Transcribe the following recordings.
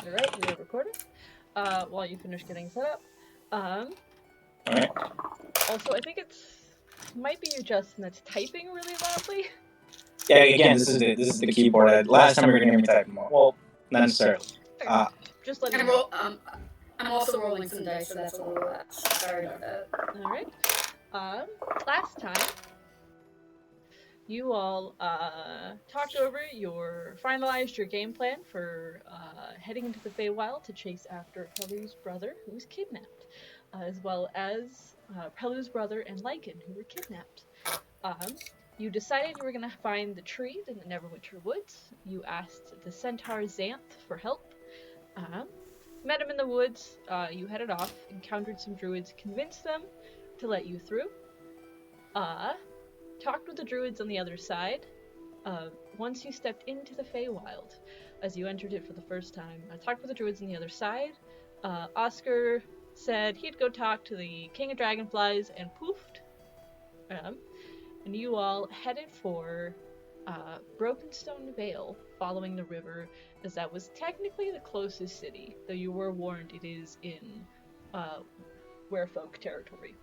Alright, we are recording. While you finish getting set up. Alright. Also, I think might be you, Justin, that's typing really loudly. Yeah, again, this is the keyboard. Last time we were gonna hear me typing more. Well, not necessarily. Just let me know. I'm also rolling some dice, so that's a little loud. Sorry about that. Alright. Last time, you all talked over finalized your game plan for heading into the Feywild to chase after Pelu's brother, who was kidnapped, as well as Pelu's brother and Lycan, who were kidnapped. You decided you were going to find the tree in the Neverwinter Woods. You asked the centaur Xanth for help. Met him in the woods. You headed off, encountered some druids, convinced them to let you through. Talked with the druids on the other side. Once you stepped into the Feywild, as you entered it for the first time, I talked with the druids on the other side. Oscar said he'd go talk to the King of Dragonflies and poofed. And you all headed for Brokenstone Vale, following the river, as that was technically the closest city, though you were warned it is in Werefolk territory.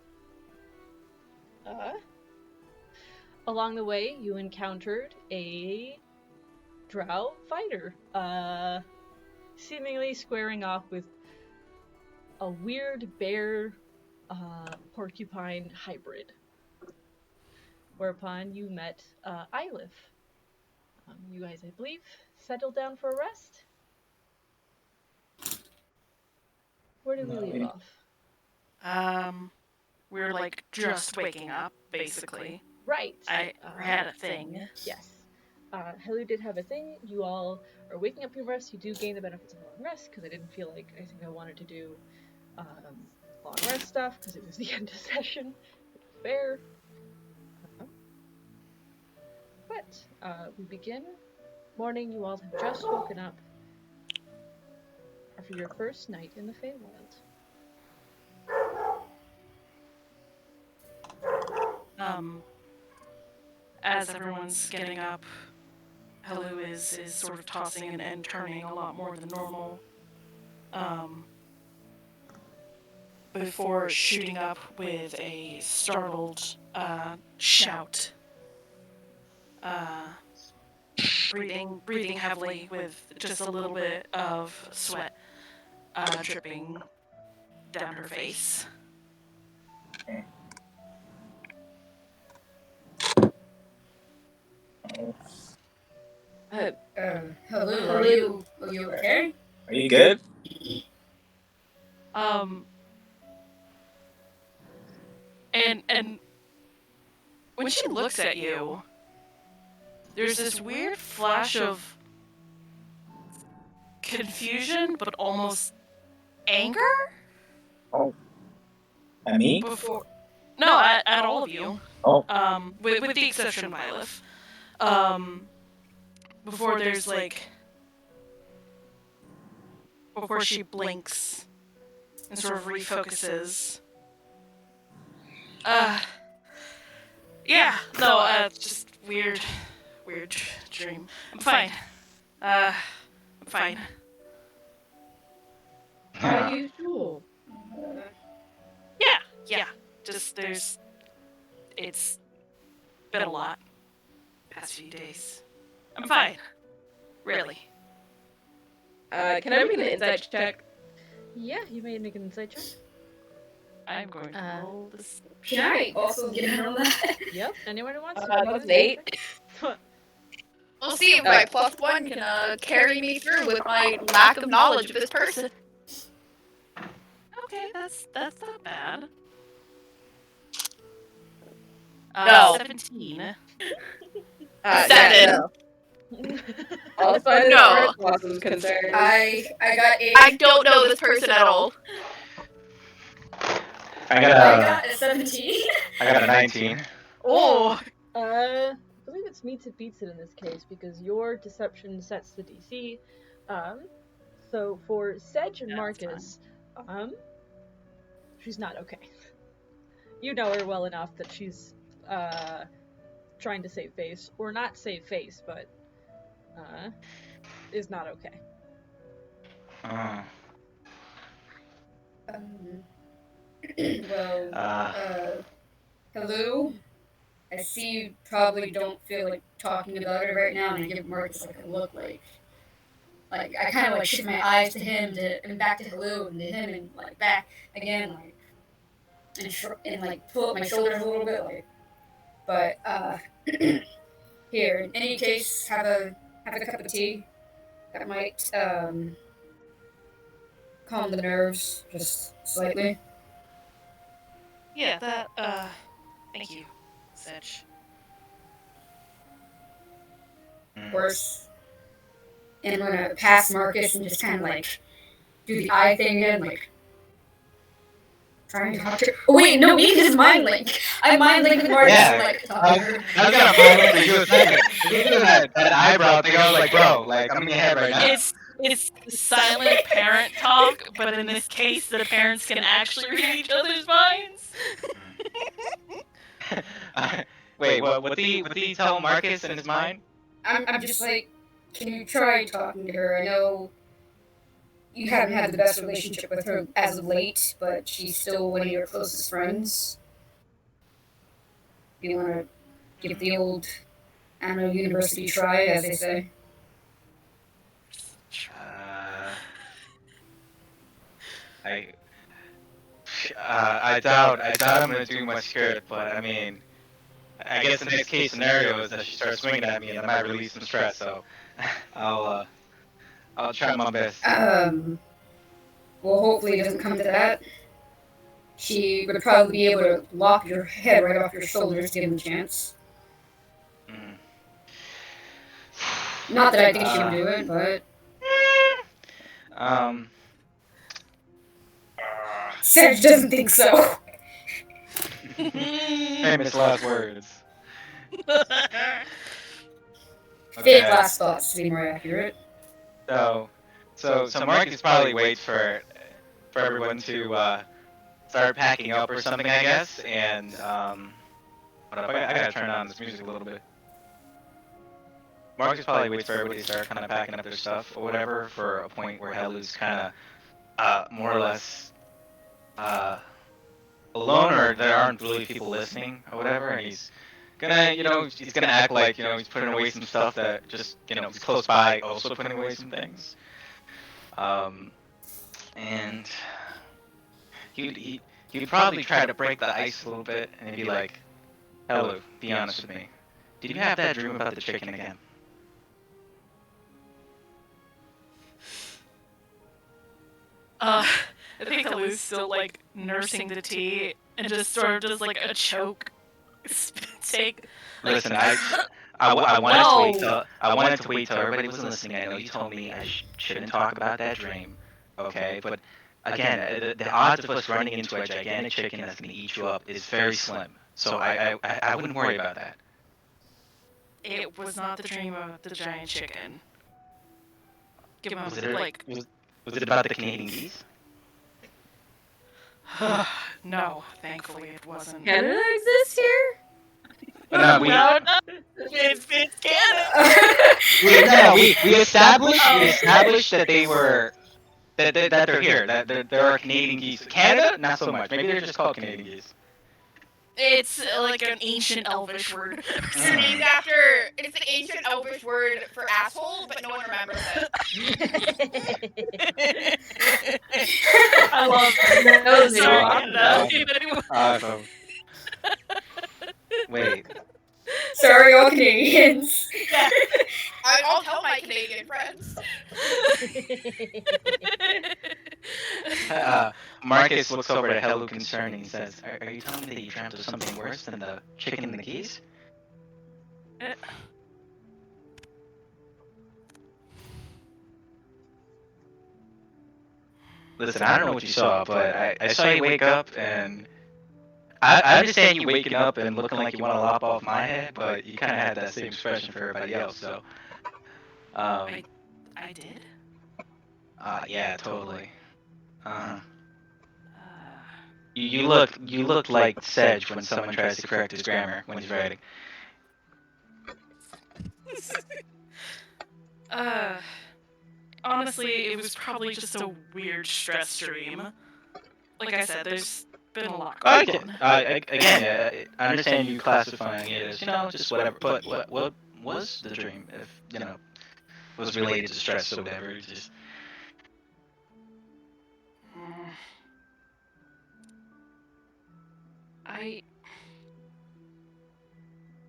Along the way, you encountered a drow fighter, seemingly squaring off with a weird bear porcupine hybrid. Whereupon you met Ylif. You guys, I believe, settled down for a rest? Where did we leave off? We were like just waking up, basically. Right. I had a thing. Yes. Helu did have a thing. You all are waking up from rest. You do gain the benefits of long rest, because I didn't feel like I wanted to do long rest stuff, because it was the end of session. Fair. But we begin. Morning, you all have just woken up after your first night in the Feywild. As everyone's getting up, Helu is sort of tossing and turning a lot more than normal. Before shooting up with a startled shout. Breathing heavily with just a little bit of sweat dripping down her face. Hello, are you okay? Are you good? And when she looks at you, there's this weird flash of confusion, but almost anger? Oh. At me? No, at all of you. Oh. With the exception of Ylif. Before there's before she blinks and sort of refocuses. Just weird dream. I'm fine. I'm fine. Are you sure? Yeah. Just it's been a lot past few days. I'm fine. Really. Can I make an insight check? Yeah, you may make an insight check. I'm going to roll this. Can I also get in on that? Yep, anyone who wants to. That's an 8. We'll see if my +1 can carry me through with my lack of knowledge of this person. Okay, that's not bad. No. 17. 7. As far as No. Blossom's concerned. I got 8. I don't know this person at all. I I got got a 17. I got a 19. Oh! I believe it's meets it beats it in this case, because your deception sets the DC. So for Sedge and Marcus, she's not okay. You know her well enough that she's trying to save face, or not save face, but is not okay. Well, hello? I see you probably don't feel like talking about it right now, and I give Marcus like a look like I kind of like shift my eyes to him and back to hello and to him and like back again like and like pull up my shoulders a little bit like but here in any case have a cup of tea that might calm the nerves just slightly. Yeah, that, thank you, Sedge. Of course. And I'm gonna pass Marcus and just kind of like do the eye thing again, like trying to talk to. Oh wait, no, me is mind link. I mind link with Marcus Yeah. and like talking to her. I was gonna mind link with you a second. You do that eyebrow thing. I was like, bro, like I'm in your head right now. It's silent parent talk, but in this case, the parents can actually read each other's minds. Wait, what did he tell Marcus in his mind? I'm just like, can you try talking to her? I know you haven't had the best relationship with her as of late, but she's still one of your closest friends. You want to give the old, I don't know, university try, as they say. I doubt I'm gonna do much good, but I mean, I guess the next case scenario is that she starts swinging at me and I might release some stress, so I'll try my best. Well, hopefully it doesn't come to that. She would probably be able to lop your head right off your shoulders given the chance. Not that I think she would do it, but... Sedge doesn't think so. Famous last words. Fake last thoughts, to be more accurate. So Marcus probably waits for everyone to start packing up or something, I guess. And hold up, I gotta turn on this music a little bit. Marcus probably waits for everybody to start kind of packing up their stuff or whatever for a point where Helu's kind of more or less alone, or there aren't really people listening or whatever, and he's gonna, he's gonna act like, he's putting away some stuff that just, he's close by, also putting away some things. And he'd probably try to break the ice a little bit and be like, "Hello, be honest with me. Did you have that dream about the chicken again?" I think Alu's still, like, nursing the tea and just sort of does, like, a choke take. Listen, I wanted to wait till everybody was listening. I know you told me I shouldn't talk about that dream, okay? But again, the odds of us running into a gigantic chicken that's gonna eat you up is very slim. So I wouldn't worry about that. It was not the dream of the giant chicken. Give him Was it about the Canadian geese? No, thankfully it wasn't. Canada exists here? No, it's Canada. We established that they were that they're here. That there are Canadian geese. Canada, not so much. Maybe they're just called Canadian geese. It's like an ancient Elvish word. It's named after. It's an ancient Elvish word for asshole, but no one remembers it. I love that. Awesome. Wait. Sorry, all Canadians. Yeah. I'll tell my Canadian friends. Marcus looks over at Helu concerned and he says, are you telling me that you dreamt of something worse than the chicken and the geese? Listen, I don't know what you saw, but I saw you wake up and... I understand you waking up and looking like you want to lop off my head, but you kind of had that same expression for everybody else, so... I did? Yeah, totally. You look like Sedge when someone tries to correct his grammar when he's writing. honestly, it was probably just a weird stress dream. Like I said, there's been a lot going on. Again, I understand you classifying it as, just whatever. But what was the dream? If, was related to stress or whatever, just...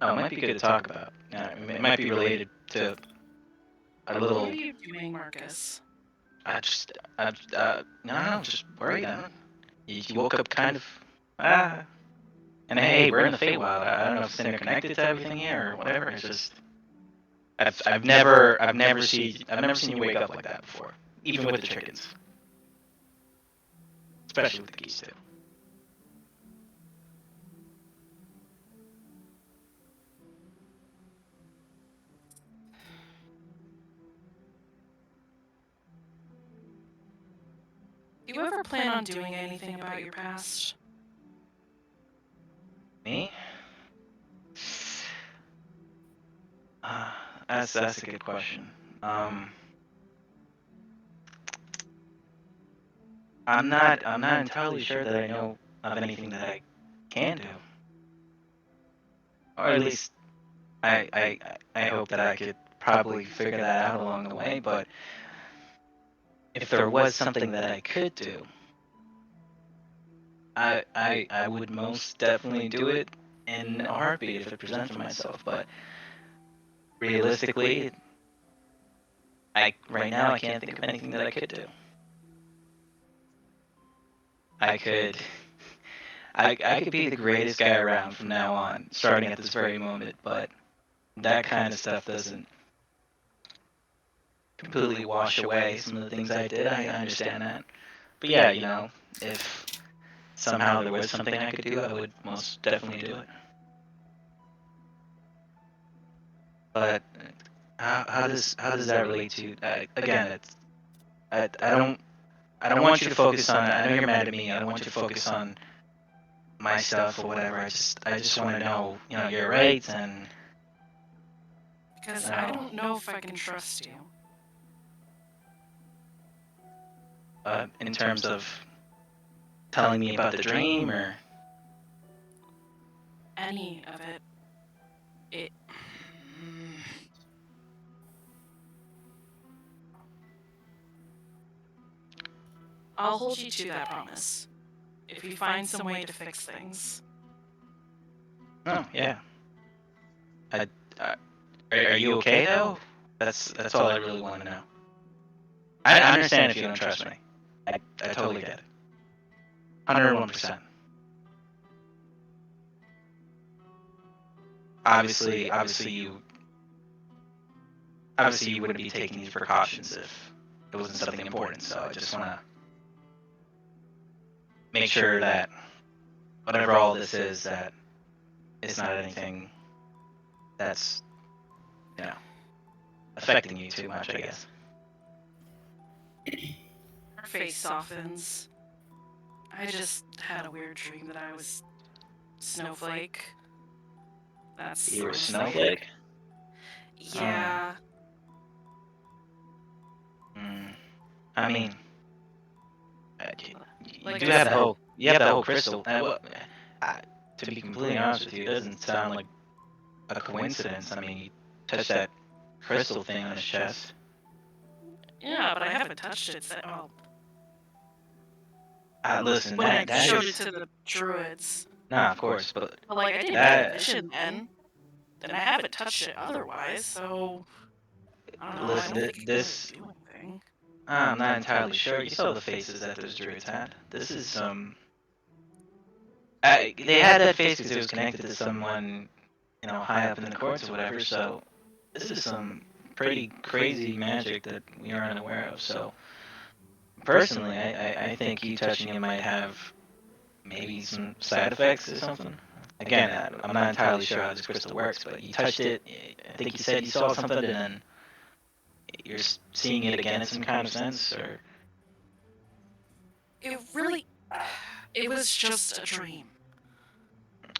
Oh, it might be good to talk about. It might be related to a little... What are you doing, Marcus? I don't know, just worried. You woke up kind of... And hey, we're in the Feywild. I don't know if it's interconnected to everything here or whatever. It's just... I've never seen you wake up like that before. Even with the chickens. Especially with the geese, too. Do you ever plan on doing anything about your past? Me? That's a good question. I'm not entirely sure that I know of anything that I can do. Or at least I hope that I could probably figure that out along the way, but if there was something that I could do, I would most definitely do it in a heartbeat if it presented myself, but realistically, right now I can't think of anything that I could do. I could be the greatest guy around from now on, starting at this very moment, but that kind of stuff doesn't completely wash away some of the things I did. I understand that. But yeah, if somehow there was something I could do, I would most definitely do it. But how does that relate to? Again, I don't want you to focus on. I know you're mad at me. I don't want you to focus on my stuff or whatever. I just want to know, you're right, and Because I don't know if I can trust you. in terms of telling me about the dream, or Any of it. I'll hold you to that promise. If you find some way to fix things. oh yeah. Are you okay though? That's all I really want to know. I understand if you don't trust me. I totally get it. 101%. Obviously you wouldn't be taking these precautions if it wasn't something important. So I just want to make sure that whatever all this is, that it's not anything that's, affecting you too much, I guess. Her face softens. I just had a weird dream that I was Snowflake. You were a snowflake? Yeah. I mean, you do have the whole crystal. To be completely honest with you, it doesn't sound like a coincidence. I mean, you touched that crystal thing on his chest. Yeah, but I haven't touched it. Listen, when I that showed is... it to the druids. Nah, of course, but I didn't get a vision then. And I haven't touched it otherwise, so... I don't know, listen, I don't think this... do anything. I'm not entirely sure. You saw the faces that those druids had. This is they had that face because it was connected to someone, high up in the courts or whatever, so this is some pretty crazy magic that we are unaware of, so... Personally, I think you touching it might have maybe some side effects or something. Again, I'm not entirely sure how this crystal works, but you touched it, I think you said you saw something, and then you're seeing it again in some kind of sense, or... It was just a dream.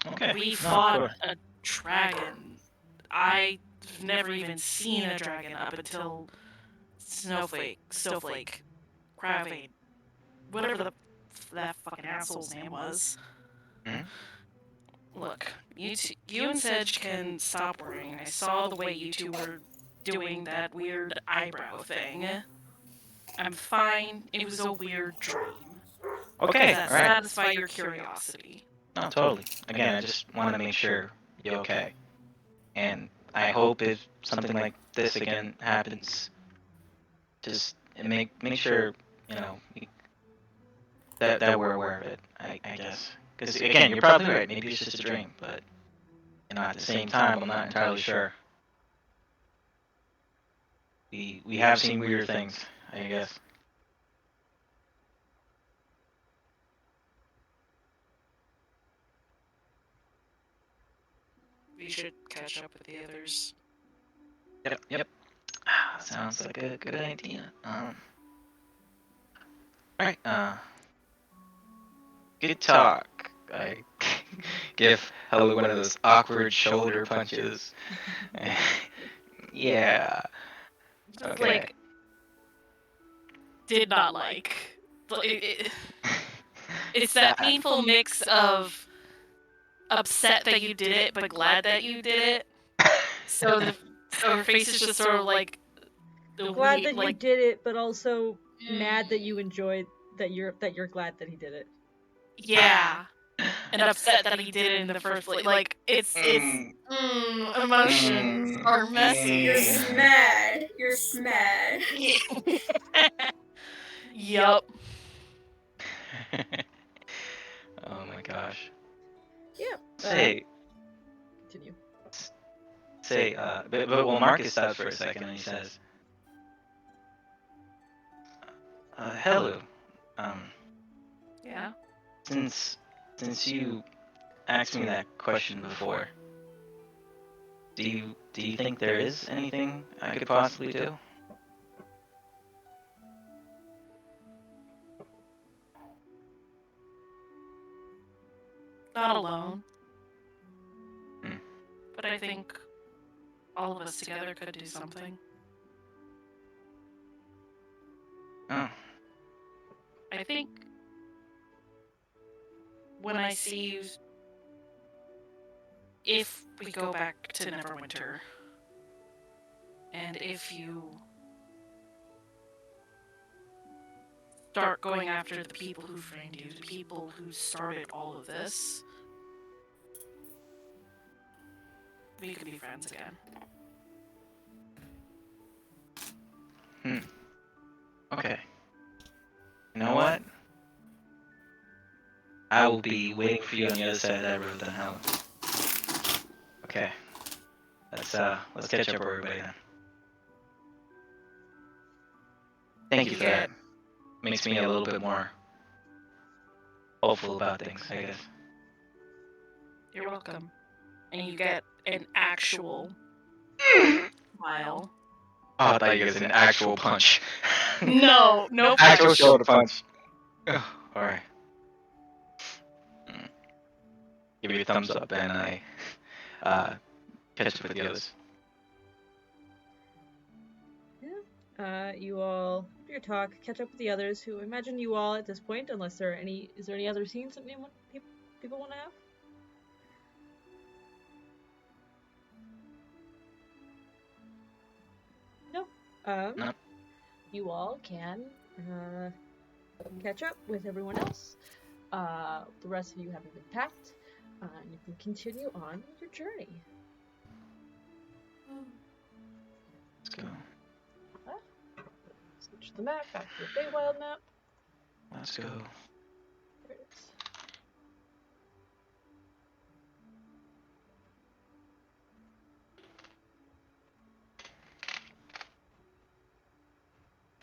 Okay. We fought a dragon. I've never even seen a dragon up until Snowflake, Gravate, whatever that fucking asshole's name was. Hmm? Look, you and Sedge can stop worrying. I saw the way you two were doing that weird eyebrow thing. I'm fine. It was a weird dream. Okay, Does that alright. satisfy your curiosity? No, totally. Again, I just want to make sure you're okay. And I hope if something like this again happens, just make sure, you know, that we're aware of it, I guess. Because, again, you're probably right. Maybe it's just a dream, but, you know, at the same time, I'm not entirely sure. We have seen weird things, I guess. We should catch up with the others. Yep. Sounds like a good idea. Alright, good talk. I give Hello one of those awkward shoulder punches. Yeah. Just Okay. like, did not like. It's that painful mix of upset that you did it, but glad that you did it. So her face is just sort of like the Glad weird, that you like, did it, but also mad that you enjoyed that you're glad that he did it. yeah, and upset that he did it in the first place. Like it's emotions are messy. You're smad. You're smad. Yup. Oh my gosh. Yeah. Say, Continue. but well, Marcus stops for a second and he says, hello, Yeah. since you asked me that question before, do you think there is anything I could possibly do? Not alone. Hmm. But I think all of us together could do something. Oh, I think when I see you, if we go back to Neverwinter, and if you start going after the people who framed you, the people who started all of this, we could be friends again. okay. You know what? I will be waiting for you on the other side of that river then, Helen. Okay. Let's catch up, everybody then. Thank you for that. Makes me a little bit more hopeful about things, I guess. You're welcome. And you get an actual smile. Oh, I thought you guys an actual punch. No Actual punch. shoulder punch. Alright. Give you a thumbs up and I catch up with the others. You all after your talk, catch up with the others who imagine you all at this point, unless there are any is there any other scenes that people want to have? No. No. You all can catch up with everyone else. The rest of you haven't been packed. You can continue on with your journey. Let's go. Switch the map back to the Feywild map. Let's go. There it is.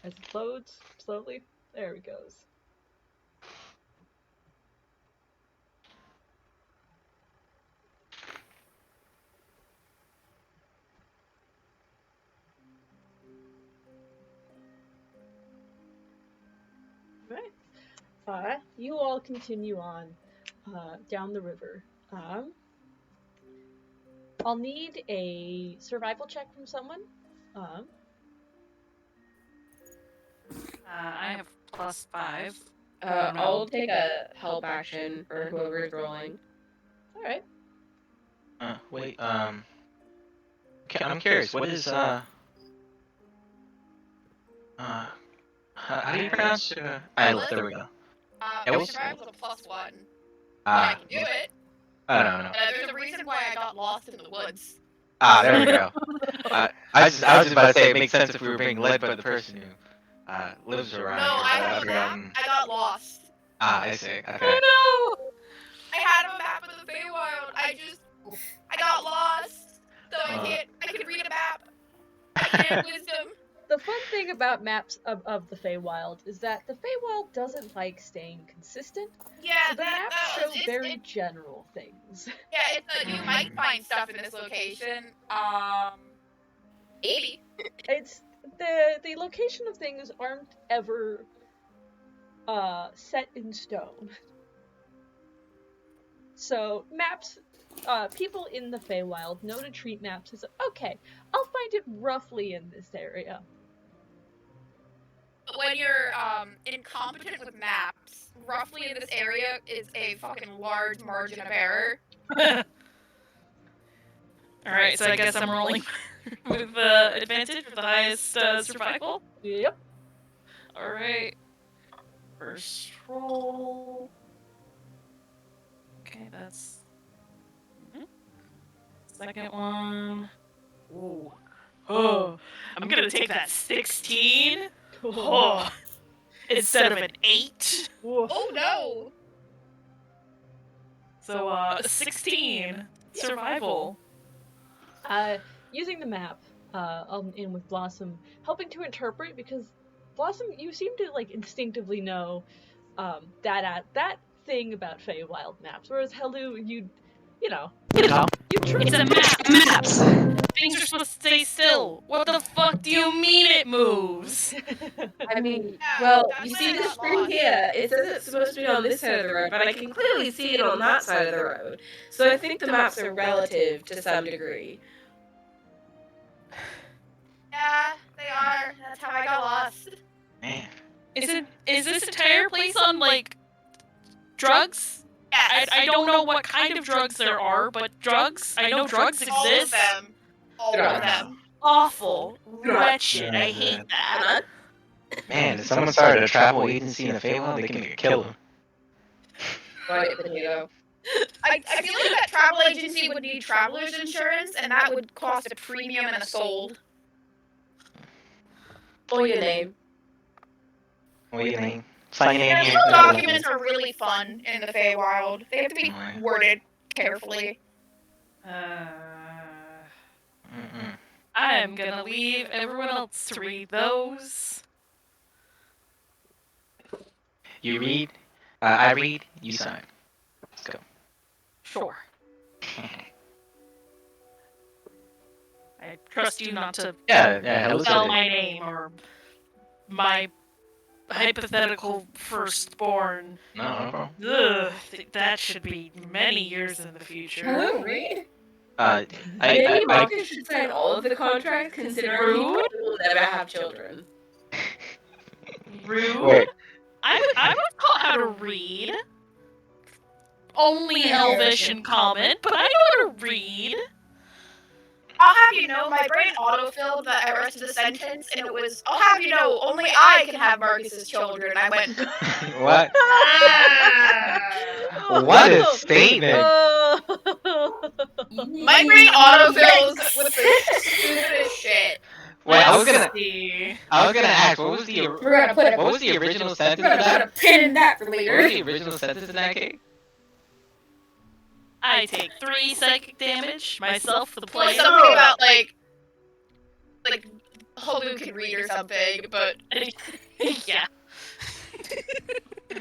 As it loads slowly, there it goes. Right. You all continue on down the river. I'll need a survival check from someone. I have +5. I'll take a help action for whoever is rolling. All right. Wait. Okay, I'm curious. What is how do you pronounce? There we go. It was- Survival was a +1. But I Ah, can do it. I don't know. There's a reason why I got lost in the woods. Ah, there we go. I was just about to say it makes sense if we were being led by the person who lives around No, here. I but have a forgotten. map. I got lost. Ah, I see. Okay. Oh I had a map of the Feywild. I got lost. So I can read a map. I can't wisdom. The fun thing about maps of the Feywild is that the Feywild doesn't like staying consistent, Yeah, so the maps show very general things. Yeah, you might find stuff in this location. Maybe. It's the location of things aren't ever set in stone. So maps, people in the Feywild know to treat maps as, okay, I'll find it roughly in this area. But when you're incompetent with maps, roughly in this area is a fucking large margin of error. Alright, so I guess I'm rolling with advantage for the highest survival. Yep. Alright. First roll. Okay, that's... Second one. Ooh. Oh, I'm gonna take that 16. Oh, instead of an 8. Oh no! So, 16. Survival. Using the map, in with Blossom, helping to interpret, because Blossom, you seem to like instinctively know that thing about Feywild maps, whereas Helu, you know, you It's a map. Maps. Things are supposed to stay still. What the fuck do you mean it moves? I mean, Yeah, well, that's you why see I this got spring lost. here, it says it's supposed to be on this side of the road, but I can clearly see it on that side of the road. So I think the maps are relative to some degree. Yeah, they are. That's how I got lost. Man. Is this entire place on, like, drugs? Yes. I don't know what kind of drugs there are, but drugs? I know drugs All of exist. them. All of them. Awful. Wretched. I hate that. Man, if someone started a travel agency in the Feywild, they can make a killer. Right, potato. I feel like that travel agency would need traveler's insurance, and that would cost a premium and a sold. Or your name. What do you think? Sign in Yeah, here. legal documents are really fun in the Feywild. They have to be worded carefully. I'm gonna leave everyone else to read those. You read, I read, you sign. Let's go. Sure. I trust you not to Yeah, spell my name or my hypothetical firstborn. No problem. Ugh, that should be many years in the future. Hello, Reed? Maybe Maybe Marcus should sign all of the contracts, considering he Rude? will never have children. Rude? Wait. I was taught how to read. Only Elvish and Common, but I know how to read. I'll have you know, my brain autofilled the rest of the sentence, and it was, I'll have you know, only I can have Marcus's children. I went, What? ah. What a statement! My brain autofills with the stupidest shit. Wait, I was Let's gonna see. ask, what was the We're gonna put what was the original sentence we're of gonna put that? a pin in that for What was later. the original sentence in that case? I take 3 psychic damage, myself, the Like player. something about like Holu can read or something, but Yeah.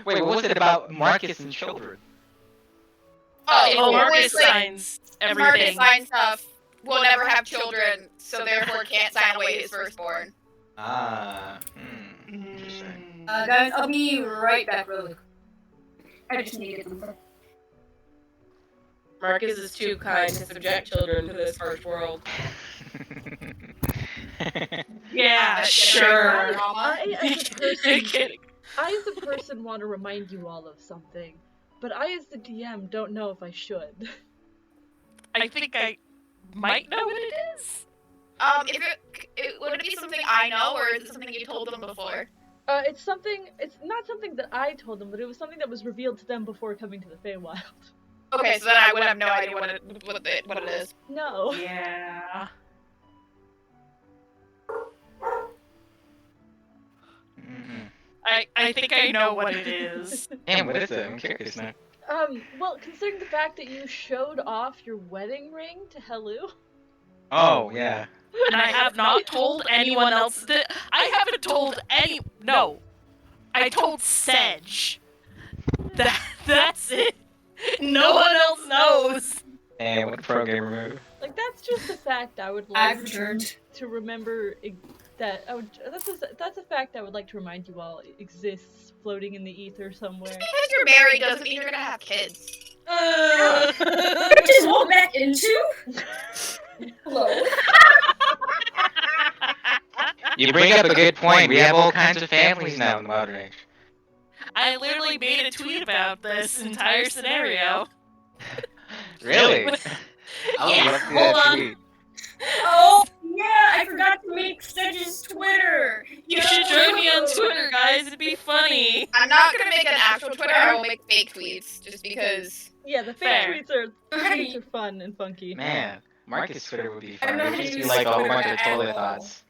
Wait, what was it about Marcus and children? Oh, it Marcus was, like, signs Marcus everything. signs stuff. Will never have children, so therefore can't sign away his firstborn. Interesting. Guys, I'll be right back really quick. I just need to get something. Marcus is too kind to subject children to this harsh world. Yeah, Sure. sure. I as a person, Kidding. I as a person want to remind you all of something, but I as the DM don't know if I should. I think I might know what it is. If would it be something I know, or is it something you told them before? It's not something that I told them, but it was something that was revealed to them before coming to the Feywild. Okay, so then I would have no idea what it is. No. Yeah. Mm-mm. I think I know what it is. Damn, what is it? I'm curious now. Well, considering the fact that you showed off your wedding ring to Helu. Oh, yeah. And I have not told anyone else that I haven't told any. No, I told Sedge. That's it. No one else knows. And what the pro gamer move? Like, that's just a fact I would I've like returned. to remember that's a fact I would like to remind you all exists floating in the ether somewhere. Because you're married doesn't mean you're gonna have kids. What just walked back into? Hello. You bring up a good point. We have all kinds of families now in the modern age. I literally made a tweet about this entire scenario. Really? I would Yeah, love to see hold that on. tweet. Oh, yeah, I forgot to make Sedge's Twitter. You should join me on Twitter, guys. It'd be funny. I'm not gonna make an actual Twitter. I will make fake tweets just because. Yeah, the fake Fair. tweets are fun and funky. Man, Marcus' Twitter would be I fun. know It would how to just be use like a whole Twitter bunch of at toilet all. thoughts.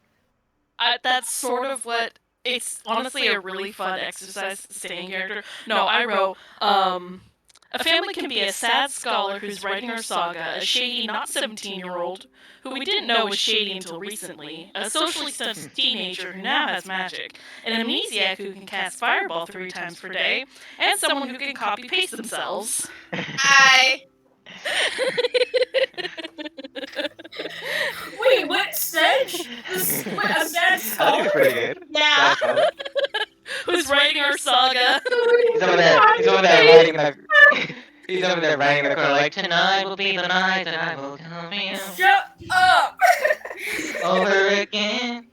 That's sort of what. It's honestly a really fun exercise, staying character. No, I wrote, a family can be a sad scholar who's writing her saga, a shady not 17-year-old, who we didn't know was shady until recently, a socially stuffed teenager who now has magic, an amnesiac who can cast fireball 3 times per day, and someone who can copy-paste themselves. I. Wait, what? Sedge? What, a sad I think scholar? it's pretty good. Yeah. That's all. Who's writing her saga. He's over there. He's over there writing the. He's over there writing in the corner like, tonight will be the night that I will come in Shut up! over again.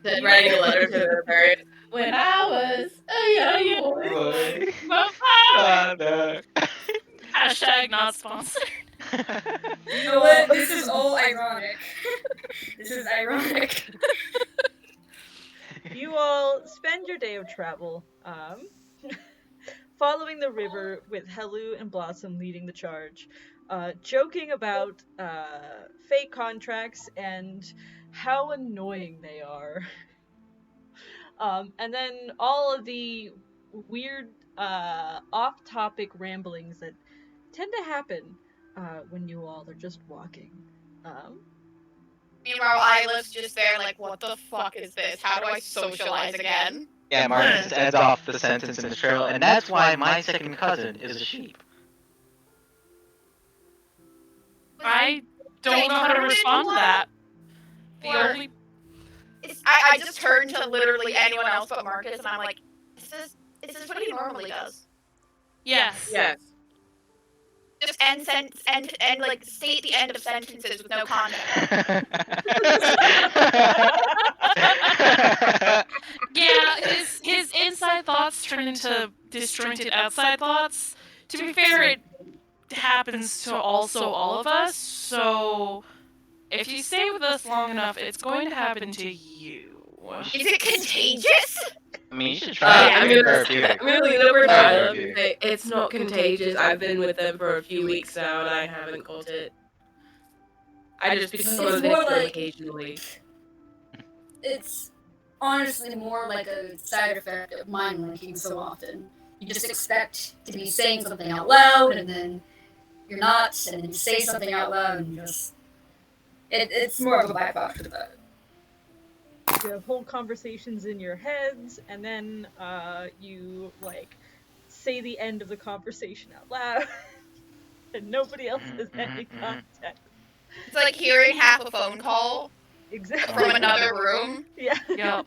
Then writing a letter to their parents. When I was a young boy. Boy. Father. Hashtag not sponsored. You know what? This is all ironic. This is ironic. You all spend your day of travel, following the river with Helu and Blossom leading the charge, joking about fake contracts and how annoying they are. And then all of the weird off-topic ramblings that tend to happen when you all are just walking. Meanwhile, Isla's just there, like, what the fuck is this? How do I socialize again? Yeah, Marcus ends off the sentence in the trail, and that's why my second cousin is a sheep. I don't know how to respond to that. The Or- only I just turned to literally anyone else but Marcus, and I'm like, is this what he normally does? yes. Yes. Just end like state the end of sentences with no context. Yeah, his inside thoughts turn into disjointed outside thoughts. To be fair, it happens to also all of us, so if you stay with us long enough, it's going to happen to you. Is it contagious? I mean, you should try it. I'm It's gonna therapeutic. really over Very Tyler. therapeutic. It's not contagious. I've been with them for a few weeks now, and I haven't caught it. I just become It's a more victim like- occasionally. It's honestly more like a side effect of mind linking so often. You just expect to be saying something out loud, and then you're not, and then you say something out loud, and just. It's more of a byproduct of that. You have whole conversations in your heads, and then you like say the end of the conversation out loud, and nobody else has any context. It's like hearing half a phone call Exactly. from another room. Yeah. Yup.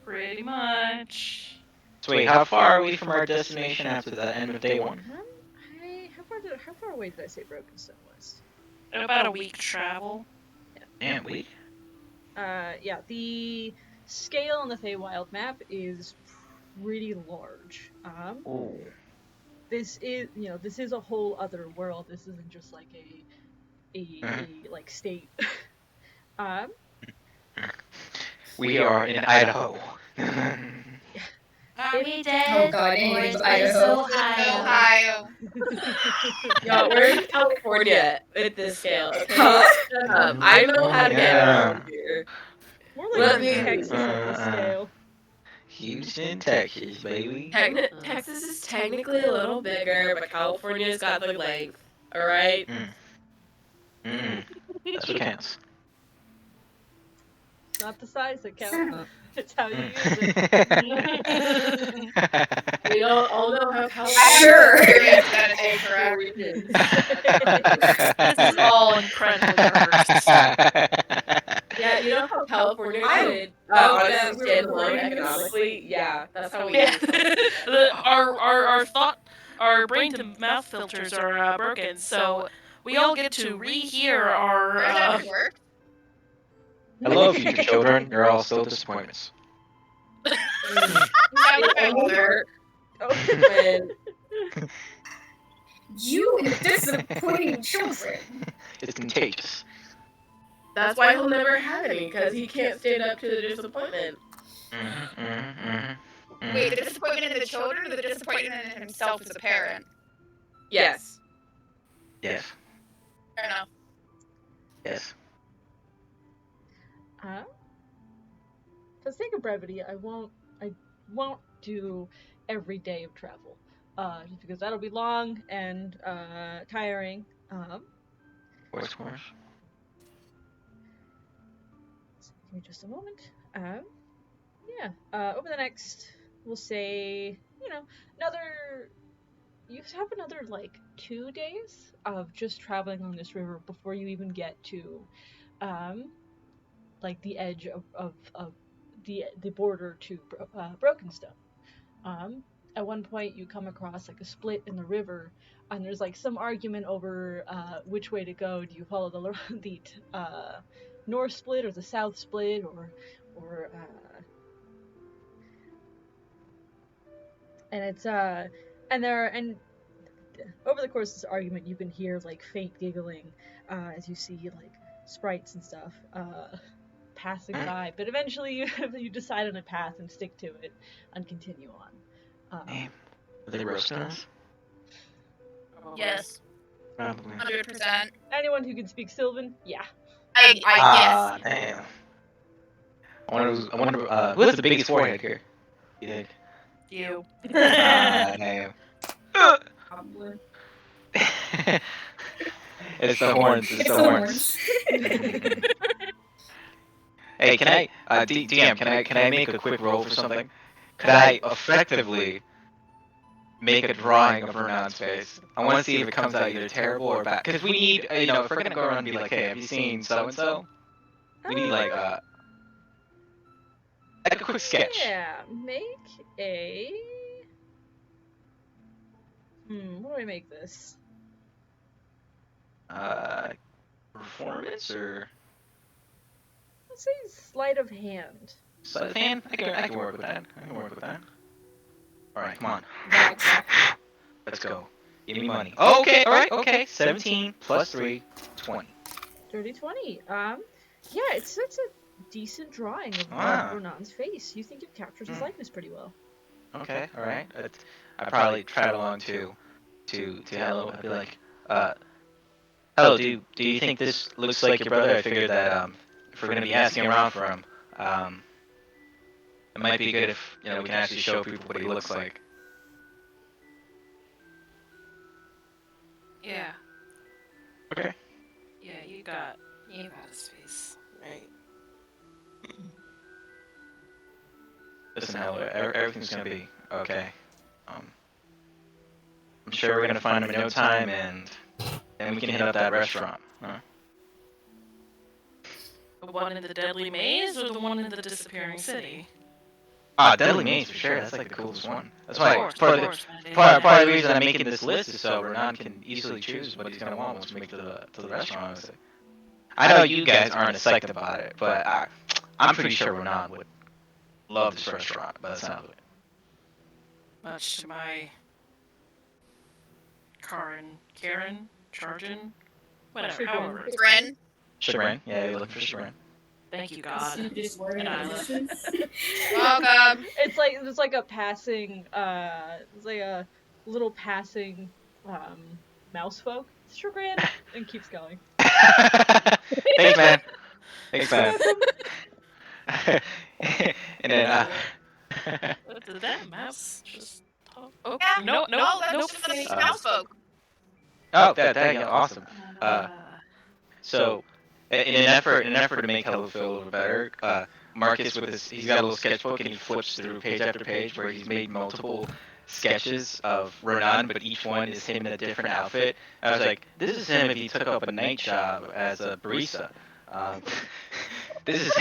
Pretty much. So wait, how far are we from our destination after the end of day 1? How how far away did I say Brokenstone was? About a week travel. Damn, we. Yeah, the scale on the Feywild map is pretty large. Ooh. This is a whole other world. This isn't just like a like state. um, We are in Idaho. Are we Oh dead? god, Or anyways, is Idaho. this Ohio? Ohio. Yo, we're in California at this scale. Okay? Huh? Shut up. I know how to get Yeah. around here. More like Let you're in me- Texas on this scale. Houston, Texas, baby. Texas is technically a little bigger, but California's got the length. Alright? That's what counts. Not the size that counts. Son of a- It's how you use it. We don't all know how California Sure. Experience that is correct. regions. This is all incredibly diverse. Yeah, you know how California I could love honestly that we stand were alone recording this. economically? Yeah, that's how we Yeah. use it. Our brain to mouth filters are broken, so we all get to rehear our. Where does that work? Hello, future children. You're all still disappointments. Sounds like my mother. When You disappointing children. It's contagious. that's why he'll never have any, because he can't stand up to the disappointment. Wait, the disappointment in the children or the disappointment in himself as a parent? Yes. Yes. Fair enough. Yes. For the sake of brevity, I won't do every day of travel. Just because that'll be long and tiring. Of course. Give me just a moment. Over the next, we'll say, you have another like 2 days of just traveling on this river before you even get to, like the edge of the border to Brokenstone. At one point, you come across like a split in the river, and there's like some argument over which way to go. Do you follow the north split or the south split, or and it's and over the course of this argument, you can hear like faint giggling as you see like sprites and stuff passing by, but eventually you decide on a path and stick to it and continue on. Are they roasting us? Yes, Probably. 100%. Anyone who can speak Sylvan, yeah. I guess. Damn. I wonder, who has the biggest forehead here? You think? You. Damn. Probably. It's the horns. It's the horns. Hey, can I, DM? Can I make a quick roll for something? Could I effectively make a drawing of Vernon's face? I want to see if it comes out either terrible or bad. Because we need, if we're gonna go around and be like, hey, have you seen so and so? We need like a quick sketch. Yeah, make a. What do I make this? Performance or Let's say sleight of hand. sleight of hand? I can work with that. All right, come on. Let's go. Give me money. Okay, all right, okay. 17 plus 3, 20. Dirty 20. Yeah, it's a decent drawing of Ronan's face. You think you've captured his likeness pretty well. Okay, all right. I probably try along to Hello. I'd be like, hello, do you think this looks like your brother? I figured that if we're gonna be asking around for him, it might be good if we can actually show people what he looks like. Yeah. Okay. Yeah, you got his face. Right. Listen, Hello, everything's gonna be okay. I'm sure we're gonna find him in no time, and then we can hit up that restaurant. Huh? The one in the Deadly Maze or the one in the Disappearing City? Deadly Maze for sure. That's like the coolest one. That's why Of course, part of of the course, man. part of the reason I'm making this list is so Renan can easily choose what he's gonna want once we make to the restaurant. Honestly. I know you guys aren't as psyched about it, but I'm pretty sure Renan would love this restaurant by the sound of it. Much to my Karen, Chargin, whatever, Chagrin. however. It's Ren. Chagrin? Yeah, you're looking for chagrin. Thank you, The God. stupidest word in And I love existence. Welcome. It's like a passing it's like a little passing mouse folk. Chagrin and keeps going. Thanks, man. Thanks, man. And then, Did that mouse just talk? Oh, Yeah, no, that's nope. just the mouse folk. oh, yeah, awesome. So, in an effort to make Hello feel a little better, Marcus he's got a little sketchbook and he flips through page after page where he's made multiple sketches of Renan, but each one is him in a different outfit. I was like, this is him if he took up a night job as a barista. This is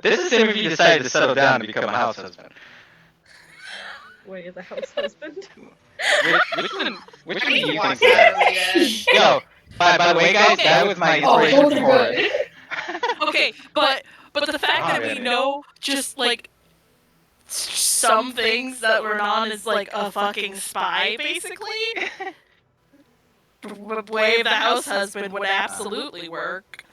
this is him if he decided to settle down and become a house husband. Wait, is a house husband? Which one I do need to you watch think that that? movie again. Yo, by the way, guys, Okay. that was my Oh, inspiration those for are horror. good. Okay, but the fact Oh, that we man. know just like some things that Renan is like a fucking spy, basically. Way of the house husband would absolutely work.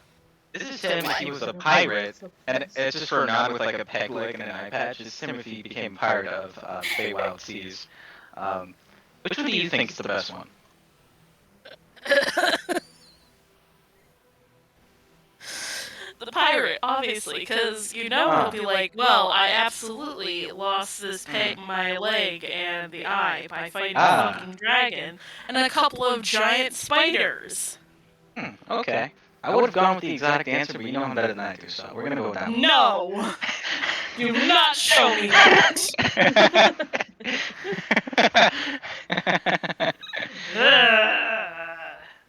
This is him if he was a pirate, and it's just for Renan with like a peg leg and an eye patch. It's him if he became part of Feywild Seas. Which one do you think is the best one? The pirate, obviously, because you know he'll be like, well, I absolutely lost this peg, my leg, and the eye by fighting a fucking dragon and a couple of giant spiders. Okay. I would have gone with the exotic answer, but you know him better than I do, so we're gonna go with that one. No! Do not show me that!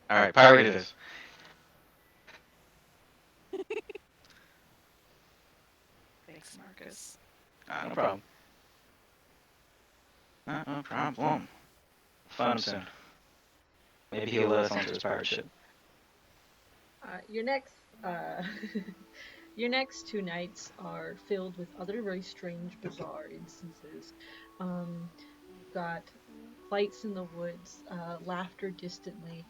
Alright, pirate it is. Thanks, Marcus. No problem. No problem. Find him soon. Maybe he'll let us onto his pirate ship. Your next your next 2 nights are filled with other very strange, bizarre instances. Got fights in the woods, laughter distantly,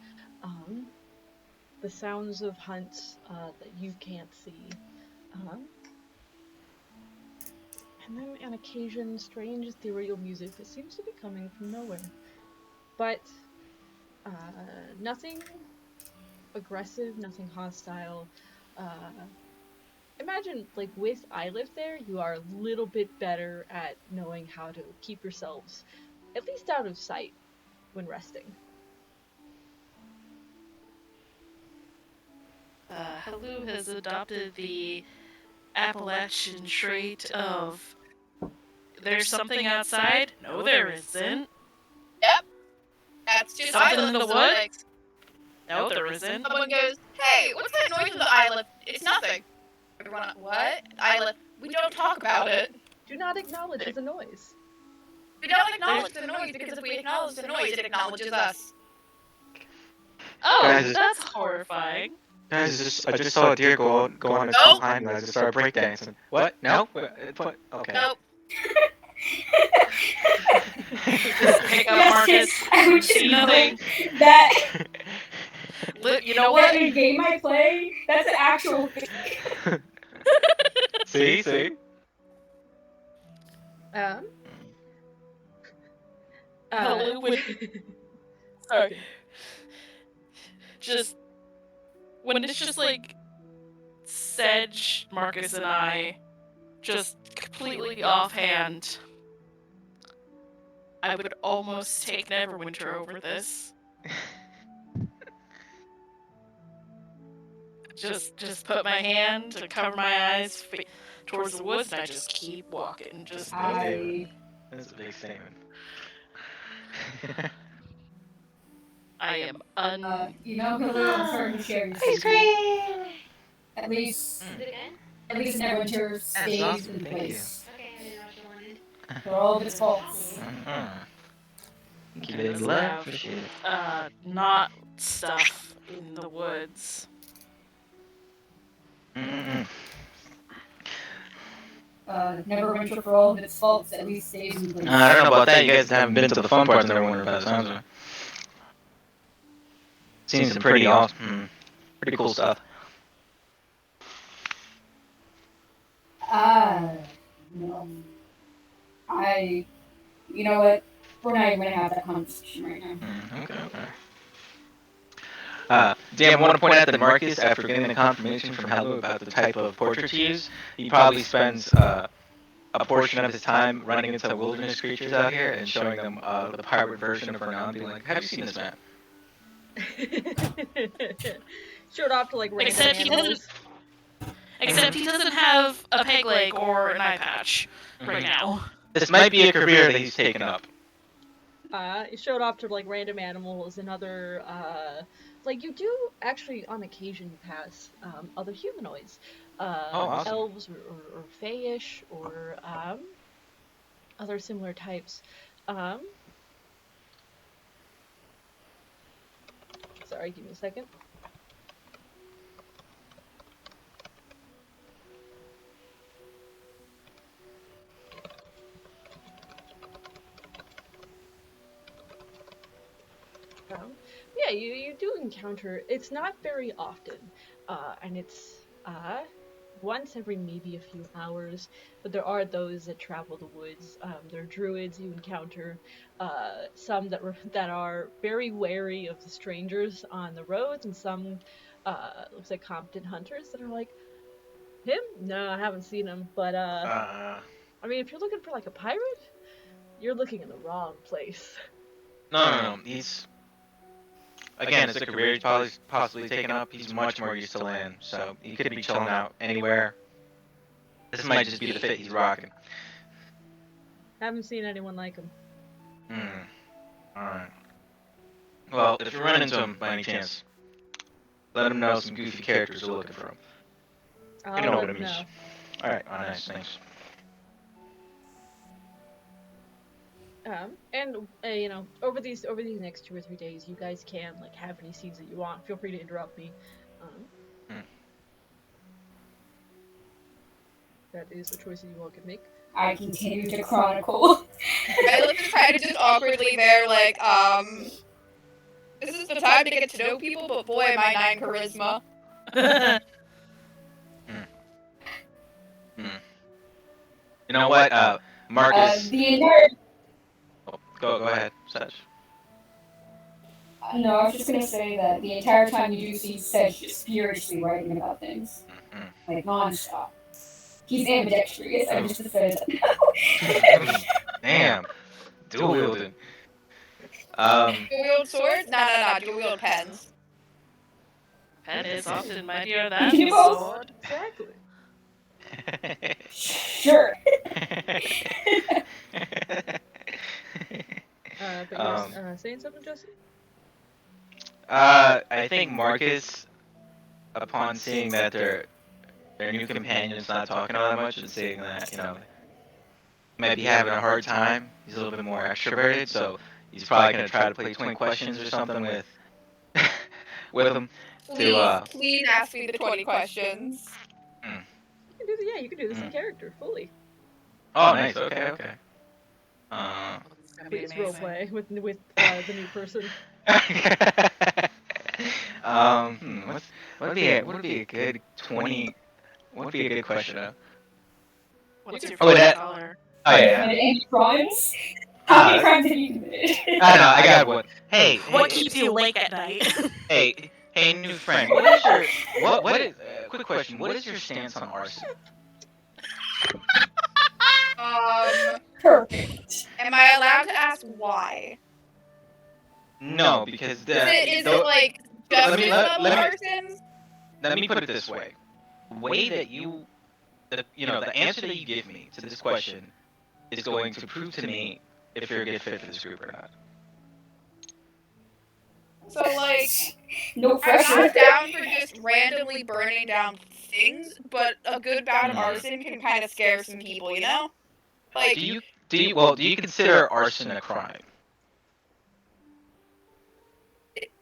the sounds of hunts that you can't see, and then on occasion strange ethereal music that seems to be coming from nowhere. But nothing aggressive, nothing hostile. Imagine, like, with Ylith there, you are a little bit better at knowing how to keep yourselves at least out of sight when resting. Hello has adopted the Appalachian trait of there's something outside? No, there isn't. That's just Something Island in the Athletics. No, there isn't. Someone goes, hey, what's that noise in the island? It's nothing. Everyone, what? Island. We don't talk about it. Do not acknowledge the noise. We don't acknowledge the noise because if we acknowledge the noise, it acknowledges us. Oh, Guys, that's horrifying. Guys, I just saw a deer go on its Nope. behind and I just started breakdancing. What? No? What? Okay. Nope. Pick up Yes, Marcus. yes, I would See just nothing. that You know what? that in game I play, that's an actual thing. See? Hello would. Sorry. Just when it's just like Sedge, Marcus, and I, just completely offhand, I would almost take Neverwinter over this. Just put my hand to cover my eyes towards the woods, and I just keep walking. Just That's a big statement. I am you know, Hulu, I'm starting to share your secret. At least At least Neverwinter That's stays awesome, in thank you. place Okay, I didn't know what you wanted. for all of its faults. Keep it in love for shit. Not stuff in the woods. Mm-mm. Neverwinter, for all of its faults, at least stays in place. I don't know about that. You guys haven't been to the fun parts of Neverwinter by the sounds of it. Seen some pretty awesome, pretty cool stuff. No. You know what? We're not even gonna have that conversation right now. Okay. Dan, I want to point out that Marcus, after getting the confirmation from Hello about the type of portrait to use, he probably spends a portion of his time running into wilderness creatures out here and showing them the pirate version of Renan, being like, "Have you seen this map?" Showed off to like random Except he animals. Except he doesn't have a peg leg or an eye patch right now. This might be a career that he's taken up. It showed off to like random animals and other like you do actually on occasion pass other humanoids, awesome. elves or fayish or other similar types. Sorry, give me a second. Yeah, you do encounter. It's not very often, and it's once every maybe a few hours. But there are those that travel the woods. There are druids you encounter, some that are very wary of the strangers on the roads, and some looks like competent hunters that are like, him? No, I haven't seen him. But I mean, if you're looking for like a pirate, you're looking in the wrong place. No. He's again, it's a career he's possibly taken up. He's much more used to land, so he could be chilling out anywhere. This might just be the fit he's rocking. Haven't seen anyone like him. Alright. Well, if you run into him by any chance, let him know some goofy characters are looking for him. I'll You know let what it him means. know. Alright, nice, thanks. And you know, over these next 2 or 3 days, you guys can like have any scenes that you want. Feel free to interrupt me. That is the choices you all can make. I continue to chronicle. I look kind of just awkwardly there, like, this is the time to get to know people, but boy, am I 9 charisma. You know what, Marcus? The entire. Oh, go ahead, Sedge. No, I was just gonna say that the entire time you do see Sedge just furiously writing about things, like nonstop. He's ambidextrous. I'm just afraid of that. Damn, dual wielding. Dual wield swords? No. Dual wield pens. Pen is often mightier than You both- sword. Exactly. Sure. But you're saying something, Jesse? I think Marcus, upon seeing that their new companion's not talking all that much and seeing that, you know, might be having a hard time, he's a little bit more extroverted, so he's probably going to try to play 20 questions or something with him. Please ask me the 20 questions. You can do this in character, fully. Oh, nice, okay. It's gonna be Please amazing. roleplay with the new person. What would be a good 20? What would be a good question? What's your Oh, favorite that- color? Oh yeah. Committed any crimes? How many crimes have you committed? I know. I got one. Hey. What keeps you awake at night? Hey, new friend. What is your what is? Quick question. What is your stance on arson? Perfect. Am I allowed to ask why? No, because Is it like justice level arson? Let me put it this way. The way that the answer that you give me to this question is going to prove to me if you're a good fit for this group or not. So like, No I'm pressure. not down for just randomly burning down things, but a good bout of arson can kind of scare some people, you know? Like, Do you consider arson a crime?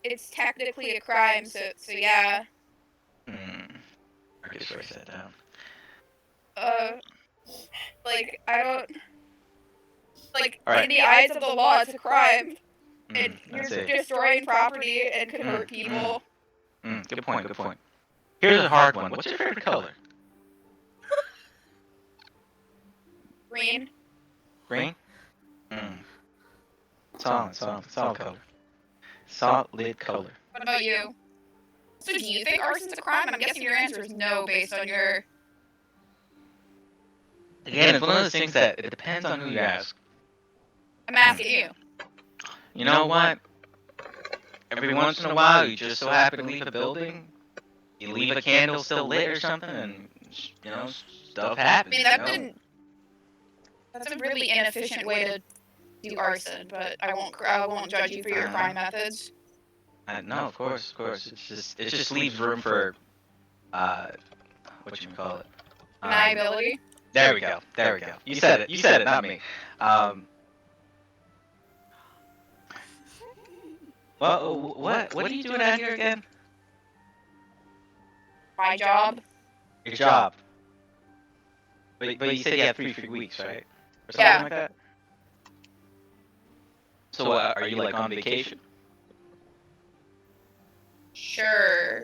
it's technically a crime, so yeah. I guess write that down. Like, I don't... Like, All right. in the eyes of the law, it's a crime. And I you're see. destroying property and could hurt people. Good point. Good point. Here's a hard one. What's your favorite color? Green. Green. Solid color. Solid color. What about you? So do you think arson's a crime? I'm guessing your answer is no based on your... Again, it's one of those things that it depends on who you ask. I'm asking you. You know what? Every once in a while, you just so happen to leave a building, you leave a candle still lit or something, and stuff happens. I mean, that's a really inefficient way to do arson, but I won't judge you for your crime methods. No, of course. It just leaves room for what you call it? Deniability. There we go. You said it, not me. Well, what are you doing out here again? My job. Your job. But you said you had 3 free weeks, right? Or something Yeah. like that? So are you like on vacation? Sure.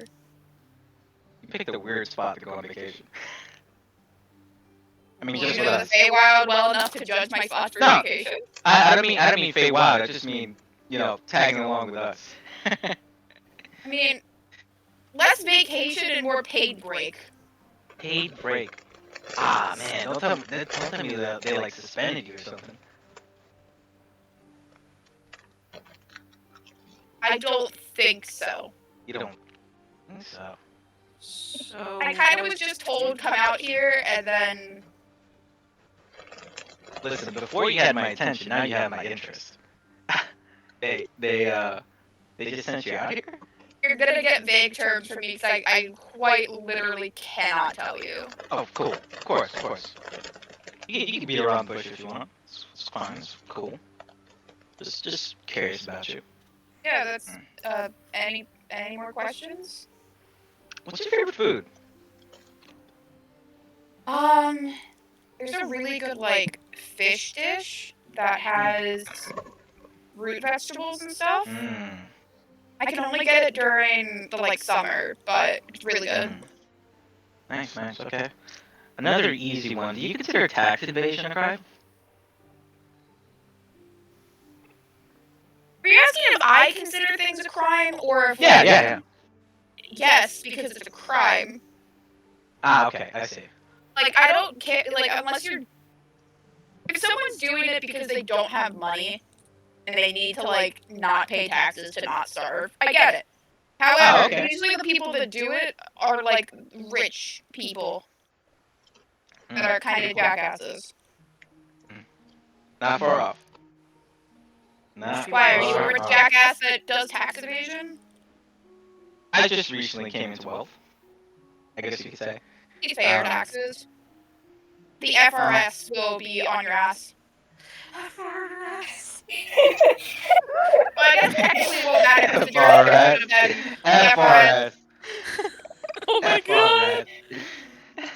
You picked a weird spot to go on vacation. I mean, You just know with the us. Feywild well enough to judge my spot for No. vacation. I don't mean Feywild. I just mean, tagging along with us. I mean, less vacation and more paid break. Paid break. Ah, man, don't tell me that they like suspended you or something. I don't think so. You don't think so? So I kind of was just told come out here and then... Listen, before you had my attention, now you have my interest. They just sent you out here? You're gonna get vague terms from me because I quite literally cannot tell you. Oh, cool. Of course. You can beat around the bush if you want. It's fine. It's cool. Just curious about you. Yeah, that's any more questions? What's your favorite food? There's a really good like fish dish that has root vegetables and stuff. I can only get it during the like summer, but it's really good. Nice. Okay. Another easy one. Do you consider tax evasion a crime? Are you asking if I consider things a crime or if Yeah. Yes, because it's a crime. Ah, okay. I see. Like I don't care like unless you're if someone's doing it because they don't have money and they need to like not pay taxes to not starve, I get it. However, okay. usually the people that do it are like rich people that are kind of jackasses. Not far off. Why, are you a rich jackass that does tax evasion? I just recently came into wealth, I guess you could say. You pay your taxes. The FRS will be on your ass. FRS. Well, I guess technically won't matter because the jurisdiction of the FRS. Oh my god! FRS.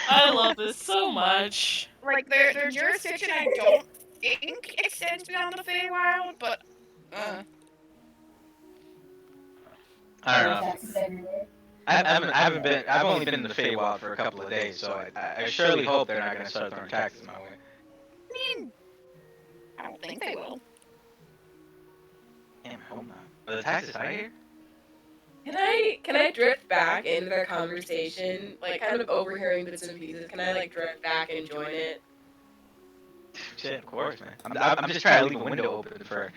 I love this so much. Like, their jurisdiction, I don't think extends beyond the Feywild, but, I don't know. I've only been in the Feywild for a couple of days, so I surely hope they're not going to start throwing taxes my way. I mean, I don't think they will. Damn, I hope not. Are the taxes high here? Can I drift back into their conversation, like kind of overhearing bits and pieces? Can I like drift back and join it? Shit, of course, man. I'm just trying to leave a window open for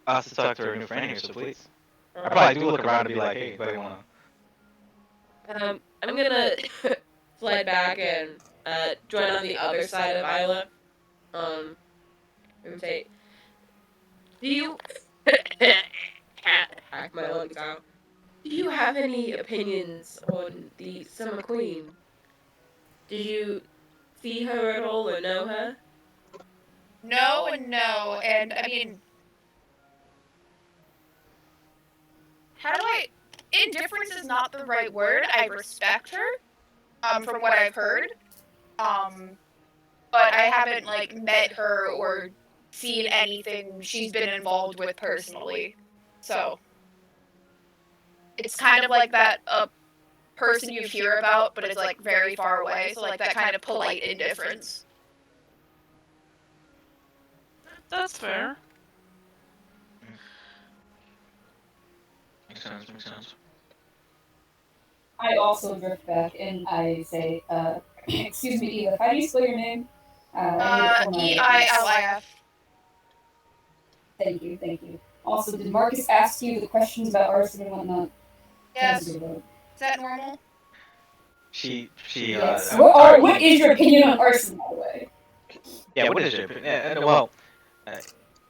us to talk to our new friend here, so please. I probably do look around and be like, hey, anybody wanna? I'm gonna slide back and join on the other side of Isla. And say, do you hack my lungs out? Do you have any opinions on the Summer Queen? Did you see her at all or know her? No and no, and I mean, how do I? Indifference is not the right word. I respect her, from what I've heard, but I haven't like met her or seen anything she's been involved with personally. So it's kind of like that person you hear about, but it's like very far away. So like that kind of polite indifference. That's fair. Makes sense. Makes sense. I also drift back and I say, excuse me, Eva, how do you spell your name? EILIF. Thank you, thank you. Also, did Marcus ask you the questions about arson and whatnot? Yes. Is that normal? She. Yes. What is your opinion on arson, by the way? Yeah. What is your opinion? Well,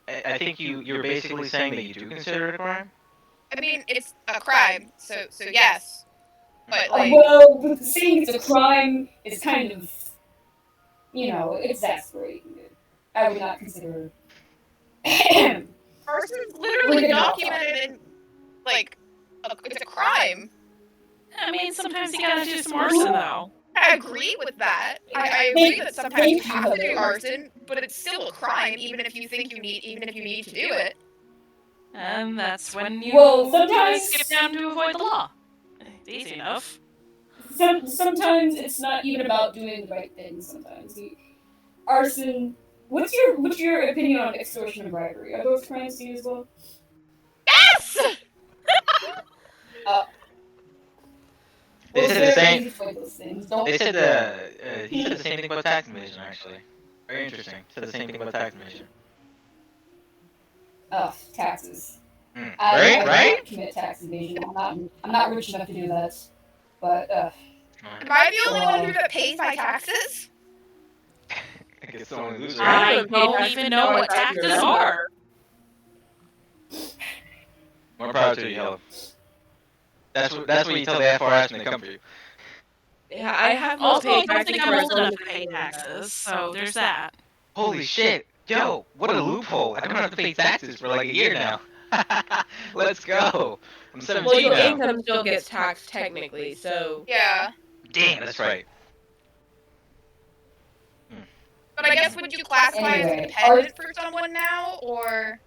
I think you're basically saying that you do consider it a crime. I mean, it's a crime, so yes. But like, well, saying it's a crime is kind of, exasperating it. I would not consider. Arson's literally documented in, like, it's a crime. I mean, sometimes you gotta do some arson, though. I agree with that. I agree that sometimes you have to do arson, but it's still a crime, even if you need to do it. And that's when you sometimes skip down to avoid the law. It's easy enough. Sometimes it's not even about doing the right thing. Sometimes arson. What's your opinion on extortion and bribery? Are those crimes to you as well? Yes. They said the same. They said he said the same thing about tax evasion. Actually, very interesting. Said the same thing about tax evasion. Taxes. Right? I commit tax evasion. I'm not rich enough to do that. But am I the only one here that pays my taxes? I guess the only loser. I don't even know what taxes are. More proud to you, Helen. That's what you tell the FRS when they come for you. Yeah, I have also, I don't think I'm old enough to pay taxes, so there's that. Holy shit. Yo, what a loophole. I don't have to pay taxes for like a year now. Let's go. I'm 17 well, your now. income still gets taxed technically, so... Yeah. Damn, that's right. But I guess would you classify as dependent for someone now, or...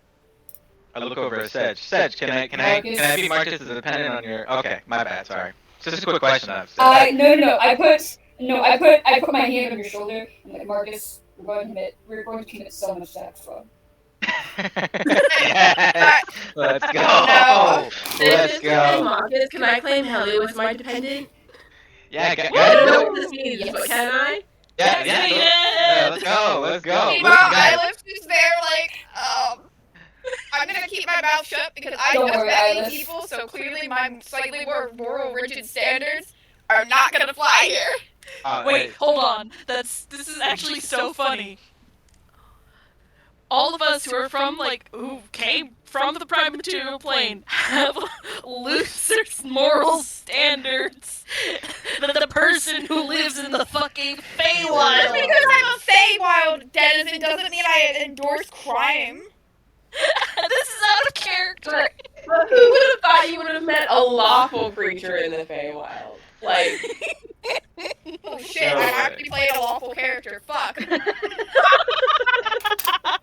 I look over at Sedge. Sedge, can I be marked as a dependent on your... Okay, my bad, sorry. Just a quick question. No. I put my hand on your shoulder and like, Marcus, we're going to commit so much tax fraud. Yes! Let's go! No. Let's go! Marcus, can I claim Helio as my dependent? Yeah, I don't know what this means, but can I? Yeah, let's go, let's go. Meanwhile, Eilif is there like, I'm gonna keep my mouth shut because I just met these people, so clearly my slightly more moral rigid standards are not gonna fly here. Wait, hold on. This is actually so funny. All of us who are who came from the prime material plane have looser moral standards than the person who lives in the fucking Feywild. Just because I'm a Feywild denizen doesn't mean I endorse crime. This is out of character. But who would have thought you would have met a lawful creature in the Feywild? Like... Oh shit, I actually played a lawful character. Fuck.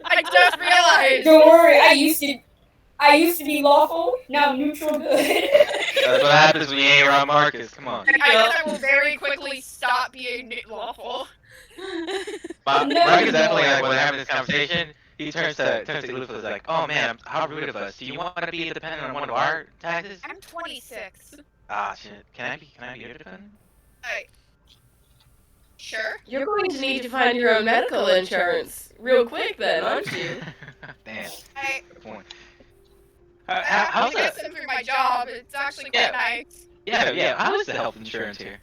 I just realized. Don't worry, I used to be lawful, now I'm neutral good. That's what happens when you ain't around Marcus, come on. I guess I will very quickly stop being lawful. Marcus definitely, like, when they're having this conversation, he turns to Elufus like, oh man, how rude of us. Do you want to be dependent on one of our taxes? I'm 26. Ah, shit. Can I be your dependent? Sure. You're going to need to find your own medical insurance real quick then, aren't you? Damn. Good point. How's that? Through my job, it's actually quite nice. Yeah. How is the health insurance here?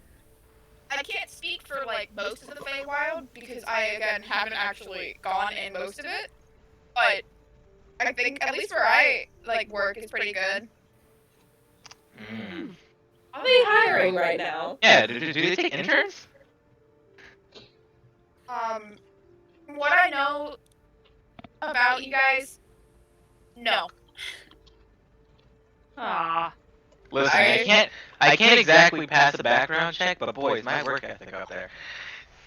I can't speak for like most of the Feywild because I again haven't actually gone in most of it, but I think at least where I like work is pretty good. hiring right now. Yeah, do they take interns? What I know about you guys, no. Ah. Listen, I can't exactly pass a background check, but boy, is my work ethic up there.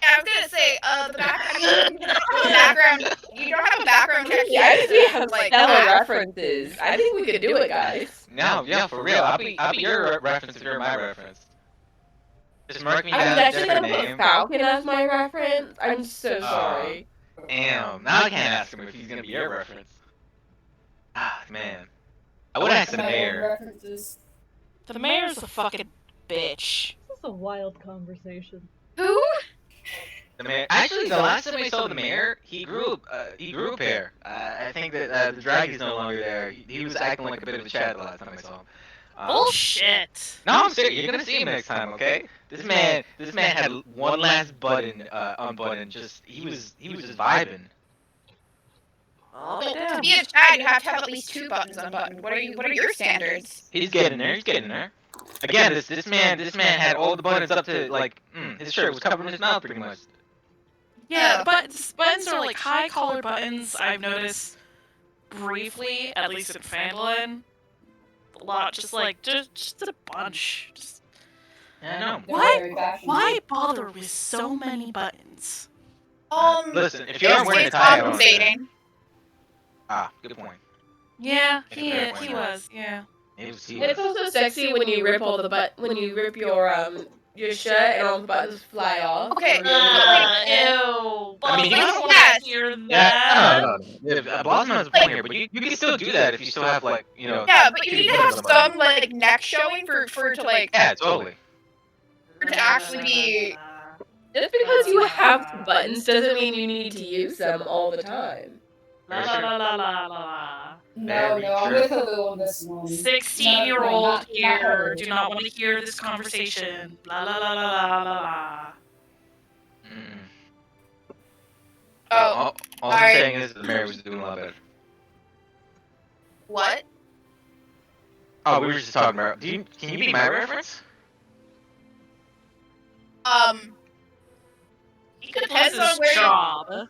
Yeah, I was gonna say, the background, you don't have a background check Yeah, I yet. think we have like, stellar references. I think we could do it, guys. No, yeah, for real. I'll be your reference if you're my reference. Just mark me I was down, actually different gonna put name. Falcon as my reference. I'm so sorry. Damn, now I can't ask him if he's gonna be your reference. Ah, man. I would ask the My own mayor. references. The mayor's a fucking bitch. This is a wild conversation. who? The mayor. Actually, the last time I saw the mayor, he grew up here. I think that the dragon's no longer there. He was acting like a bit of a chat the last time I saw him. Bullshit. No, I'm serious. You're gonna see him next time, okay? This man had one last button unbuttoned. He was just vibing. Oh, Well, damn. to be a Chad, you have to have at least 2 buttons unbuttoned. What are your standards? He's getting there. He's getting there. Again, this man had all the buttons up to like his shirt was covering his mouth pretty much. Yeah, but buttons are like high collar buttons. I've noticed briefly, at least in Fandolin, a lot, just a bunch. Just, I know. They're Why- very fashionable. why bother with so many buttons? Listen, if you aren't wearing a It's tie, I don't understand. compensating. Ah, good point. Yeah, Make a fair point. he was. Yeah. It's also sexy when you rip all the when you rip your shirt and all the buttons fly off. Okay, It's really Ew. I mean, Boss, you I know- don't want yes. to hear Yeah, that. no. Blossom has a point here, but you can still do that if you still have like Yeah, but you need to have some like neck showing for to like Yeah, totally. for to actually be. Just because you have buttons doesn't mean you need to use them all the time. La la la la la la. No, Very I'm true. with Halu on this one. 16-year-old not here her. do not want to hear this conversation. La la la la la la la. Mm. Oh, All I'm alright. saying is the mayor was doing a lot better. what? Oh, we were just talking about. Can you be my reference? He Depends depends on his where you- job.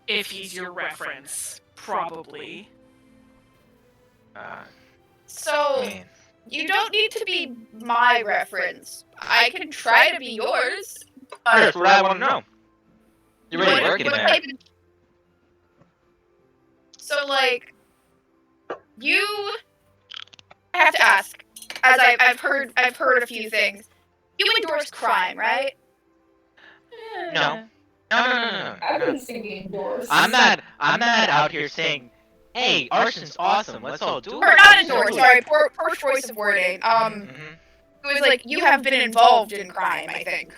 If he's your reference, probably. So Man. you don't need to be my reference. I can try to be yours. That's what I want to know. You're already What- working what there. type of- So like, you I have to ask, as I've heard a few things. You endorse crime, right? No. No. I wouldn't say we endorse. I'm not out here saying, hey, arson's awesome. Let's all do it. Or not endorse. Sorry, poor choice of wording. Mhm. It was like you have been involved in crime. I think.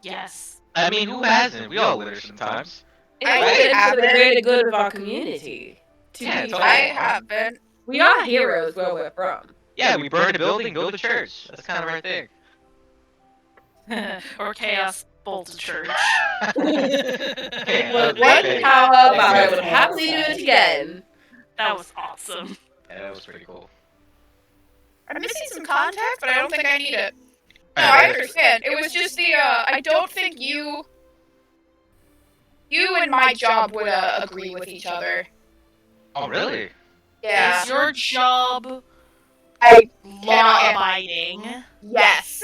Yes. I mean, who hasn't? We all litter sometimes. It's I good for haven't. the greater good of our community. To Yeah, be totally. I fair. haven't. We are heroes where we're from. Yeah, we burned a building, build a church. That's kind of our thing. Or Chaos Bolted Church. Okay, With that one was power, big. but I would Okay. happily do it again. That was awesome. Yeah, that was pretty cool. I'm missing some context, but I don't think I need it. No, I understand. It was just the I don't think you and my job would agree with each other. Oh, really? Yeah. Is your job I law-abiding? yes.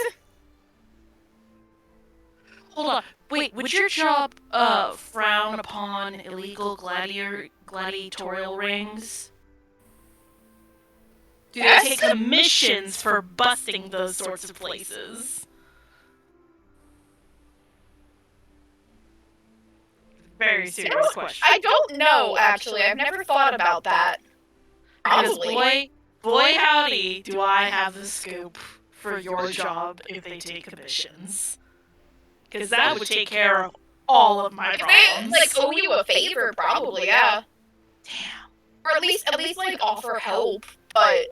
Hold on. Wait, would your job frown upon illegal gladiatorial rings? Do they Yes. take commissions for busting those sorts of places? Very serious question. I don't know actually. I've never thought about that. Because Probably. boy howdy, do I have the scoop for your job if they take commissions. Because that would take care of all of my If they problems. like owe you a favor, probably, yeah. Damn. Or at least like offer help. But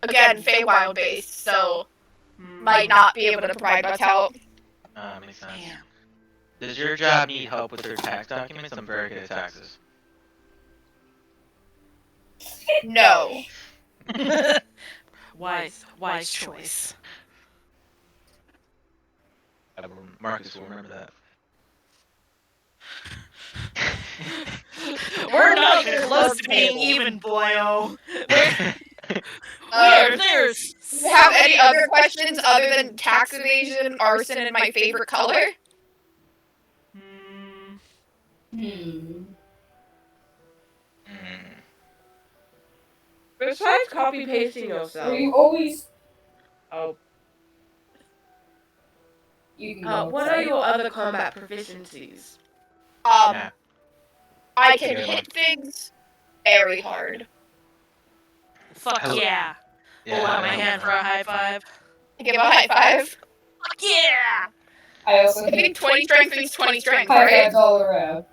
again, Feywild based, so might not be able to provide much help. Makes sense. Damn. Does your job need help with their tax documents? I'm very good at taxes. No. Wise choice. Marcus will remember that. We're not even close to being even, boyo. There's. Do you have any other questions other than tax evasion, arson, and my favorite color? Besides copy pasting Are yourself, you always? oh, You can go. what are your other combat proficiencies? Yeah. I can Good one. hit things very hard. Fuck Hello. yeah. Yeah, Hold out my I know. hand for a high five. I give a high five. Fuck yeah! I also I think 20 strength means 20 strength, high right? fives all around.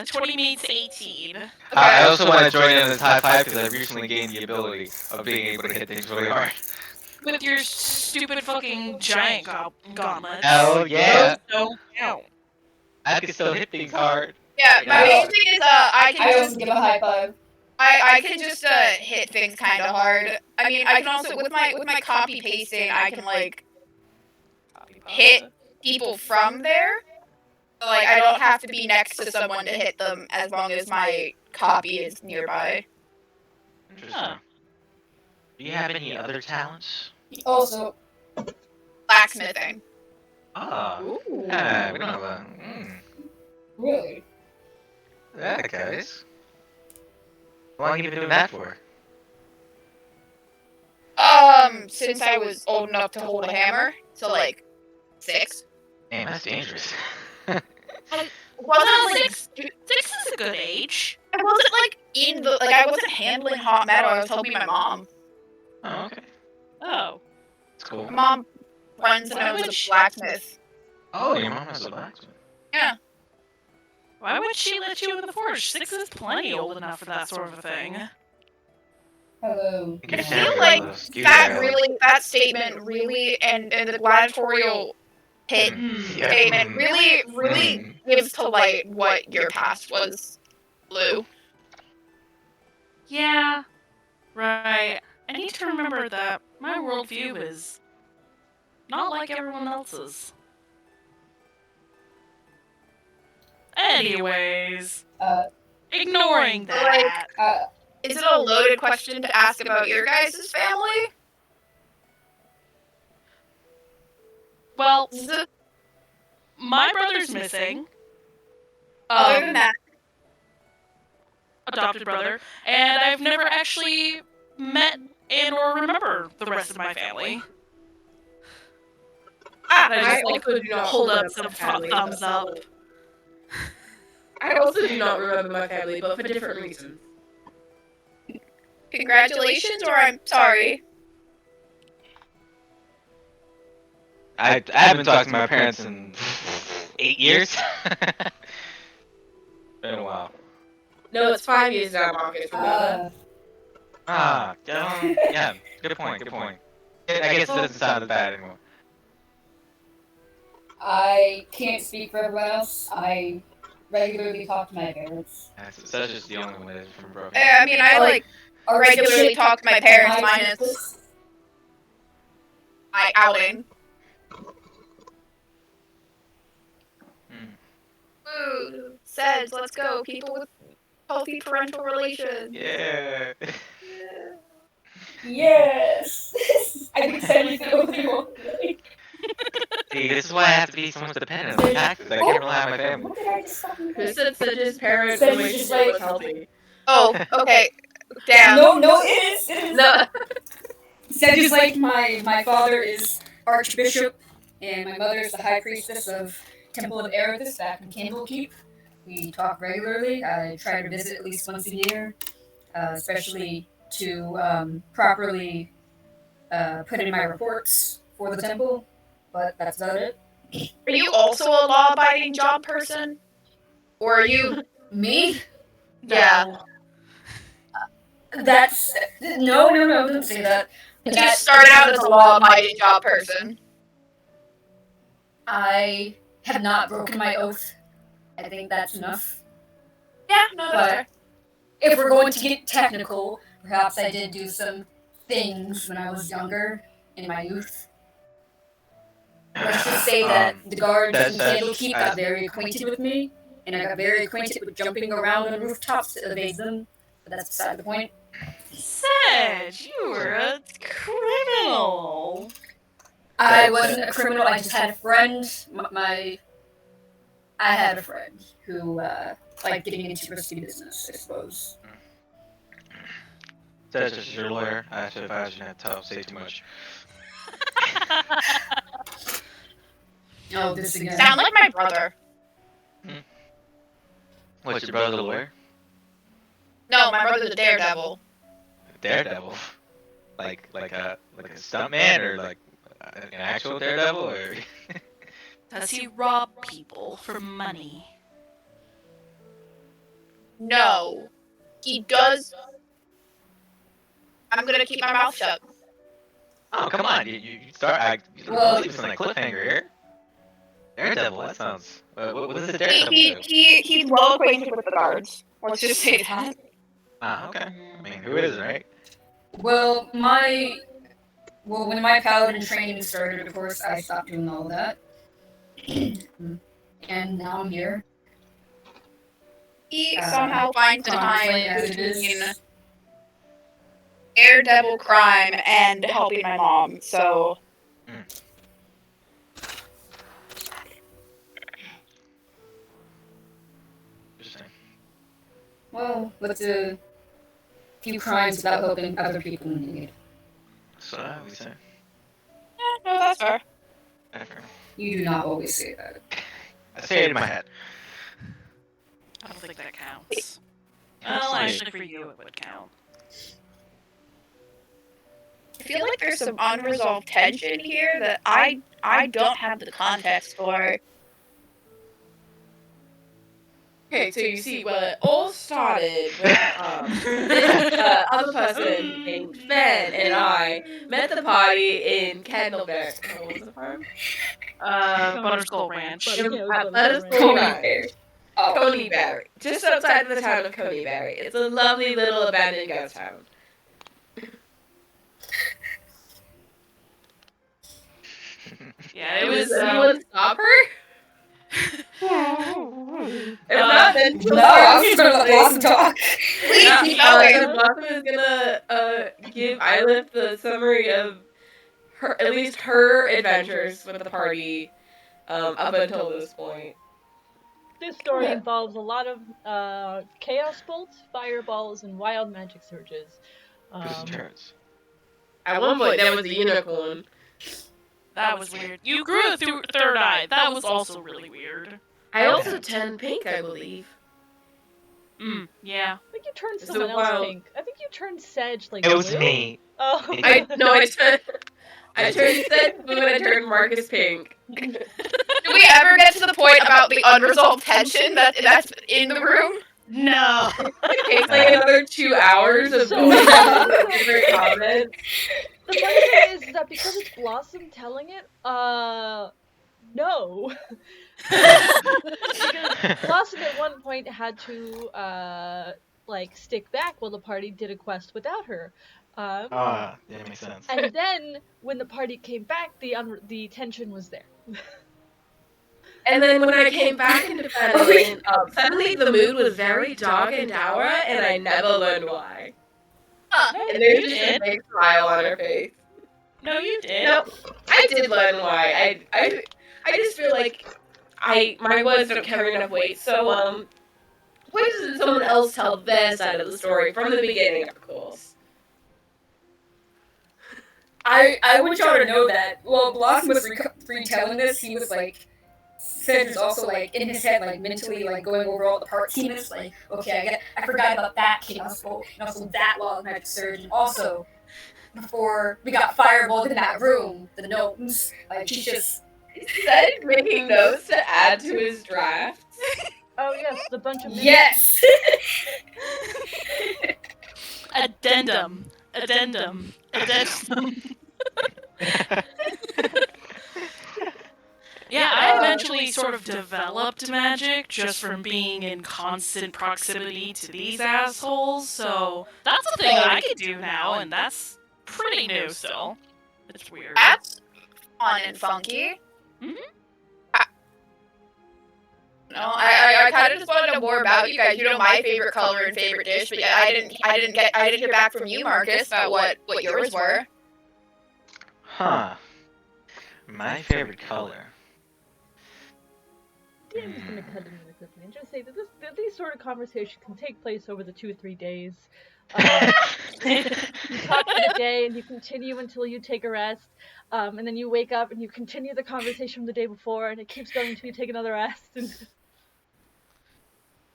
20 meets 18. I also want to join in this high five because I recently gained the ability of being able to hit things really hard. With your stupid fucking giant gauntlets. Hell yeah! Those don't count. I can still hit things hard. Yeah, my Yeah. main thing is I can I just also give a high five. I can just hit things kind of hard. I mean, I can also with my copy pasting, I can like hit people from there. So, like I don't have to be next to someone to hit them as long as my copy is nearby. Interesting. Huh. Do you have any other talents? Also, Blacksmithing. Ah. Ooh. Yeah, we don't have a. really, Yeah, guys. How long have you been doing that for? Since I was old enough to hold a hammer, so like 6. Damn, that's dangerous. Wasn't like 6 is a good age. I wasn't like in the like I wasn't handling hot metal. I was helping my mom. Oh, okay. Oh. That's cool. My mom runs and Why owns would a she- blacksmith. Oh, your mom has a blacksmith. Yeah. Why would she let you in the forge? 6 is plenty old enough for that sort of a thing. hello. You can I stand feel with like those. Excuse that me. that statement really and the gladiatorial hit Yeah. statement really gives to light what your past was, Lou. Yeah. Right. I need to remember that my worldview is not like everyone else's. Anyways, ignoring that. Is it a loaded question to ask about your guys' family? Well, Z- my brother's missing. Other than that, Adopted brother, and I've never actually met and or remember the rest of my family. I just like also do not hold up remember some my family, thumbs but- up. I also do not remember my family, but for different reasons. congratulations, or I'm sorry. I haven't talked to my parents in 8 years. Been a while. No, it's 5 years now, Marcus, remember? Yeah. Good point. Good point. I guess it doesn't sound as bad anymore. I can't speak for everyone else. I regularly talk to my parents. That's just the only one that is from broken. I mean, I like regularly talk to my parents minus my outing. Ooh, says, let's go. People with healthy parental relations. Yeah. Yes. I think Sammy's the only one. See, this is why I have to be so much dependent on taxes. I can't rely on my family. What did I just fucking Who say? said Sedge's parents' Sedge is relationship like- was healthy? Oh, okay. Damn. No, it is. It is. No. Said just like my father is Archbishop, and my mother is the High Priestess of Temple of Erithus back in Candlekeep. We talk regularly. I try to visit at least once a year, especially to properly put in my reports for the temple. But that's about it. Are you also a law-abiding job person? Or are you... Me? Yeah. That's no, don't say that. You just started out as a law-abiding job person. I have not broken my oath. I think that's enough. Yeah, no, that's fair. But if we're going to get technical, perhaps I did do some things when I was younger, in my youth. Let's just say say that the guards That's- in that's- Candlekeep got very acquainted with me, and I got very acquainted with jumping around on rooftops to evade them. But that's beside the point. Sedge, you were a criminal. I wasn't a criminal. I just had a friend. I had a friend who liked getting into risky business, I suppose. That's just your lawyer. I should advise you not to say too much. Oh, this again. Sound like my brother. What's your brother, the lawyer? No, my brother's a daredevil. Daredevil. Like a stuntman, or like an actual daredevil, or Does he rob people for money? No. He does. I'm gonna keep my mouth shut. oh come on, you start. Well- Leave us on a cliffhanger here. Daredevil. That sounds. What is the daredevil do? He's well acquainted with the guards. Let's just say that. Ah, okay. I mean, who is, right? Well, when my paladin training started, of course, I stopped doing all that. And now I'm here. He somehow finds the time as it between is. daredevil crime and helping my mom. So Interesting. Well, what's a few crimes without helping other people in need? So I always say. no, that's fair. Ever. You do not always say that. I say it in my head. I don't think that counts. Well, actually, for you, it would count. I feel like there's some unresolved tension here that I don't have the context for. Okay, so you see, well, it all started with this other person named Ben and I met the party in Candleberry. Oh, what was the farm? Butterskull Ranch. But- yeah, it was Butterskull Ranch. Ranch. Coneyberry. Just outside of the town of Coneyberry. It's a lovely little abandoned ghost town. Yeah, it Does was. anyone stop her? If not, then she'll No, I'm just gonna let Blossom talk. Please Yeah, keep going. so Blossom is gonna give Eilif the summary of her, at least her adventures with the party, up until this point. This story Yeah. involves a lot of chaos bolts, fireballs, and wild magic surges. Twists and turns. At one point, there was a unicorn. That was weird. You grew a third eye. That was also really weird. I also turned pink, I believe. Yeah. I think you turned So someone else wild. pink. I think you turned Sedge like It was blue. me. Oh. I turned Seth blue and I turned Marcus pink. Do we ever get to the point about the unresolved tension that's in the room? No. It takes like another 2 hours of So- going down the different comments. The funny thing is that because it's Blossom telling it, no. Because Blossom at one point had to, like, stick back while the party did a quest without her. Ah, yeah, makes sense. And then, when the party came back, the tension was there. And then when I came back into Fenelon, suddenly the mood was very dark and dour, and I never learned why. And there's just a big smile on her face. No, you did. No, I did learn why. I just feel like my words don't carry enough weight. So why doesn't someone else tell their side of the story from the beginning, of course? I want y'all to know that while Blossom was retelling this, he was like, Sid was also like in his head, like mentally, like going over all the parts. He was like, okay, I forgot about that chaos bolt, and also that wild magic surge, and also before we got fireballed in that room, the gnomes. Like he's just Is Seth making notes to add to his draft? Oh yes, the bunch of yes. Addendum. Addendum. Addendum. Yeah, I eventually sort of developed magic just from being in constant proximity to these assholes, so that's a thing I can do now, and that's pretty new still. It's weird. That's fun and funky. No, I kind of just wanted to know more about you guys. You know my favorite color and favorite dish, but yeah, I didn't hear back from you, Marcus, about what yours were. Huh. My favorite color. Yeah, I'm just gonna cut it really quickly and just say that these sort of conversations can take place over the 2 or 3 days. You talk for the day and you continue until you take a rest, and then you wake up and you continue the conversation from the day before, and it keeps going until you take another rest. And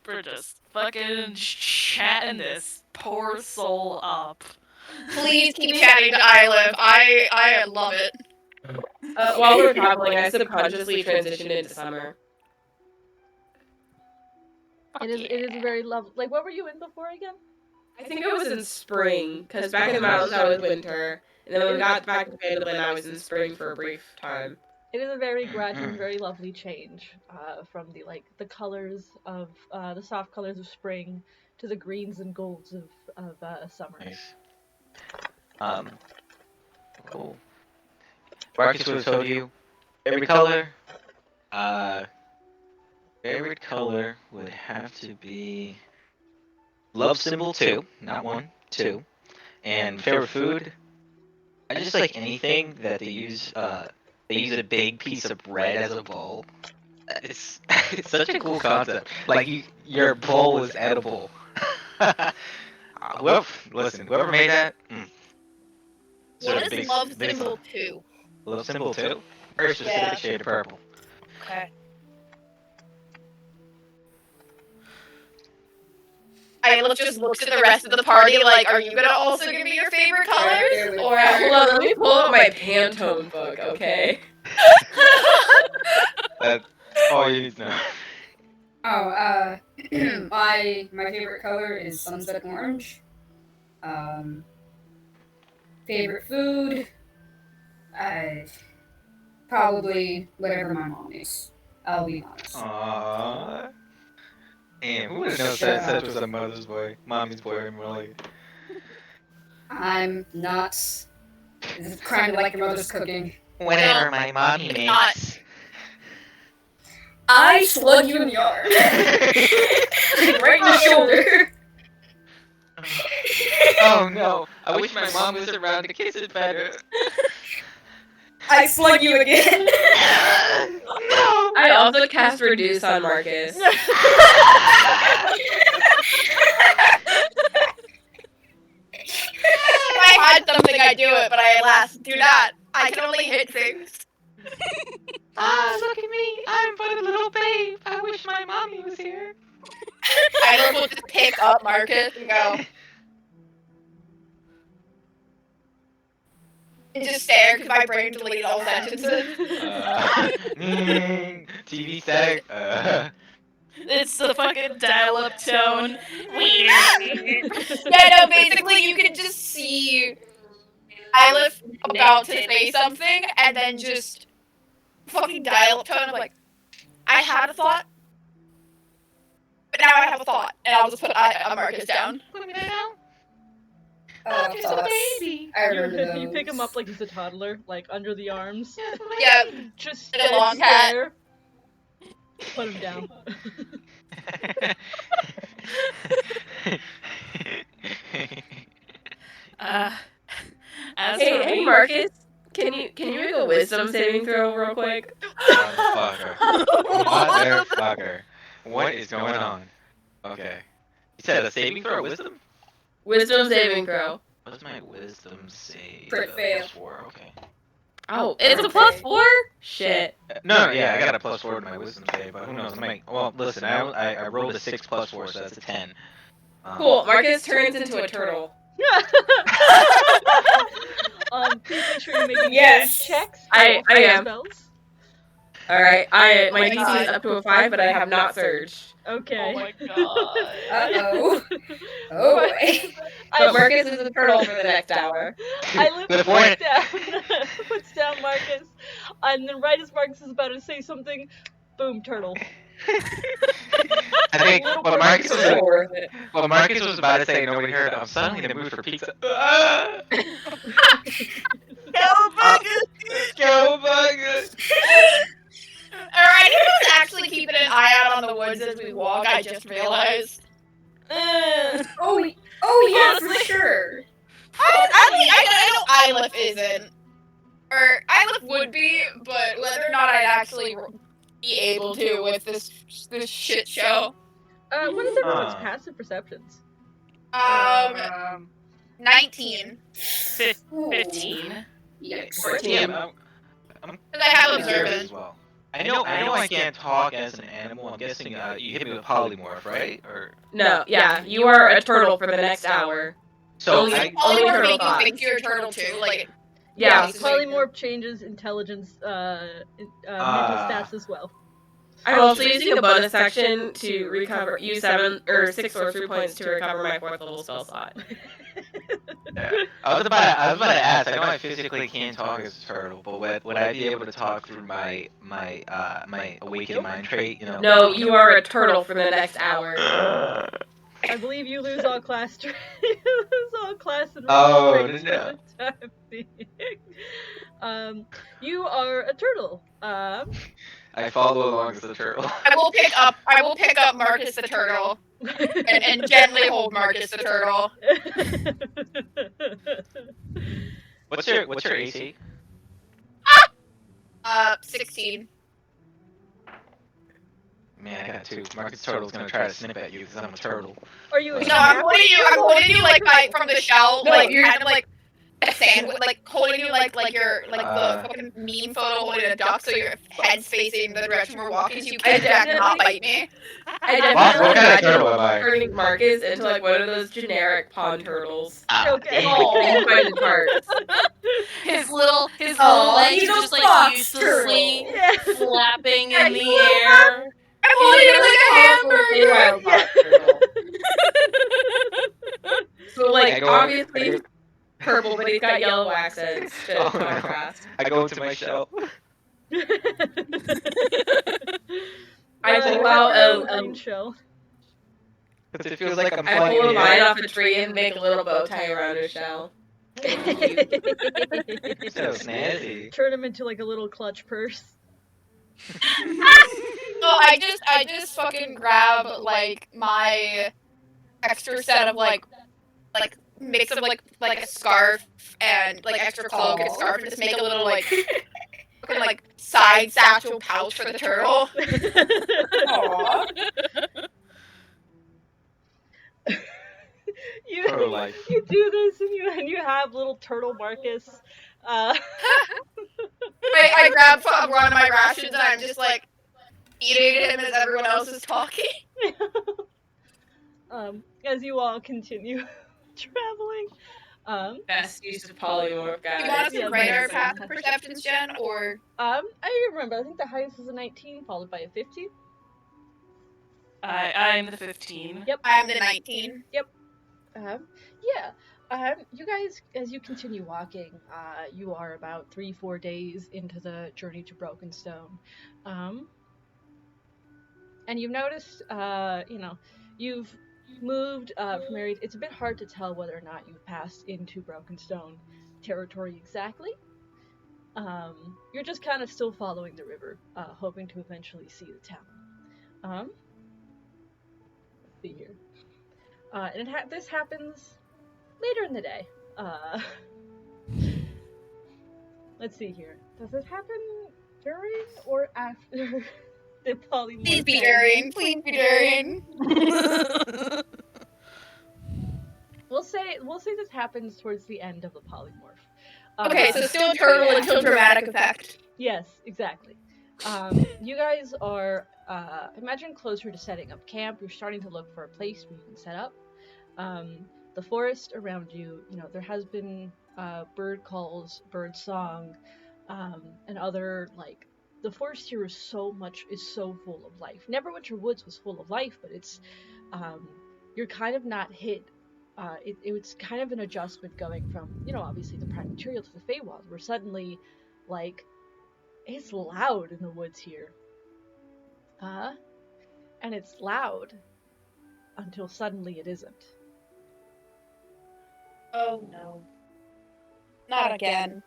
We're just fucking chatting this poor soul up. Please keep chatting to Isla. I love it. While we're traveling, I subconsciously transitioned into summer. it is very lovely. Like, what were you in before again? I think I was in spring, because back in the mountains I was winter, and then when we got back to Phandalin, I was in spring for a brief time. It is a very gradual and very lovely change from the colors of the soft colors of spring to the greens and golds of summer. Nice. Cool. Marcus would have told you favorite color. Favorite color would have to be love symbol 2, not 1, 2. And favorite food, I just like anything that they use a big piece of bread as a bowl. It's such a cool concept. Like your bowl is edible. Whoever made that. What is love symbol 2? Love symbol 2? Very specific shade of purple. Okay. I just looks at the rest of the party like, are you gonna also give me your favorite colors? Or Hold on, let me pull out my Pantone book, okay? That's all you need to know. My favorite color is sunset orange. Favorite food, probably whatever my mom makes. I'll be honest. Aww. Damn, who would have known that such was a mother's boy, mommy's boy, or more like. I'm not crying like your mother's cooking. Whatever my mommy makes. I slug you in the arm. Right in the shoulder. Oh no, I wish my mom was around to kiss it better. I slug you again. No! I also cast Reduce on Marcus. If I had something, I'd do it, but I alas do not. I can only hit things. Look at me, I'm but a little babe. I wish my mommy was here. I will just pick up Marcus and go. And just stare because my brain deleted all sentences. TV static. It's the fucking dial-up tone. Yeah, no, basically you can just see Ilif about to say something and then just fucking dial-up tone of like, I had a thought, but now I have a thought, and I'll just put Marcus down. Put me down. Oh, Just a baby. I remember those. You pick him up like he's a toddler, like under the arms. Yeah, Just and a long hat. stare. Put him down. As for Hey, me, Marcus, can you make a wisdom saving throw real quick? Motherfucker. Motherfucker. What is going on? Okay. You said a saving throw, wisdom? Wisdom saving throw. What's my wisdom save? Crit fail. +4, okay. Oh, it's a +4? Shit. No, yeah, I got a +4 to my wisdom save, but who knows? Well, listen, I rolled a 6 + 4, so that's a 10. Cool, Marcus turns into a turtle. Please make sure you're making Yes. checks. I for am. Spells. Alright, my DC is up to a 5, but I have not surged. Okay. Oh my god. Uh-oh. Oh boy. But Marcus is a turtle for the next hour. Isla Good point. puts down Marcus, and then right as Marcus is about to say something, boom, turtle. I think what Marcus was So worth it. Well, Marcus was about to say nobody heard. I'm suddenly in the mood for pizza. Cowabunga! Alright, who's actually keeping an eye out on the woods as we walk, I just realized. Oh yeah, for Honestly. sure. I know Ilif isn't. Or Ilif would be, but whether or not I'd actually be able to with this shit show. What is everyone's Huh. passive perceptions? 19. 15. Yikes. 14. Yeah, Because I have I'm observant. as well. I know I can't talk as an animal. I'm guessing you hit me with polymorph, right? Or No, yeah, you are a turtle for the next hour. so Only- I, only Polymorph turtle make you thoughts. think you're a turtle too. Like, Yeah, Yeah. Polymorph changes intelligence, mental stats as well. I'm also using a bonus action to use 7 or 6 sorcery points to recover my 4th level spell slot. I was about to ask. I know I physically can't talk as a turtle, but would I be able to talk through my awakened mind trait? You know. No, you are a turtle for the next hour. I believe you lose all class. You lose all class and Oh, traits no. for the time being. You are a turtle. I follow along as a turtle. I will pick up Marcus the turtle and gently hold Marcus the turtle. What's your AC? 16. Man, I got 2. Marcus Turtle's gonna try to snip at you because I'm a turtle. Are you? No, No, I'm holding you like from the shell, No, like you're- kind of like a sandwich, like holding you like you're like the fucking meme photo holding a duck, so your head's facing the direction we're walking, so you can't back and not bite me. I What definitely kind of imagine turtle am I? turning Marcus into like one of those generic pond turtles. Okay. Oh. Find the charts. His little Aw, legs he's a just like fox uselessly Yeah. flapping in the air. I'm holding you like a Feywild hamburger. fox turtle. So like I go- obviously he's purple, but he's got yellow accents to Oh, no. contrast. I go into my shell. I pull have out your own a green shell. Because it feels like I'm I flying pull a in the vine air. off a tree and make a little bow tie around his shell. So snazzy. Turn him into like a little clutch purse. No, I just fucking grab like my extra set of like mix of like a scarf and like extra cloak and a scarf and just make a little like fucking like side satchel pouch for the turtle. Aw. Turtle life. You do this and you have little turtle Marcus. I grab one of my rations and I'm just like eating him as everyone else is talking. As you all continue traveling. Best use of polymorph, Do you want guys. us to Yeah, write our thanks. passive perceptions, Jen, or I remember. I think the highest was a 19, followed by a 15. I'm the 15. Yep. I'm the 19. You guys, as you continue walking, you are about 3-4 days into the journey to Brokenstone, and you've noticed, you've moved from areas. It's a bit hard to tell whether or not you've passed into Brokenstone territory exactly. You're just kind of still following the river, hoping to eventually see the town. Let's see here. And this happens later in the day. Let's see here. Does it happen during or after the polymorph? Please be during. Please be during. We'll say this happens towards the end of the polymorph. Okay, so still turtle until dramatic effect. Yes, exactly. You guys are, imagine closer to setting up camp. You're starting to look for a place where you can set up. The forest around you, there has been bird calls, bird song, and other, the forest here is so full of life. Neverwinter Woods was full of life, but it's, you're kind of not hit. It's kind of an adjustment going from, obviously the prime material to the Feywild, where suddenly, it's loud in the woods here. And it's loud until suddenly it isn't. Oh no. Not again.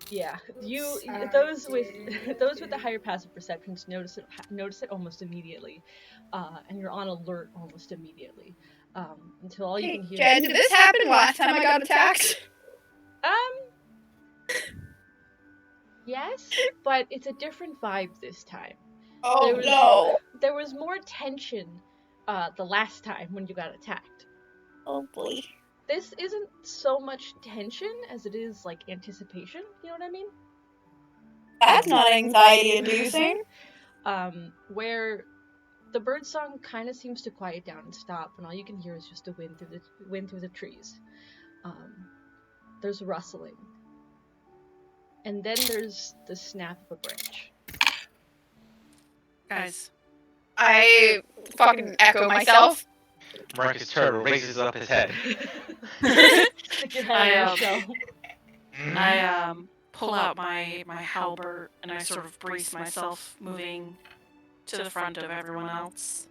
Yeah, I those with did. those with the higher passive perceptions notice it almost immediately, and you're on alert almost immediately. Until all you Hey, can hear. Jen, did this happen last time I got attacked? Yes, but it's a different vibe this time. Oh no! There was more tension, the last time when you got attacked. Oh boy. This isn't so much tension as it is like anticipation. You know what I mean? That's not anxiety-inducing. Where the birdsong kind of seems to quiet down and stop, and all you can hear is just the wind through the trees. There's rustling, and then there's the snap of a branch. Guys, I fucking echo myself. Marcus Turtle raises up his head. Stick your head in the shell. I pull out my halberd and I sort of brace myself, moving to the front of everyone else.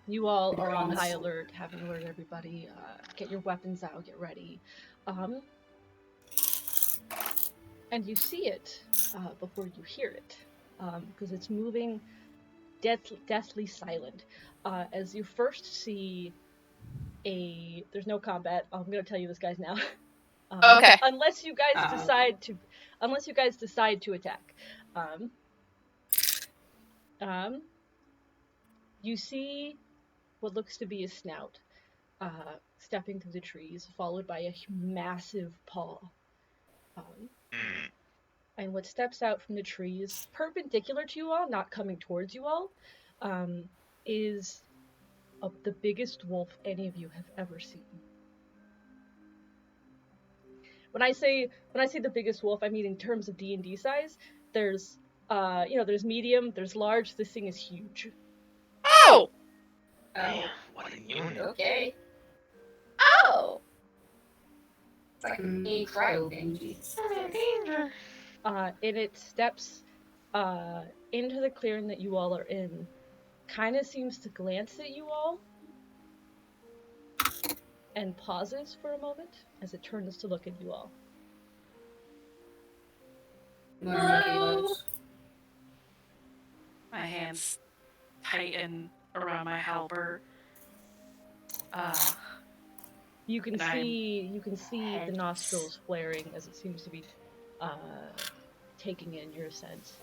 You all are on high alert, having alerted everybody. Get your weapons out, get ready. And you see it before you hear it, because it's moving deathly silent. As you first see there's no combat. I'm gonna tell you this, guys, now. Okay. Unless you guys decide to attack. You see what looks to be a snout stepping through the trees, followed by a massive paw. And what steps out from the trees, perpendicular to you all, not coming towards you all, is the biggest wolf any of you have ever seen. When I say the biggest wolf, I mean in terms of D&D size. There's there's medium, there's large. This thing is huge. Oh! Damn, what a unit. Okay. Oh! It's like a mini cryo Benji. And it steps into the clearing that you all are in. Kind of seems to glance at you all. And pauses for a moment as it turns to look at you all. Hello. My hands tighten around my halberd. You can And see the nostrils flaring as it seems to be taking in your sense.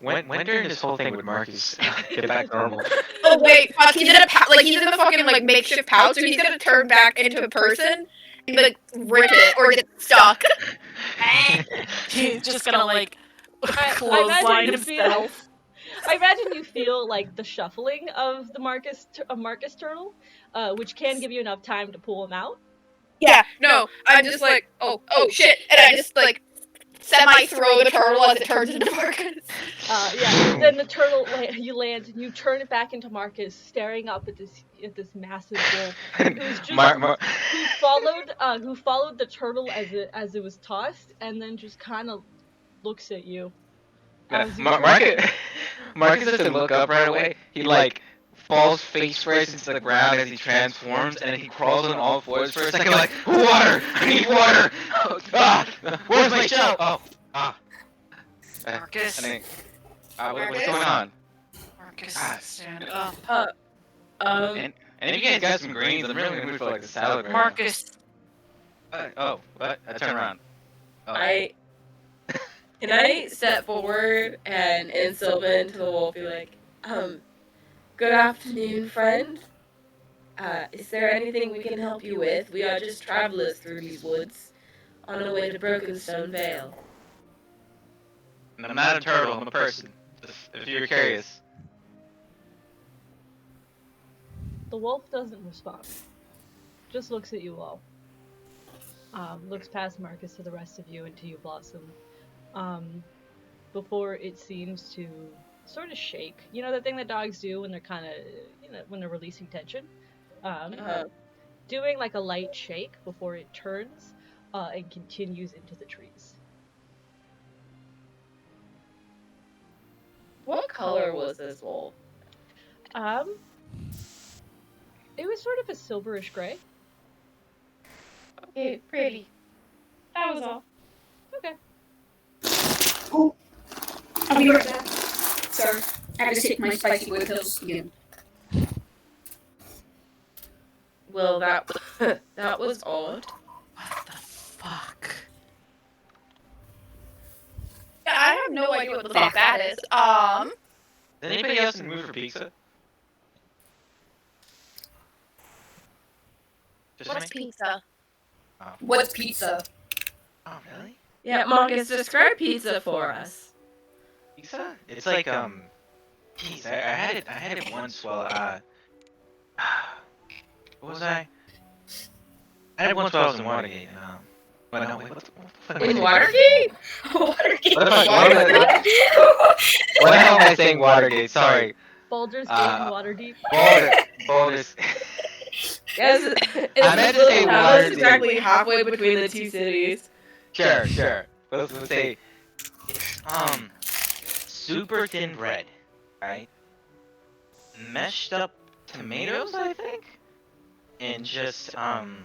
When during this whole thing would Marcus get back normal? Oh wait, fuck! He's in a he's in a fucking like makeshift pouch, so he's gonna turn back into a person and like rip it or get stuck. He's just gonna like I clothesline imagine himself. I imagine you feel like the shuffling of the Marcus turtle, which can give you enough time to pull him out. Yeah, no, I'm just like, oh shit, and I just like semi-throw the turtle as it turns into Marcus. Then the turtle, you land and you turn it back into Marcus, staring up at this massive wolf who's just who followed the turtle as it was tossed, and then just kind of looks at you. Marcus doesn't look up right away. He like falls face first into the ground as he transforms, and then he crawls on all fours for a second, like, water! I need water! Where's my shell? Marcus. What's going on? Marcus, stand up. And if you guys got some greens, I'm really gonna move for like the salad right Marcus. now. What? I turn around. Can I step forward and in Sylvan to the wolf be like, good afternoon, friend. Is there anything we can help you with? We are just travelers through these woods on our way to Brokenstone Vale. And I'm not a turtle, I'm a person. If you're curious. The wolf doesn't respond. Just looks at you all. Looks past Marcus to the rest of you and to you, Blossom. Before it seems to sort of shake. You know that thing that dogs do when they're kind of, when they're releasing tension? Doing like a light shake before it turns and continues into the trees. What color was this wolf? It was sort of a silverish gray. Okay, pretty. That was all. Okay. I'll be right back. Sorry, I have to take my spicy wood pills again. Well, that that was odd. What the fuck? Yeah, I have no idea what the fuck that is. Is anybody else in the mood for pizza? Just What's me? pizza? Oh. What's pizza? Oh, really? Yeah, Marcus, describe pizza for us. Pizza? It's like Jeez, I had it once while what was I? I had it once while I was in Watergate. But no, wait, what the fuck am I In saying? Watergate? Watergate. What the fuck? Why the hell am I saying Watergate? Sorry. Baldur's Gate and Waterdeep. Baldur's. Yes, I meant to say town Waterdeep. is exactly halfway between the two cities. Sure. Let's say it's super thin bread, right? Meshed up tomatoes, I think, and just I'm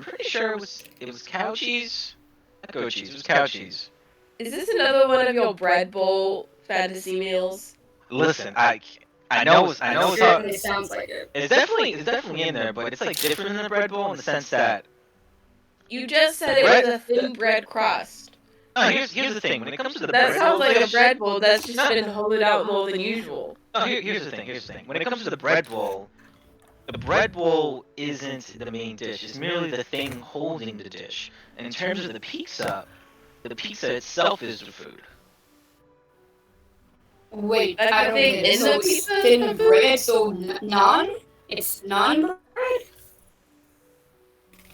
pretty sure it was cow cheese, not goat cheese. It was cow cheese. Is this another one of your bread bowl fantasy meals? Listen, I know it's Certainly sounds like it. it's definitely in there, but it's like different than a bread bowl in the sense that You just said it was a thin bread crust. no, here's the thing. When it comes to the That bread sounds bowl like a dish- bread bowl that's just been hollowed out more than usual. No, here's the thing. When it comes to the bread bowl isn't the main dish. It's merely the thing holding the dish. And in terms of the pizza itself is the food. Wait, That's I the don't thing get it. in So the it's pizza is thin the food? bread, so naan? It's naan bread?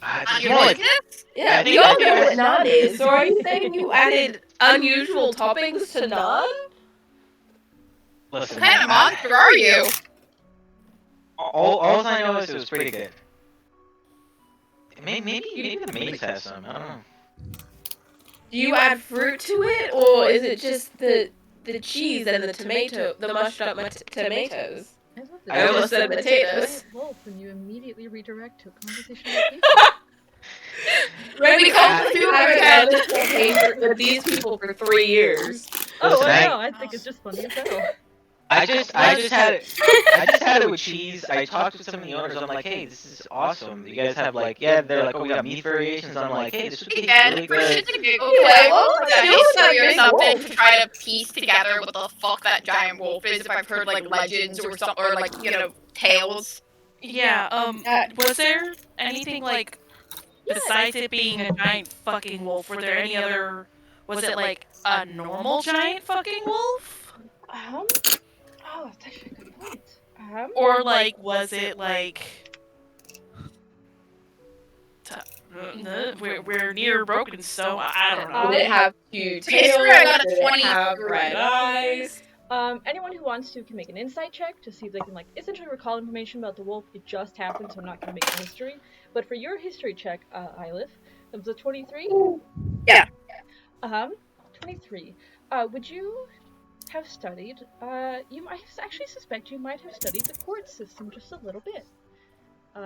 It's Your more like business? Yeah, I we think- all I think know what it's- naan is. So are you saying you added unusual toppings to naan? listen. What kind of monster are you? All I know is it was pretty good. Maybe the maze has some. I don't know. Do you add fruit to it, or is it just the cheese and the tomato, the mushed up tomatoes? I love I almost said potatoes. Wolf, and you immediately redirect to a conversation about pizza. Right, we call called you had this campaign with these people for 3 years. Oh, Listen, I I- know. I think it's just funny as hell. I just had it with cheese. I talked to some of the owners. I'm like, hey, this is awesome. You guys have like, yeah, they're like, oh, we got meat variations. I'm like, hey, this would be And really for good. shits and giggles, Anyway, I what will was look at I doing history or with this something wolf? to try to piece together what the fuck that giant wolf is. If I've heard like legends or something, or like tales. Yeah, was there anything like, besides it being a giant fucking wolf, were there any other, was it like a normal giant fucking wolf? Oh, that's actually a good point. Or like, was it like, we're near Brokenstone, I don't know. Did it have 2 To history, tails? I got a Did it 20. have red eyes? Anyone who wants to can make an insight check to see if they can, like, essentially recall information about the wolf. It just happened, so I'm not going to make a history. But for your history check, Ylith, it was a 23? Yeah. 23. Would you have studied, you might actually suspect you might have studied the court system just a little bit.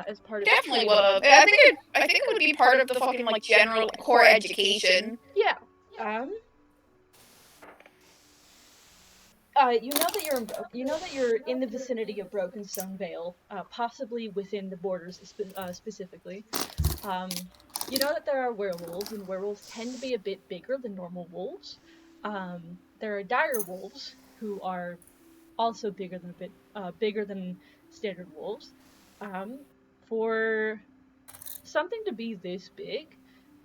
As part of Definitely would have. I think it would be part of the fucking like general core education. Yeah. You know that you're in the vicinity of Brokenstone Vale, possibly within the borders specifically. You know that there are werewolves, and werewolves tend to be a bit bigger than normal wolves. There are dire wolves who are also bigger than standard wolves. For something to be this big,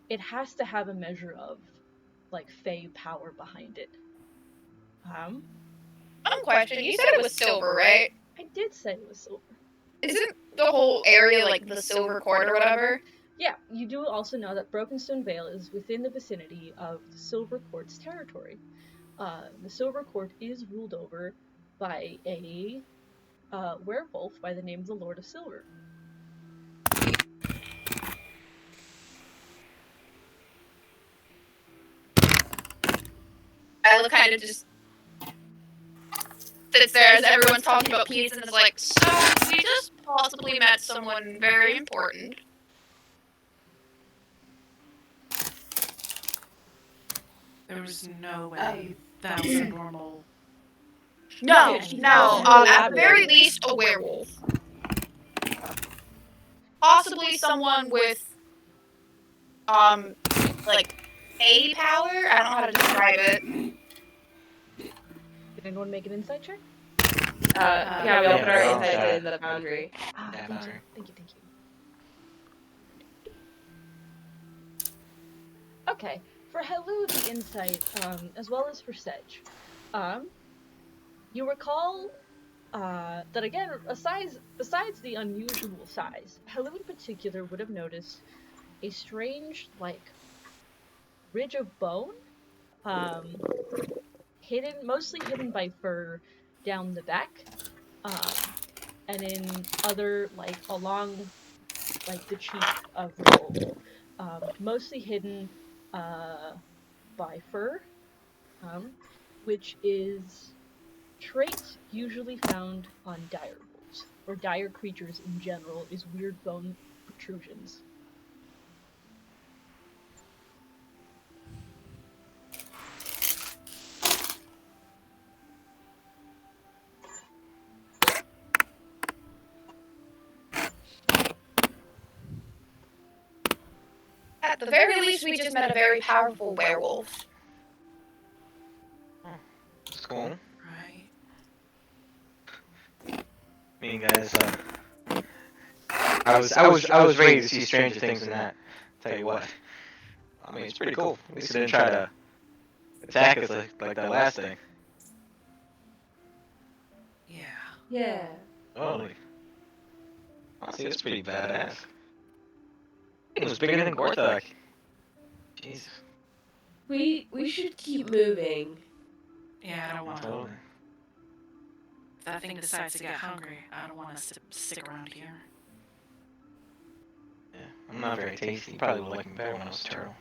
it has to have a measure of like fey power behind it. Question. You said it was silver, right? I did say it was silver. Isn't the whole area like the Silver Court or whatever? Yeah, you do also know that Brokenstone Vale is within the vicinity of the Silver Court's territory. The Silver Court is ruled over by a werewolf by the name of the Lord of Silver. I look kind of just sits there as everyone's talking about peace and is like, so we just possibly met someone very important. There was no way that was a normal. No, Yeah, he's no. not At the very elaborating. least, a werewolf. Possibly someone with, like, a power? I don't know how to describe it. Did anyone make an insight check? Yeah, we all Yeah, put our we're all insights set. in the boundary. Ah, Yeah, thank you. boundary. Thank you. Okay, for Helu, the insight, as well as for Sedge, you recall that again, besides the unusual size, Helu in particular would have noticed a strange, like, ridge of bone, mostly hidden by fur down the back, and in other, like, along, like, the cheek of the wolf, mostly hidden by fur, which is traits usually found on dire wolves, or dire creatures in general, is weird bone protrusions. At the very least, we just met a very powerful werewolf. It's cool. Right. I mean, guys, I was ready to see stranger things than that. Tell you what. I mean, it's pretty cool. At least they didn't try to attack us like that last thing. Yeah. Yeah. Totally. Honestly, it's pretty badass. It was bigger than Gorthok. Jesus. We should keep moving. Yeah, I don't want to. Totally. If that thing decides to get hungry, I don't want us to stick around here. Yeah, I'm not very tasty. You probably would like me better when I was a turtle.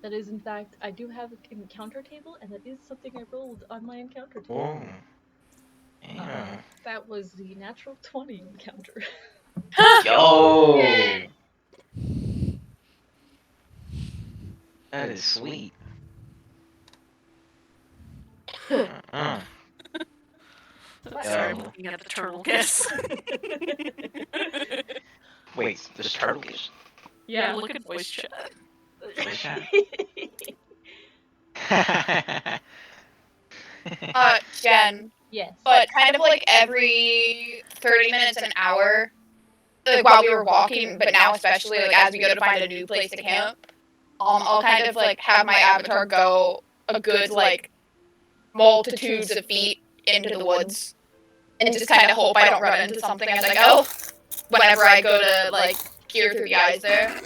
That is, in fact, I do have an encounter table, and that is something I rolled on my encounter table. Whoa. Yeah. That was the natural 20 encounter. Yo! That is sweet. Uh-uh. Sorry, Yo. I'm looking at the turtle kiss. Wait, there's turtle kiss. Yeah, look at voice chat. Voice chat. Jen, Yes. but kind of like every 30 minutes, an hour, like while we were walking, but now especially like as we go to find a new place to camp, I'll kind of like have my avatar go a good like multitudes of feet into the woods, and just kind of hope I don't run into something as I go. Whenever I go to like peer through the eyes there.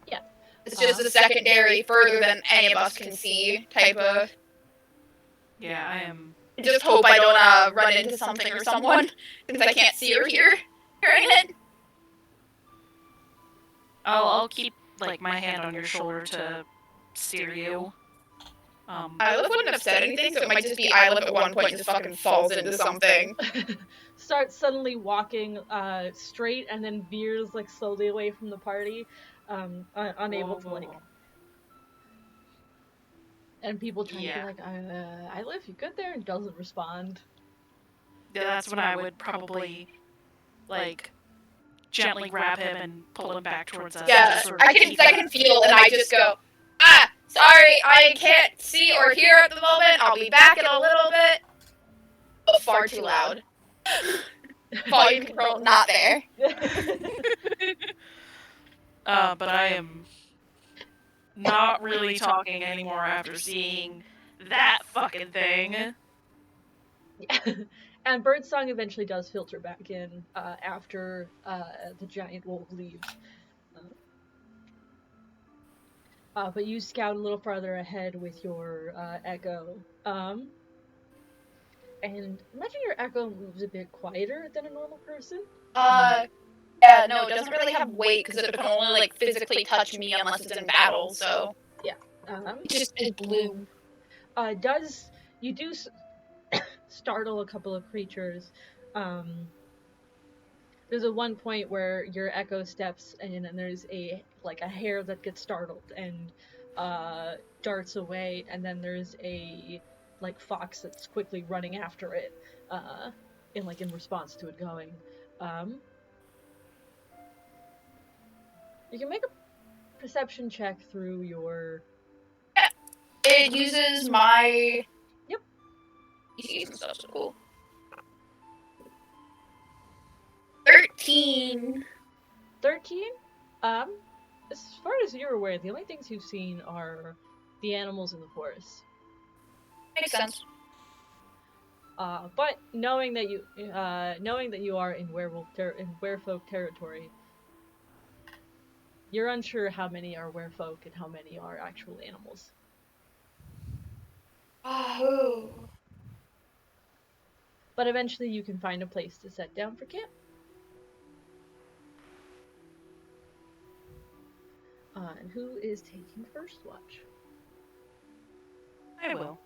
Yeah. It's just a secondary, further than any of us can see type of. Yeah, I am. Just hope I don't run into something or someone, since I can't see or hearing it. I'll keep like my hand on your shoulder to steer you. Isla wouldn't have said anything, so it might just be Isla at one point just fucking falls into something. Starts suddenly walking straight and then veers like slowly away from the party, unable to like. And people try to be like, Isla, if you good there, and doesn't respond. Yeah, that's when I would probably like gently grab him and pull him back towards us. Yeah, Sort of I can feel, and I just go, sorry, I can't see or hear at the moment. I'll be back in a little bit. But far too loud. Volume control not there. But I am not really talking anymore after seeing that fucking thing. And Birdsong eventually does filter back in after the giant wolf leaves. But you scout a little farther ahead with your echo. And imagine your echo moves a bit quieter than a normal person. Yeah, no, it doesn't really have weight because it can only like physically touch me unless it's in battle. So yeah, it just is blue. You do startle a couple of creatures, there's a one point where your echo steps in and there's a hare that gets startled and darts away, and then there's a fox that's quickly running after it in response to it going. You can make a perception check through your. It uses my. Yep. ECs and stuff, so cool. 13. 13? As far as you're aware, the only things you've seen are the animals in the forest. Makes sense. But knowing that you are in werefolk territory, you're unsure how many are werefolk and how many are actual animals. Oh. But eventually you can find a place to set down for camp. And who is taking first watch? I will.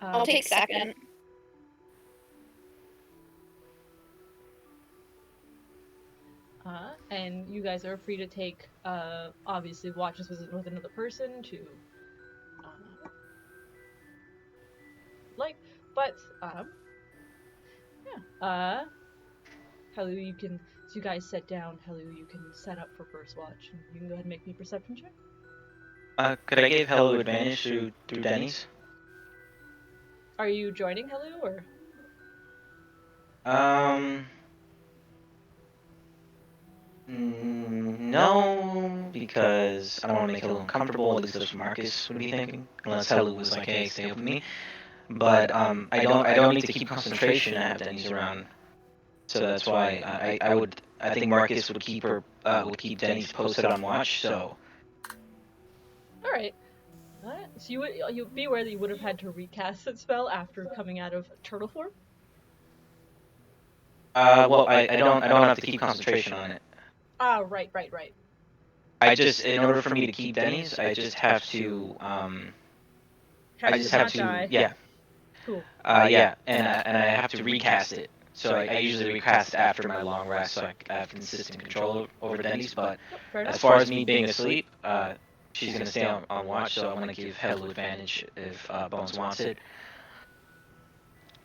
I'll take second. And you guys are free to take, obviously, watches with another person to, yeah. Halu, you can, as you guys sit down, Halu, you can set up for first watch, and you can go ahead and make me a perception check. Could I give Hello advantage through Denny's? Are you joining Halu, or? No, because I don't want to make Hello uncomfortable, at least that's what Marcus would be thinking, unless Hello was like, hey, stay with me. But, I don't need to keep concentration, I have Denny's around. So that's why I think Marcus would keep Denny's posted on watch, so. Alright. So you be aware that you would have had to recast that spell after coming out of turtle form? Well, I don't have to keep concentration on it. Ah, right. I just, in order for me to keep Denny's, I just have to, yeah. Cool. Yeah, and I have to recast it. So I usually recast after my long rest, so I have consistent control over Denny's. But as far as me being asleep, she's gonna stay on watch, so I want to give Hello advantage if Bones wants it.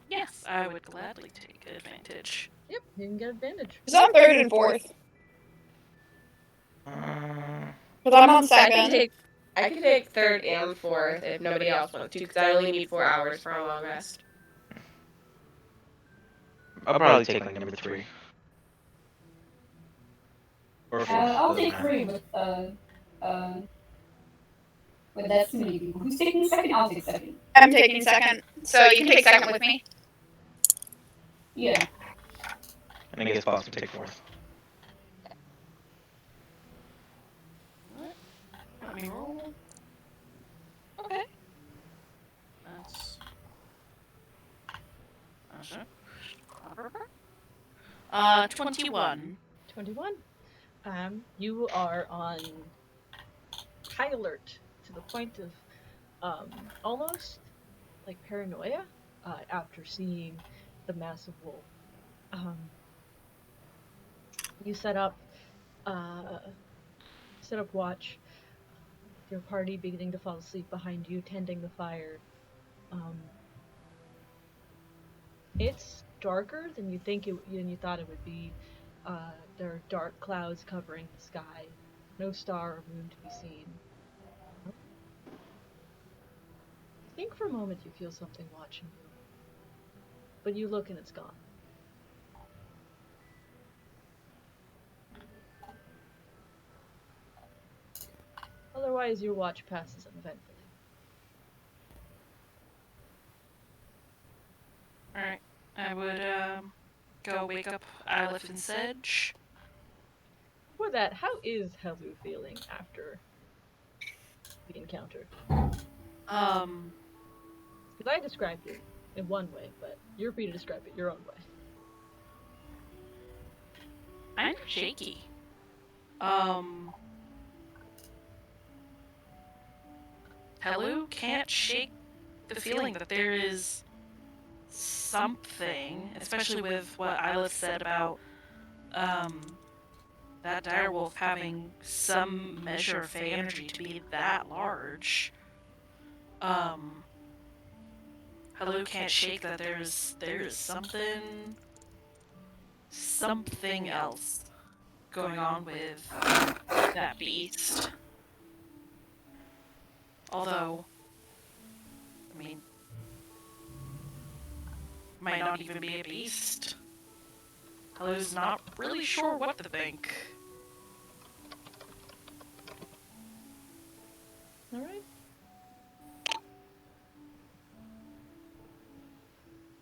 Yes, I would gladly take advantage. Yep, you can get advantage. Because I'm third and fourth. Because I'm on second. I can take third and fourth if nobody else wants to, because I only need 4 hours for a long rest. I'll probably take like number 3. Or 4. I'll take 3 with that so many people. Who's taking second? I'll take second. I'm taking second. So you can take second with me. Yeah. And I guess Boss can take 4th. Let me roll. Okay. That's 21. 21. You are on high alert to the point of almost like paranoia after seeing the massive wolf. You set up watch. Your party beginning to fall asleep behind you, tending the fire. It's darker than you thought it would be. There are dark clouds covering the sky. No star or moon to be seen. I think for a moment you feel something watching you. But you look and it's gone. Otherwise, your watch passes uneventfully. Alright. I would go wake up Aleph and Sedge. For that, how is Halu feeling after the encounter? Because I described it in one way, but you're free to describe it your own way. I'm shaky. Hello can't shake the feeling that there is something, especially with what Isla said about that direwolf having some measure of Fey energy to be that large. Hello can't shake that there's something else going on with that beast. Although, I mean, might not even be a beast. Hello's not really sure what to think. Alright.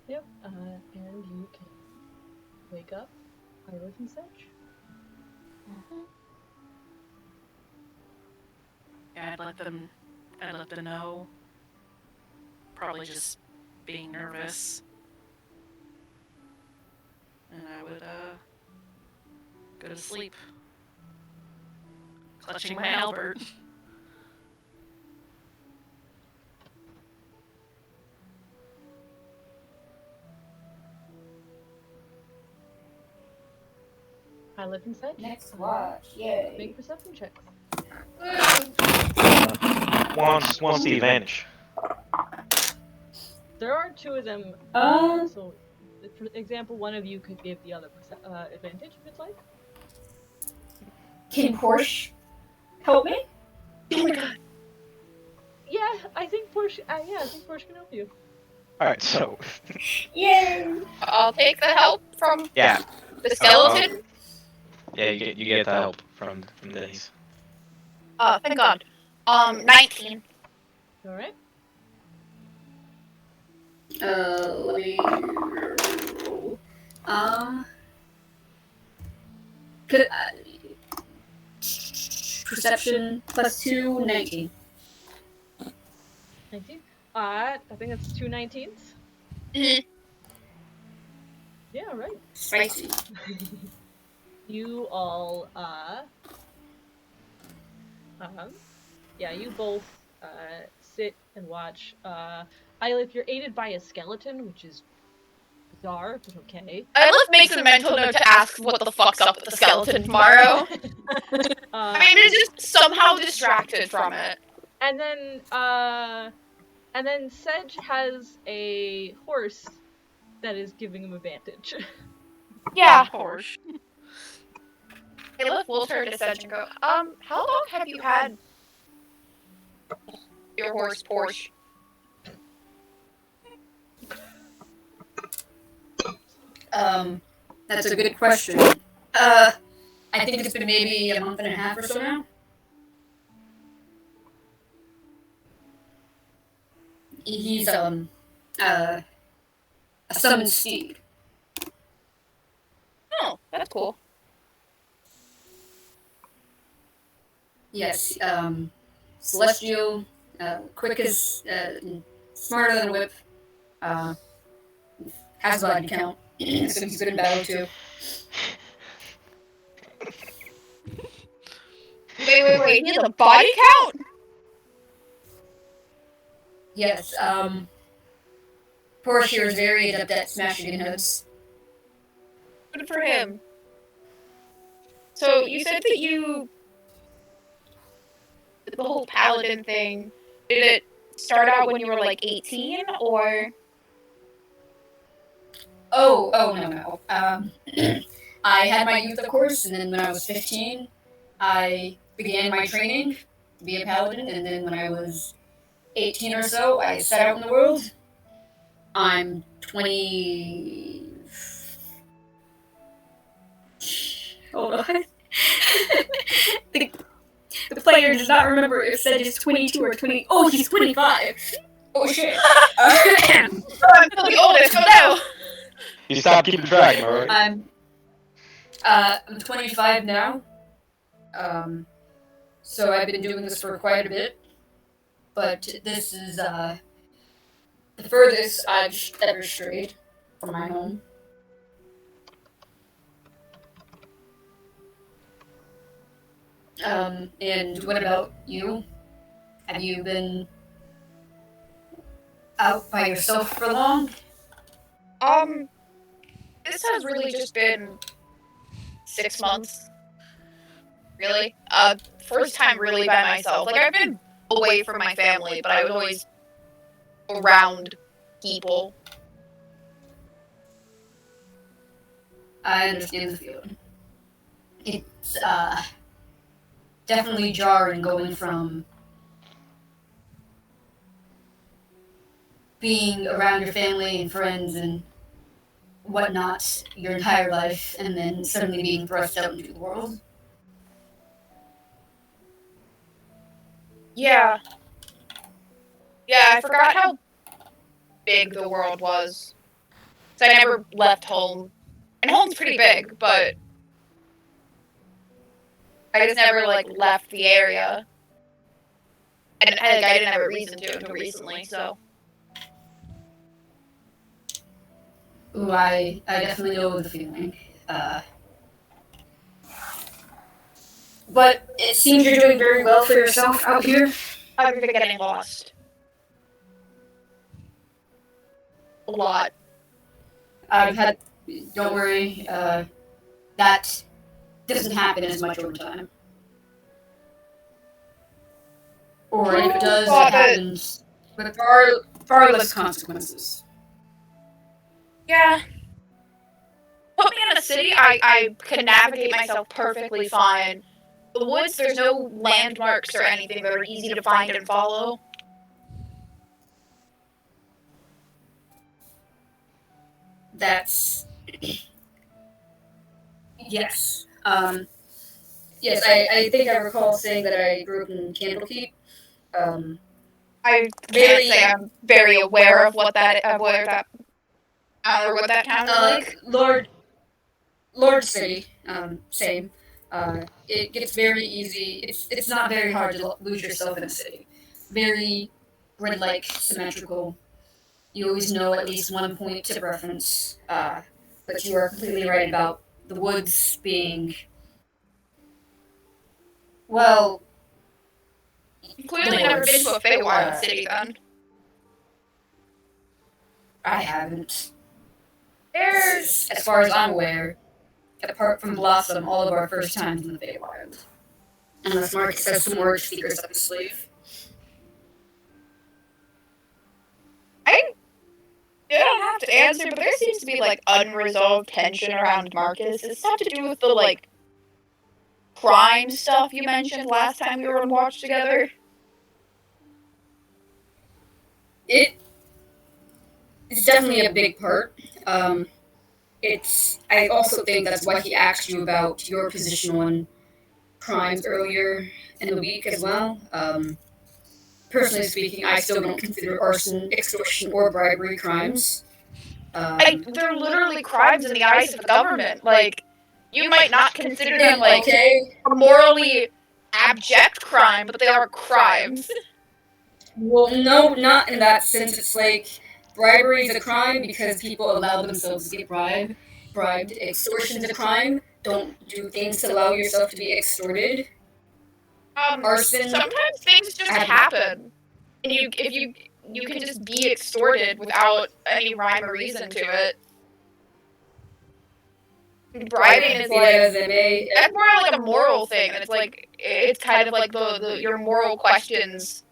Yep, and you can wake up Iris and Sedge. Yeah, I'd let them know. Probably just being nervous. And I would, go to sleep. Clutching my Albert. Iris and Sedge. Next watch, yay. Make perception checks. Wants the advantage. There are two of them. Um. So, for example, one of you could give the other advantage if it's like. Can Porsche help me? Oh my god. Yeah, I think Porsche. I think Porsche can help you. Alright, so. Yay! I'll take the help from Yeah. the skeleton. Yeah, you get the help from Denny's. Thank God. 19. All right. Let me roll. Could perception +2, 19. 19. I think that's 2 19s. Mhm. Yeah, right. Spicy. You all, yeah, you both, sit and watch, Isla, you're aided by a skeleton, which is bizarre, but okay. Isla makes a mental note to ask what the fuck's up with the skeleton tomorrow. I mean, it's just somehow distracted from it. And then Sedge has a horse that is giving him advantage. Yeah. Porsche. Isla will turn to Sedge and go, how long have you had your horse Porsche? That's a good question. I think it's been maybe a month and a half or so now. He's, a summoned steed. Oh, that's cool. Yes, celestial, quick as, smarter than a whip, has a body count, so he's good in battle too. Wait, he has a body count? Yes, Porsche is very adept at smashing in heads. Good for him. So, you said that the whole paladin thing, did it start out when you were like 18, or? Oh, no. I had my youth, of course, and then when I was 15, I began my training to be a paladin, and then when I was 18 or so, I set out in the world. I'm 20... Hold on. The player does not remember if Sedge is 22 or 20... Oh, he's 25! Oh, shit. I'm still the oldest, so no! You stopped keeping track, alright? I'm 25 now. So I've been doing this for quite a bit. But this is, the furthest I've ever strayed from my home. And what about you? Have you been out by yourself for long? This has really just been 6 months. Really? First time really by myself. Like, I've been away from my family, but I was always around people. I understand the feeling. It's definitely jarring going from being around your family and friends and whatnot your entire life, and then suddenly being thrust out into the world. Yeah. Yeah, I forgot how big the world was. So I never left home. And home's pretty big, but I just never, like, left the area. And I didn't have a reason to until recently, so. Ooh, I definitely know the feeling. But it seems you're doing very well for yourself out here. I've been getting lost. A lot. Don't worry, that doesn't happen as much over time. Or if it does, it happens with far less consequences. Yeah. Put me in a city, I can navigate myself perfectly fine. The woods, there's no landmarks or anything that are easy to find and follow. That's... Yes. Yes, I think I recall saying that I grew up in Candlekeep. I can't say I'm very aware of what that town is like. Lord City, same. It gets very easy. It's not very hard to lose yourself in a city. Very grid-like, symmetrical. You always know at least one point to reference. But you are completely right about the woods being, well, You've clearly never been to a Feywild city, then. I haven't. There's... As far as I'm aware, apart from Blossom, all of our first times in the Feywild. Unless Marcus has some more secrets up his sleeve. You don't have to answer, but there seems to be, like, unresolved tension around Marcus. Does this have to do with the, like, crime stuff you mentioned last time we were on watch together? It's definitely a big part. I also think that's why he asked you about your position on crimes earlier in the week as well. Personally speaking, I still don't consider arson, extortion, or bribery crimes. They're literally crimes in the eyes of the government. Like, you might not consider them, like, a morally abject crime, but they are crimes. Well, no, not in that sense. It's like, bribery is a crime because people allow themselves to get bribed. Extortion's a crime. Don't do things to allow yourself to be extorted. Arson. Sometimes things just happen. And you can just be extorted without any rhyme or reason to it. Bribing is like, that's more like a moral thing, and it's kind of like your moral questions.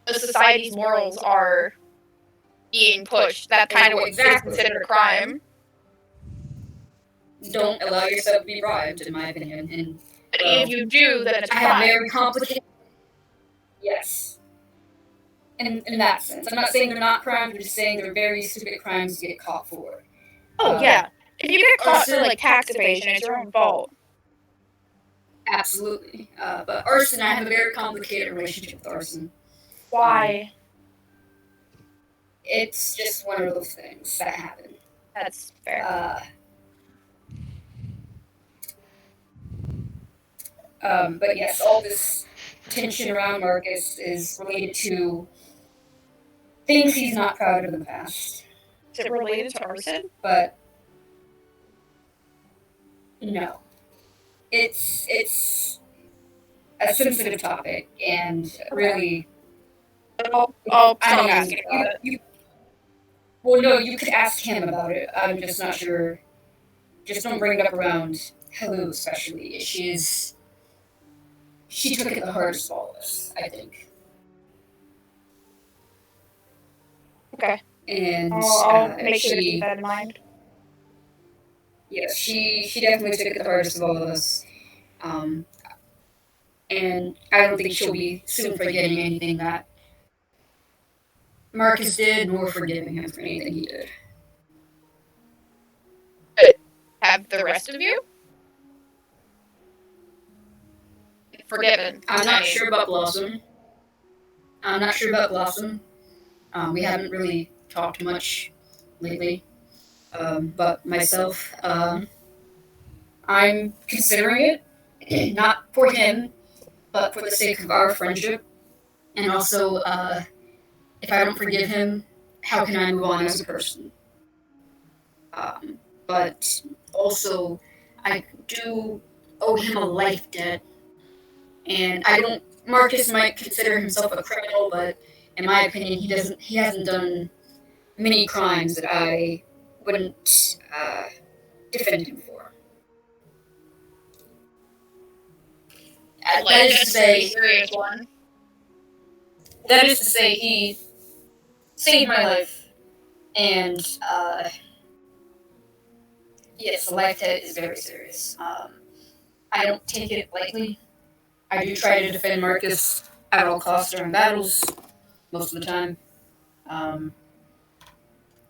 The society's morals are being pushed. That's kind of what is considered a crime. Don't allow yourself to be bribed, in my opinion. And if you do, then it's a crime. I have very complicated. Yes. In that sense, I'm not saying they're not crimes. I'm just saying they're very stupid crimes to get caught for. Oh yeah. If you get caught for, like, tax evasion, it's your own fault. Absolutely. But arson, I have a very complicated relationship with arson. Why? It's just one of those things that happen. That's fair. But yes, all this tension around Marcus is related to things he's not proud of in the past. Is it related to arson? But no. It's a sensitive topic, and really... Stop asking about it. Well, no, you could ask him about it. I'm just not sure. Just don't bring it up around Hello, especially. She took it the hardest of all of us, I think. Okay. And I'll make sure to keep that in mind. Yes, she definitely took it the hardest of all of us. And I don't think she'll be soon forgetting anything that Marcus did, nor forgiving him for anything he did. Have the rest of you forgiven? I'm not sure about Blossom. We haven't really talked much lately. But myself, I'm considering it, not for him, but for the sake of our friendship. And also, if I don't forgive him, how can I move on as a person? But also, I do owe him a life debt. And Marcus might consider himself a criminal, but in my opinion, he hasn't done many crimes that I wouldn't defend him for. That is to say, serious one. That is to say, he saved my life, and yes, the life debt is very serious. I don't take it lightly. I do try to defend Marcus at all costs during battles, most of the time.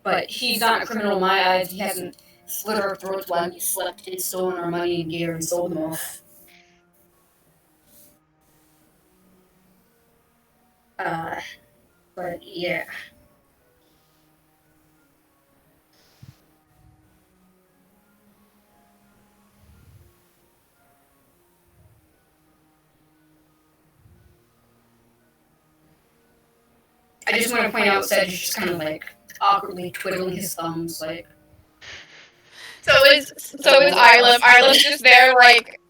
But he's not a criminal in my eyes. He hasn't slit our throats while he slept and stolen our money and gear and sold them off. But yeah. I just want to point out Sedge is just kind of like awkwardly twiddling his thumbs, like. So is Islam. Islam's just there, like,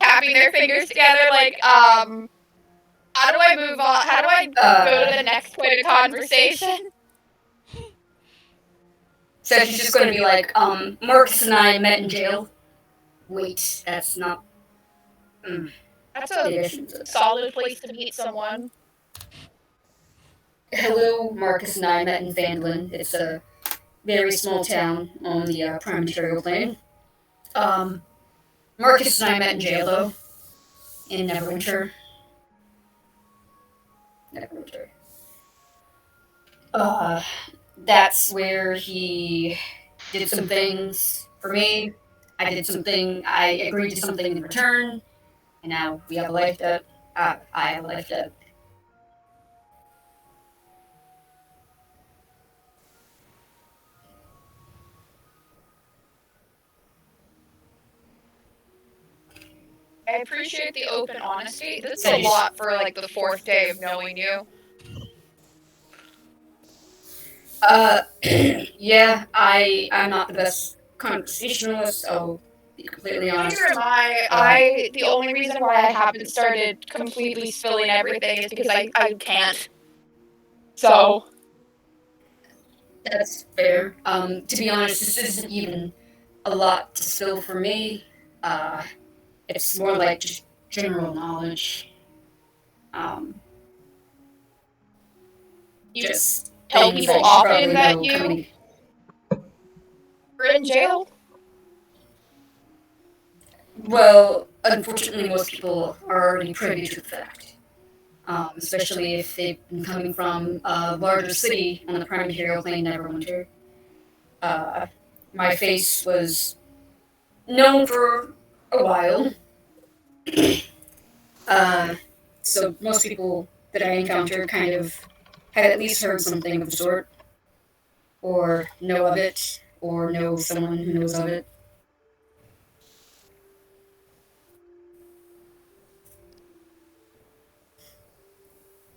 tapping their fingers together, like, how do I move on? How do I go to the next point of conversation? Sedge is just going to be like, Marcus and I met in jail. Wait, that's not. That's a solid place to meet someone. Hello, Marcus and I met in Phandalin. It's a very small town on the Prime Material Plane. Marcus and I met in jail, though, in Neverwinter. That's where he did some things for me. I agreed to something in return, and now we have a life debt. I have a life debt. I appreciate the open honesty. This is a lot for, like, the 4th day of knowing you. Yeah, I'm not the best conversationalist, I'll be completely honest. Neither am I. The only reason why I haven't started completely spilling everything is because I can't. So. That's fair. To be honest, this isn't even a lot to spill for me. It's more like just general knowledge. Just tell people often that you were in jail? Well, unfortunately, most people are already privy to the fact. Especially if they've been coming from a larger city on the Prime Material Plane, Neverwinter. My face was known for a while. So most people that I encountered kind of had at least heard something of the sort, or know of it, or know someone who knows of it.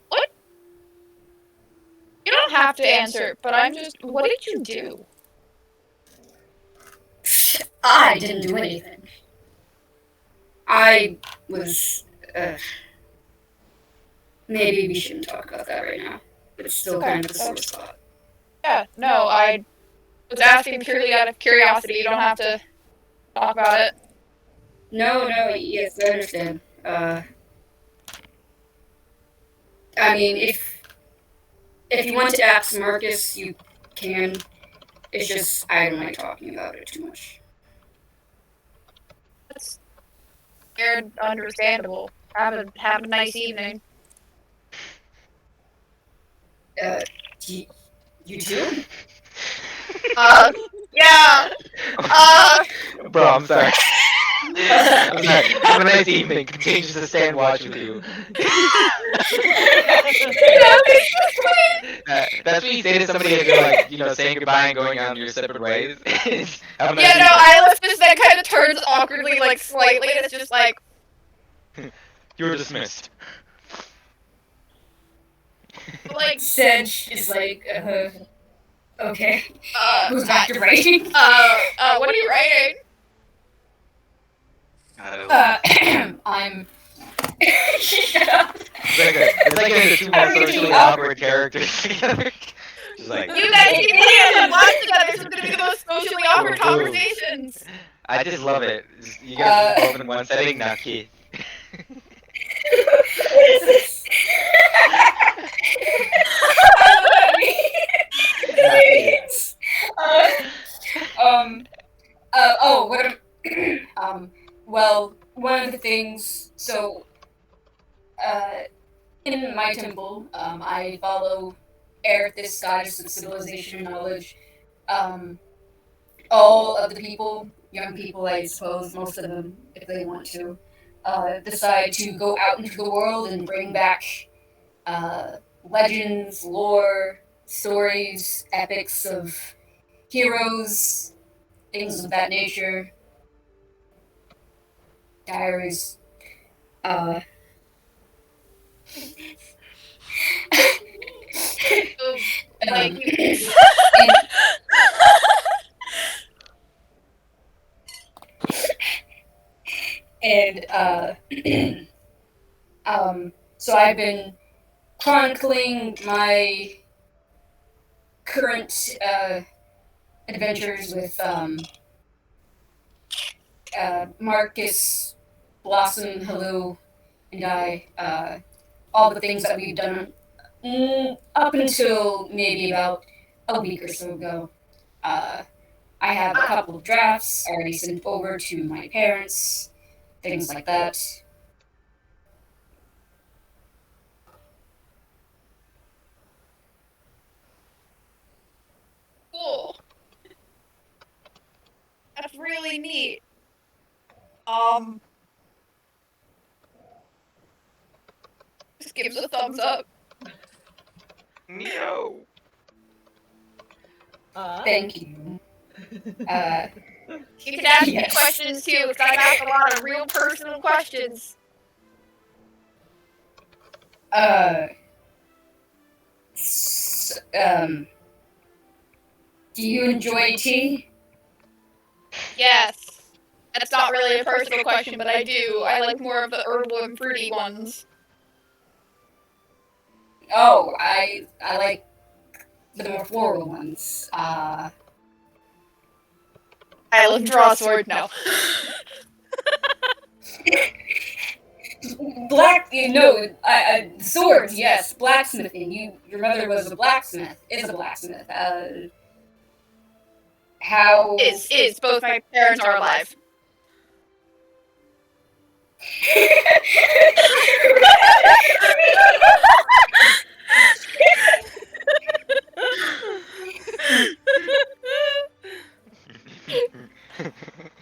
What? You don't have to answer, but I'm just... What did you do? I didn't do anything. I was, maybe we shouldn't talk about that right now. But it's still kind of a sore spot. Yeah, no, I was asking purely out of curiosity. You don't have to talk about it. No, yes, I understand. I mean, if you want to ask Marcus, you can. It's just I don't like talking about it too much. That's very understandable. Have a nice evening. You too? Yeah. Bro, I'm sorry. I'm sorry. Have a nice evening. Continue to stay and watch with you. That's what you say to somebody if you're like, saying goodbye and going on your separate ways. Have a nice Yeah, no, evening. Ilis just then kind of turns awkwardly, like, slightly, and it's just like, You were dismissed. like, Sedge is like, okay. Who's back to what writing? are you writing? I'm. Shut up. It's like the two more socially awkward characters together. Just like, You guys keep playing and watch together, so it's gonna be the most socially awkward conversations. I just love it. You guys are both in one setting, now Keith. What is this? What am, well, one of the things, so, in my temple, I follow Erithus, goddess of civilization and knowledge. All of the people, young people, I suppose, most of them, if they want to, decide to go out into the world and bring back legends, lore, stories, epics of heroes, things of that nature, diaries. Like, so I've been chronicling my current adventures with Marcus, Blossom, Hello, and I. All the things that we've done up until maybe about a week or so ago. I have a couple of drafts already sent over to my parents, things like that. cool. That's really neat. Just gives a thumbs up. No. Thank you. You can ask me questions too, because I've asked a lot of real personal questions. Do you enjoy tea? Yes. That's not really a personal question, but I do. I like more of the herbal and fruity ones. Oh, I like the more floral ones. I like draw a sword. No. Swords, yes. Blacksmithing. Your mother was a blacksmith. Is a blacksmith. How? Is both my parents are alive.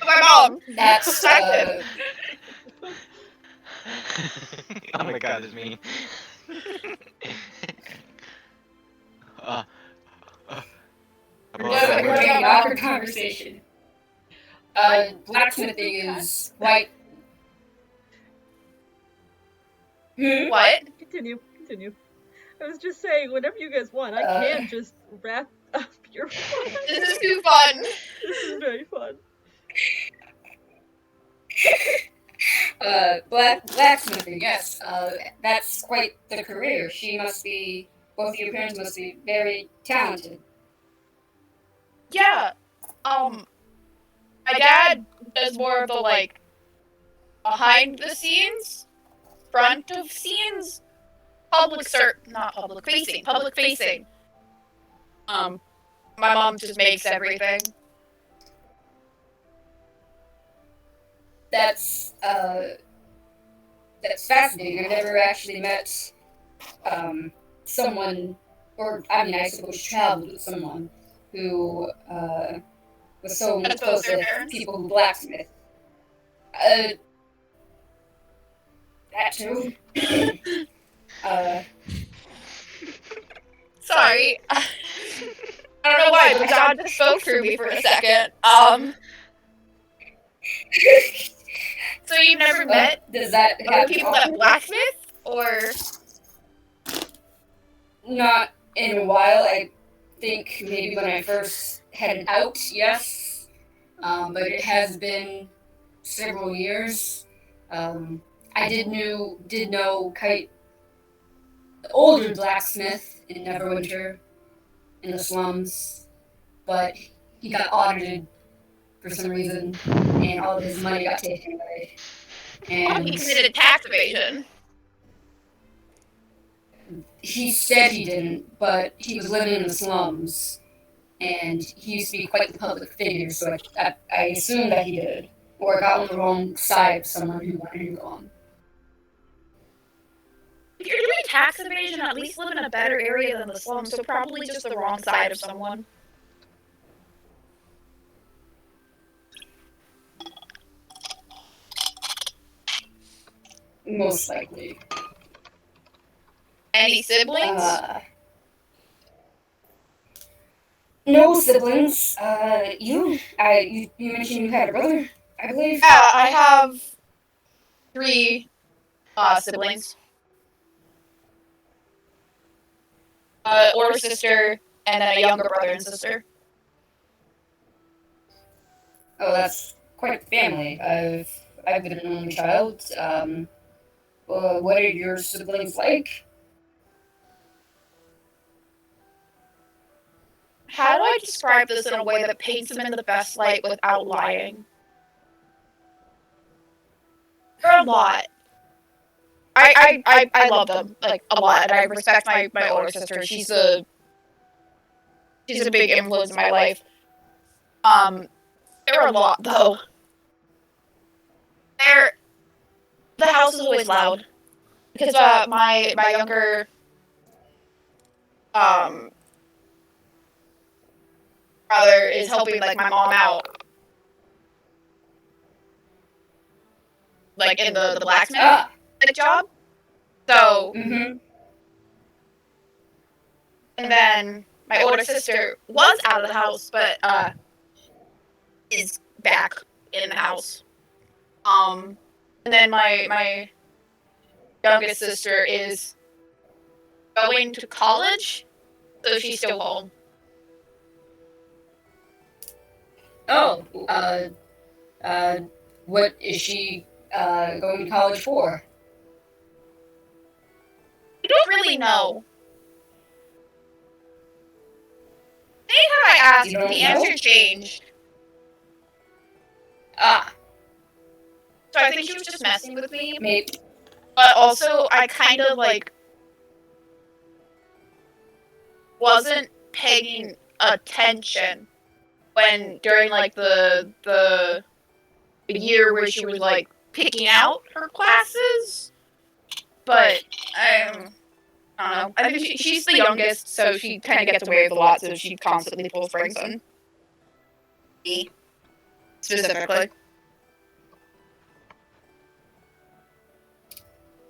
My mom. That's Oh my god, it's me. we're having an awkward conversation. Blacksmithing is quite. What? Continue. I was just saying, whenever you guys want, I can just wrap up your fun. This is too fun. This is very fun. Blacksmithing, yes. That's quite the career. Both your parents must be very talented. Yeah. My dad does more of the, like, behind the scenes, front of scenes, public facing. My mom just makes everything. That's fascinating. I've never actually met someone, or I mean, I suppose traveled with someone who was so As close opposed to their to parents? people who blacksmith. That too. Sorry. I don't know why, but God just spoke through me for a second. So you've never met Does that other happen people that often? blacksmith? Or... Not in a while. I think maybe when I first headed out, yes. But it has been several years. I did know Kite, the older blacksmith in Neverwinter, in the slums, but he got audited for some reason, and all of his money got taken away. And he committed tax evasion. he said he didn't, but he was living in the slums, and he used to be quite the public figure, so I assumed that he did, or got on the wrong side of someone who wanted him gone. If you're doing tax evasion, at least live in a better area than the slums, so probably just the wrong side of someone. Most likely. Any siblings? No siblings. You mentioned you had a brother, I believe. Yeah, I have 3 siblings. Older sister, and then a younger brother and sister. Oh, that's quite a family. I've been an only child. What are your siblings like? How do I describe this in a way that paints them in the best light without lying? They're a lot. I love them, like, a lot, and I respect my older sister. She's a big influence in my life. They're a lot, though. The house is always loud. Because, my younger, brother is helping, like, my mom out. Like, in the blacksmith job. So, Mm-hmm. and then my older sister was out of the house, but, is back in the house. And then my youngest sister is going to college, so she's still home. Oh, what is she going to college for? I don't really know. Anytime I asked, You don't the know? answer changed. So I think she was just messing with me. Maybe. But also, I kind of, like, wasn't paying attention when, during, like, the year where she was, like, picking out her classes. But, I don't know. I think she's the youngest, so she kind of gets away with a lot, so she constantly pulls pranks on me, specifically.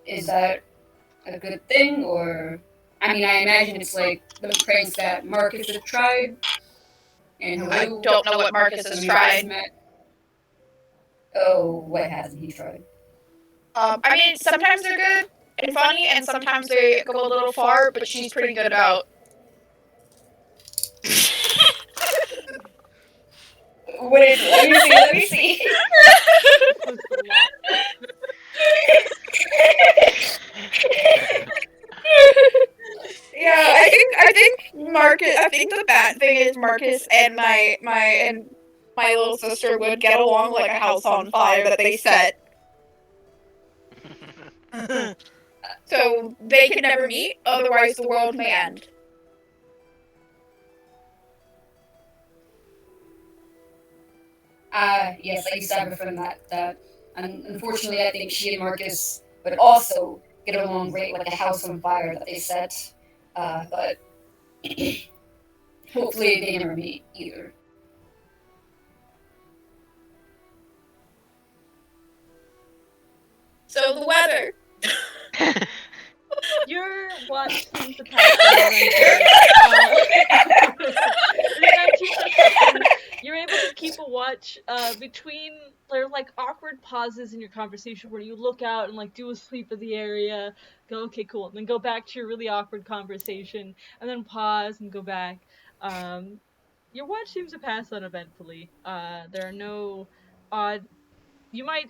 Is that a good thing, or... I mean, I imagine it's like the pranks that Marcus has tried, and I Haru, don't know what Marcus has when you guys tried. met. Oh, what hasn't he tried? I mean, sometimes they're good and funny, and sometimes they go a little far, but she's pretty good about... Wait, let me see. Yeah, I think Marcus. I think the bad thing is Marcus and my little sister would get along like a house on fire that they set. So they could never meet, otherwise the world may end. Yes, I used to have a friend that unfortunately I think she and Marcus would also get along great like a house on fire that they set. But hopefully they never meet either. So the weather. Your watch seems to pass you're able to keep a watch between there are like awkward pauses in your conversation where you look out and like do a sweep of the area, go okay cool, and then go back to your really awkward conversation, and then pause and go back. Your watch seems to pass uneventfully. There are no odd.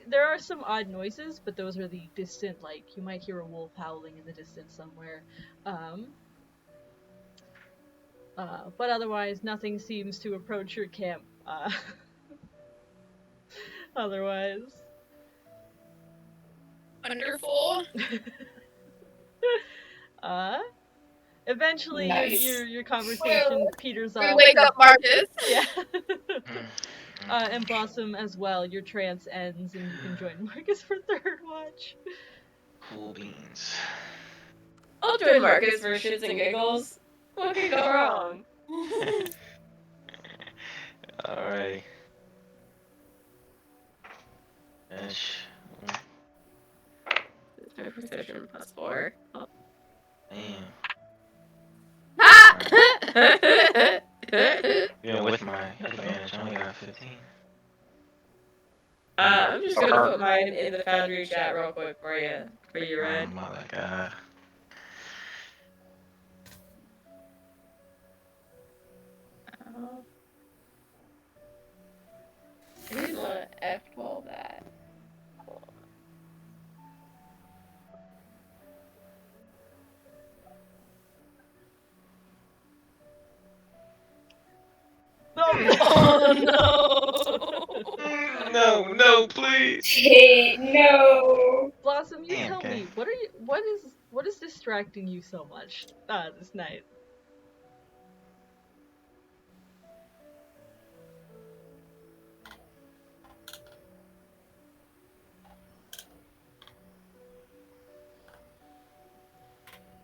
There are some odd noises, but those are the distant, like, you might hear a wolf howling in the distance somewhere. But otherwise, nothing seems to approach your camp, otherwise. Wonderful. Eventually, Nice. your conversation peters We off. wake up Marcus. Yeah. And Blossom as well. Your trance ends and you can join Marcus for third watch. Cool beans. I'll join Marcus for shits and giggles. What could go wrong? Alright. Ish. It's my perception +4. Oh. Damn. Ah! Yeah, with my advantage, I only got 15. I'm just gonna put mine in the Foundry chat real quick for you Red. Oh my god. I didn't want to F12 that. Oh No, no, please. Hey, no. Blossom, you Damn, tell okay. me, what is distracting you so much this night?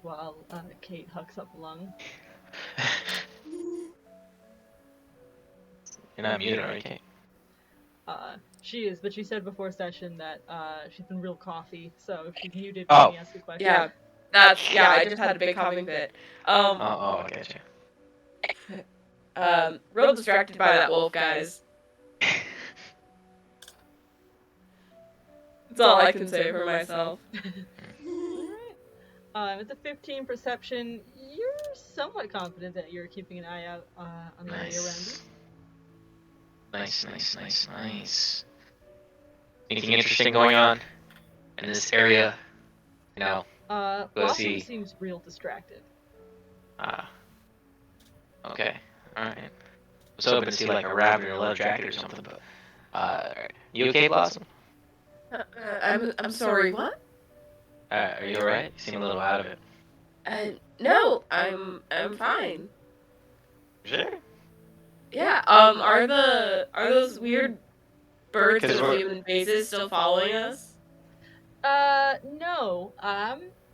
While Kate hucks up a lung. You're not muted, right, Kate? She is, but she said before session that she's been real coughy, so if she's muted, Oh. let me ask a question. Yeah, I just had a big coughing fit. Oh, I get you. Real distracted by that wolf, guys. That's all I can say for myself. With the 15 perception, you're somewhat confident that you're keeping an eye out on the area around you. Nice. Anything interesting going on in this area? No. Blossom see. seems real distracted. Okay. Alright. I was hoping to see like a rabbit or a leather jacket or something, but alright. You okay, Blossom? I'm sorry, what? Are you alright? You seem a little out of it. No, I'm fine. Sure. Yeah, are those weird birds 'Cause with we're- human faces still following us? No.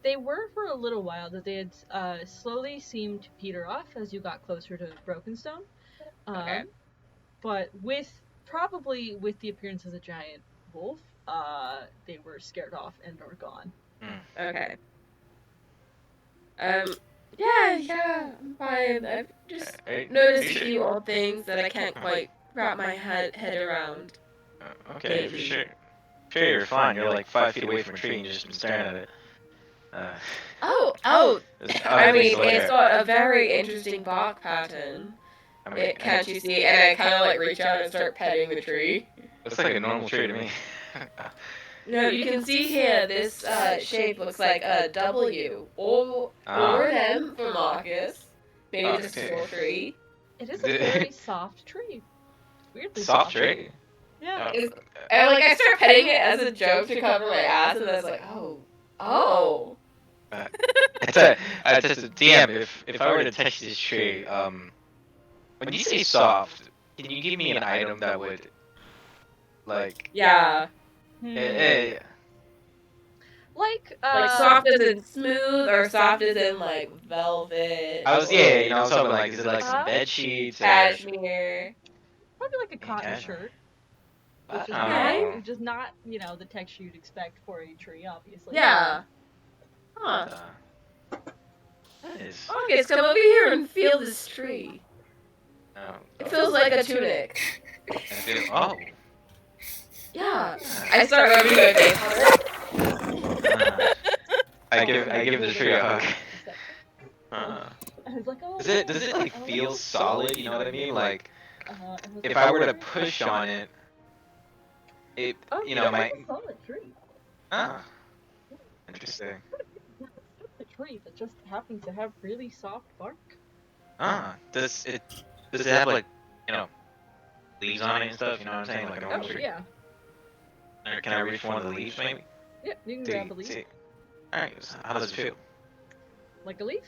They were for a little while, that they had slowly seemed to peter off as you got closer to Brokenstone. Okay. But probably with the appearance of the giant wolf, they were scared off and are gone. Okay. Yeah, I'm fine. I've just noticed a few old things that I can't quite wrap my head around. Okay, for sure. Sure, you're fine. You're like 5 feet away from a tree and you've just been staring at it. Oh! I mean, it's got a very interesting bark pattern. Can't you see? And I kind of like reach out and start petting the tree. Looks like a normal tree to me. No, you can see here, this shape looks like a W, or an M for Marcus, Maybe Oh, it's a okay. small tree. It is a very soft tree. Weirdly Soft tree. Yeah. Oh. And like I start petting it as a joke to cover my ass, and then it's like, oh. It's a just a DM. If I were to touch this tree, when you say soft, can you give me an item that would like Yeah. eh, Like Like soft as in smooth, or soft as in like velvet. I was or I was hoping like is it like some bed sheets or cashmere. probably like a cotton Okay. shirt. Which is Okay. which is not, the texture you'd expect for a tree, obviously. Yeah. Huh. That is. August, come over here and feel this tree. Oh, It feels like a tunic. oh. Yeah. I start rubbing my face on it. I give the tree a hug. I was like, oh, Does it like feel solid? You know what I mean? Like if I were to push on it, it my it's a solid tree. interesting. It's a tree that just happens to have really soft bark. Does it have like leaves on it and stuff? You know what I'm saying? Like a normal Oh, tree. yeah. Or can I reach one of the leaves maybe? Yeah, you can grab a leaf. Alright, so how does it feel? Like a leaf?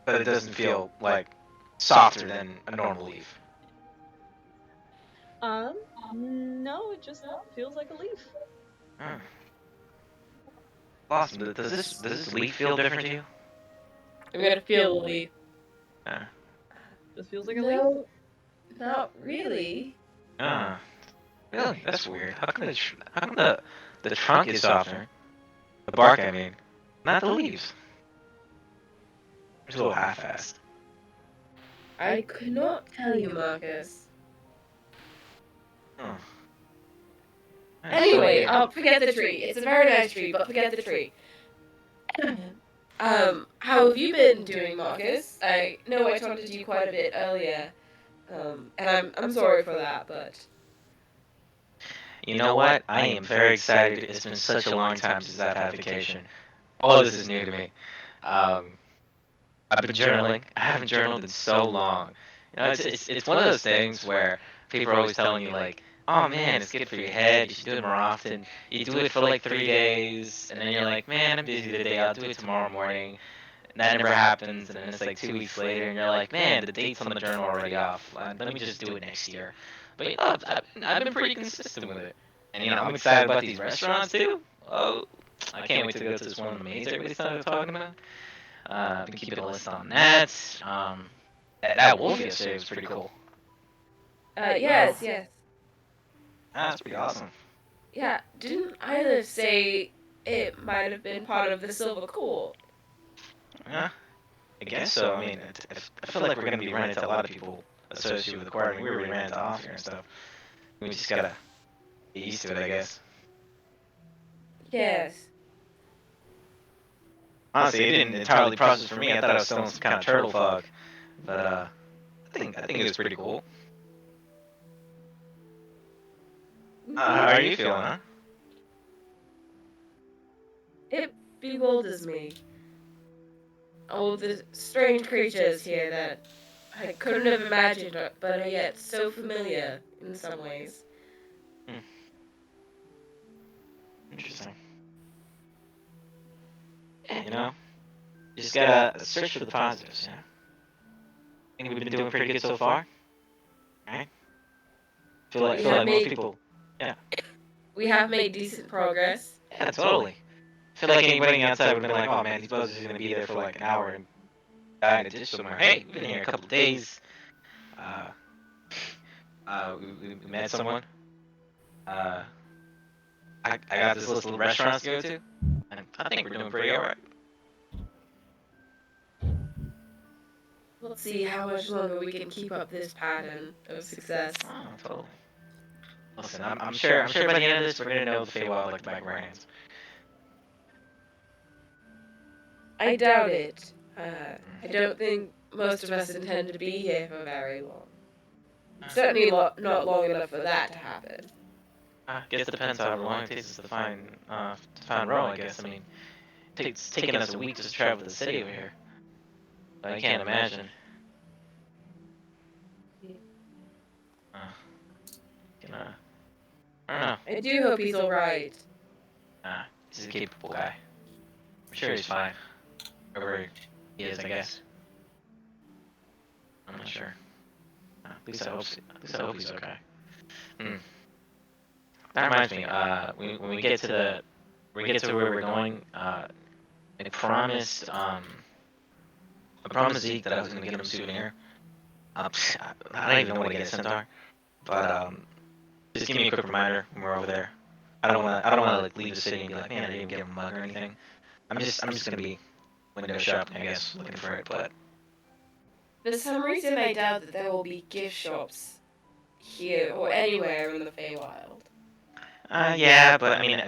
But it doesn't feel like softer than a normal leaf. No, it just feels like a leaf. Awesome. Does this leaf feel different to you? I'm gonna feel a leaf. Just feels like a leaf. No, not really. Really? That's weird. How come the trunk is softer? The bark, I mean, not the leaves. It's a little half-assed. I could not tell you, Marcus. Anyway, forget the tree. It's a very nice tree, but forget the tree. How have you been doing, Marcus? I know I talked to you quite a bit earlier, and I'm sorry for that, but You know what? I am very excited. It's been such a long time since I've had vacation. All of this is new to me. I've been journaling. I haven't journaled in so long. It's one of those things where people are always telling you like, oh man, it's good for your head. You should do it more often. You do it for like 3 days, and then you're like, man, I'm busy today. I'll do it tomorrow morning. And that never happens, and then it's like 2 weeks later, and you're like, man, the date's on the journal already off. Let me just do it next year. But I've been pretty consistent with it. And I'm excited about these restaurants too. Oh, I can't wait to go to this one of the maids everybody's talking about. I've been keeping a list on that. That wolf yesterday was pretty cool. yes. That's pretty awesome. Yeah, didn't Isla say it might have been part of the Silver Court? Yeah, I guess so. I mean, I feel like we're gonna be running into a lot of people associated with the court. I mean, we already ran into off here and stuff. We just gotta get used to it, I guess. Yes. Honestly, it didn't entirely process for me. I thought I was still in some kind of turtle fog, but I think it was pretty cool. How are you feeling, huh? It bewilders me. All the strange creatures here that I couldn't have imagined, but are yet so familiar in some ways. Interesting. Yeah, you just gotta search for the positives, I think we've been doing pretty good so far. Right? Feel like most people. Yeah. We have made decent progress. Yeah, totally. I feel like anybody outside would have been like, oh man, these buzzers are gonna be there for like an hour and die in a ditch somewhere. Hey, we've been here a couple of days. We met someone. I got this list of restaurants to go to, and I think we're doing pretty alright. We'll see how much longer we can keep up this pattern of success. Oh, totally. Listen, I'm sure by the end of this we're gonna know the Feywild like the back of our hands. I doubt it. I don't think most of us intend to be here for very long. Certainly not long enough for that to happen. I guess it depends how long it takes us to find Ro, I guess. I mean, it's taking us a week just to travel the city over here. I can't imagine. I don't know. I do hope he's alright. He's a capable guy. I'm sure he's fine. Wherever he is, I guess. I'm not sure. At least I hope he's okay. That reminds me. When we get to where we're going, I promised Zeke that I was gonna get him a souvenir. I don't even know what to get a centaur, but just give me a quick reminder when we're over there. I don't wanna like leave the city and be like, man, I didn't even get him a mug or anything. I'm just gonna be window shopping, I guess, looking for it. But For some reason, I doubt that there will be gift shops here or anywhere in the Feywild. yeah, but I mean,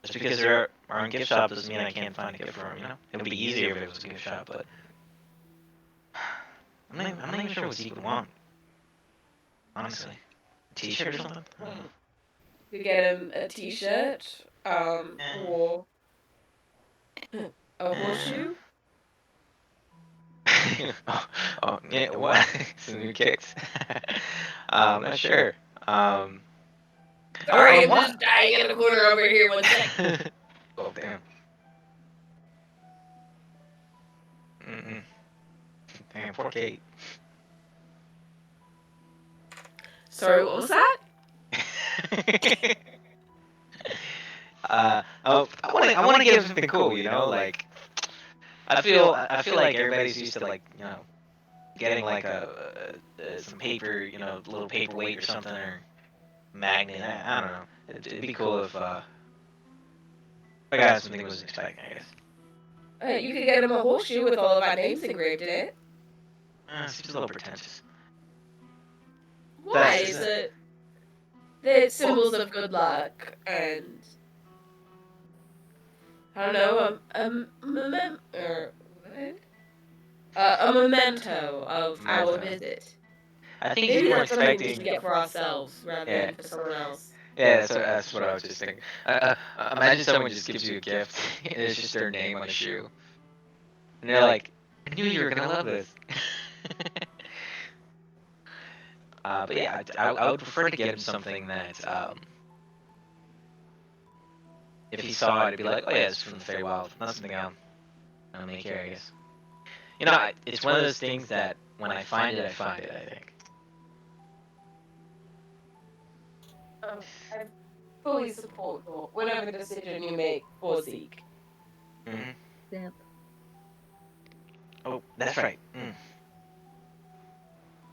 just because there aren't gift shops doesn't mean I can't find a gift for him. You know, it would be easier if it was a gift shop, but I'm not even sure what Zeke would want. Honestly, a T-shirt or something. I don't know. You get him a T-shirt, or a horseshoe. Yeah, what? Some new kicks. I'm not sure. Sorry, I'm just dying in a corner over here. One sec. Oh damn. Damn, poor Kate. Sorry, what was that? I want to give him something cool, you know, like I feel like everybody's used to like, you know, getting like some paper, you know, little paperweight or something or magnet. I don't know. It'd be cool if I got something he wasn't expecting, I guess. You could get him a horseshoe with all of our names engraved in it. Seems a little pretentious. Why? Is it? They're symbols of good luck and I don't know, a memento of our visit. I think Maybe you were that's something we expecting. should get for ourselves rather than for someone else. Yeah, that's what I was just thinking. Imagine someone just gives you a gift and it's just their name on the shoe, and they're like, "I knew you were gonna love this." But yeah, I would prefer to get him something that, if he saw it, it'd be like, "Oh yeah, it's from the Feywild." Not something I'll make here, I guess. You know, it's one of those things that when I find it, I find it. I think. I fully support whatever decision you make for Zeke. Yep. Oh, that's right. I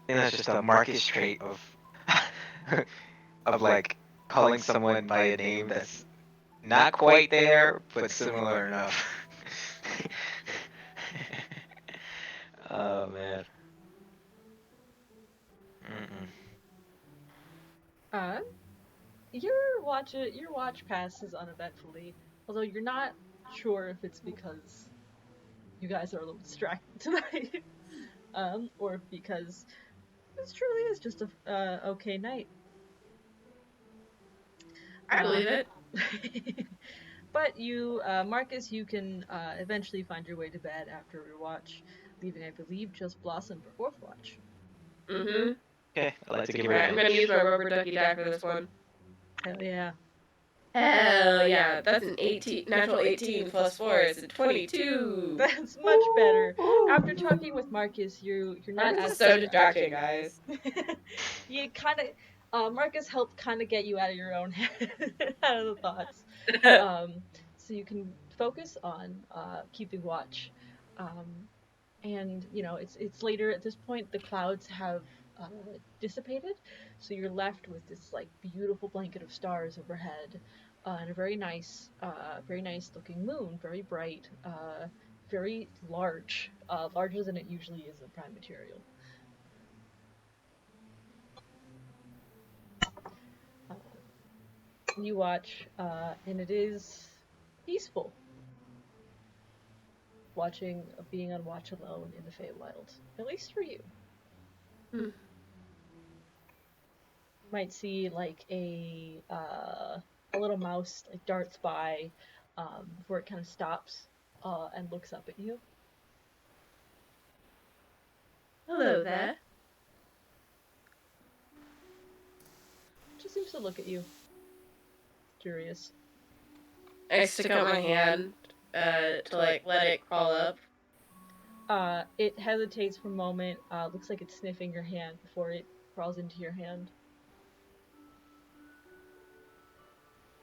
think that's just a Marcus trait of of like calling someone by a name that's not quite there, but similar enough. Oh man. Your watch passes uneventfully, although you're not sure if it's because you guys are a little distracted tonight, or because this truly is just a okay night. I believe it. But you, Marcus, you can eventually find your way to bed after your watch, leaving, I believe, just Blossom for fourth watch. Mm-hmm. Okay, I'd like to give I'm gonna use my rubber ducky die for this one. Hell yeah. Hell yeah, that's an 18, natural 18 plus 4 is a 22. That's much better. After talking with Marcus, you're not Marcus as is so distracting, guys. You kind of, Marcus helped kind of get you out of your own head, out of the thoughts, so you can focus on keeping watch. And you know it's later at this point. The clouds have dissipated, so you're left with this like beautiful blanket of stars overhead, and a very nice looking moon, very bright, very large, larger than it usually is in Prime Material. You watch, and it is peaceful. Being on watch alone in the Feywild, at least for you. You might see like a little mouse like darts by before it kind of stops and looks up at you. Hello there. Just seems to look at you. Curious. I stick out my hand to like let it crawl up. It hesitates for a moment. Looks like it's sniffing your hand before it crawls into your hand.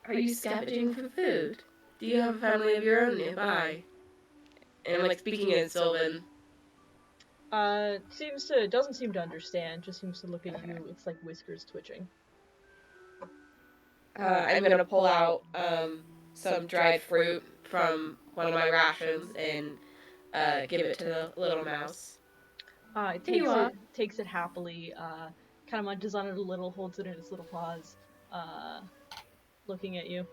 Are you scavenging for food? Do you have a family of your own nearby? And I'm like speaking in Sylvan. Doesn't seem to understand. Just seems to look at you. It's like whiskers twitching. I'm gonna pull out some dried fruit from one of my rations and give it to the little mouse. It takes it happily. Kind of munches on it a little, holds it in its little paws, looking at you.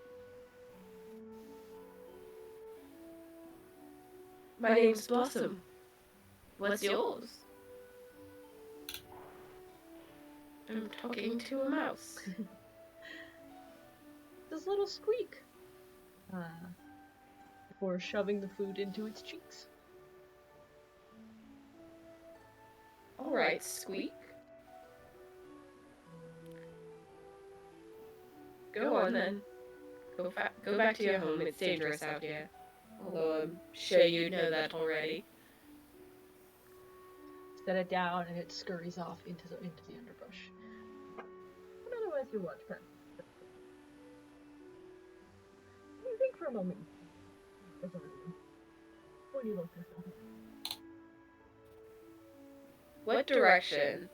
My name's Blossom. What's yours? I'm talking to a mouse. This little squeak. Before shoving the food into its cheeks. Alright, Squeak. Go on then. Go back to your home. It's dangerous out here. Although I'm sure you know that already. Set it down and it scurries off into the underbrush. But otherwise you watch her. You think for a moment. What do you look yourself? What direction?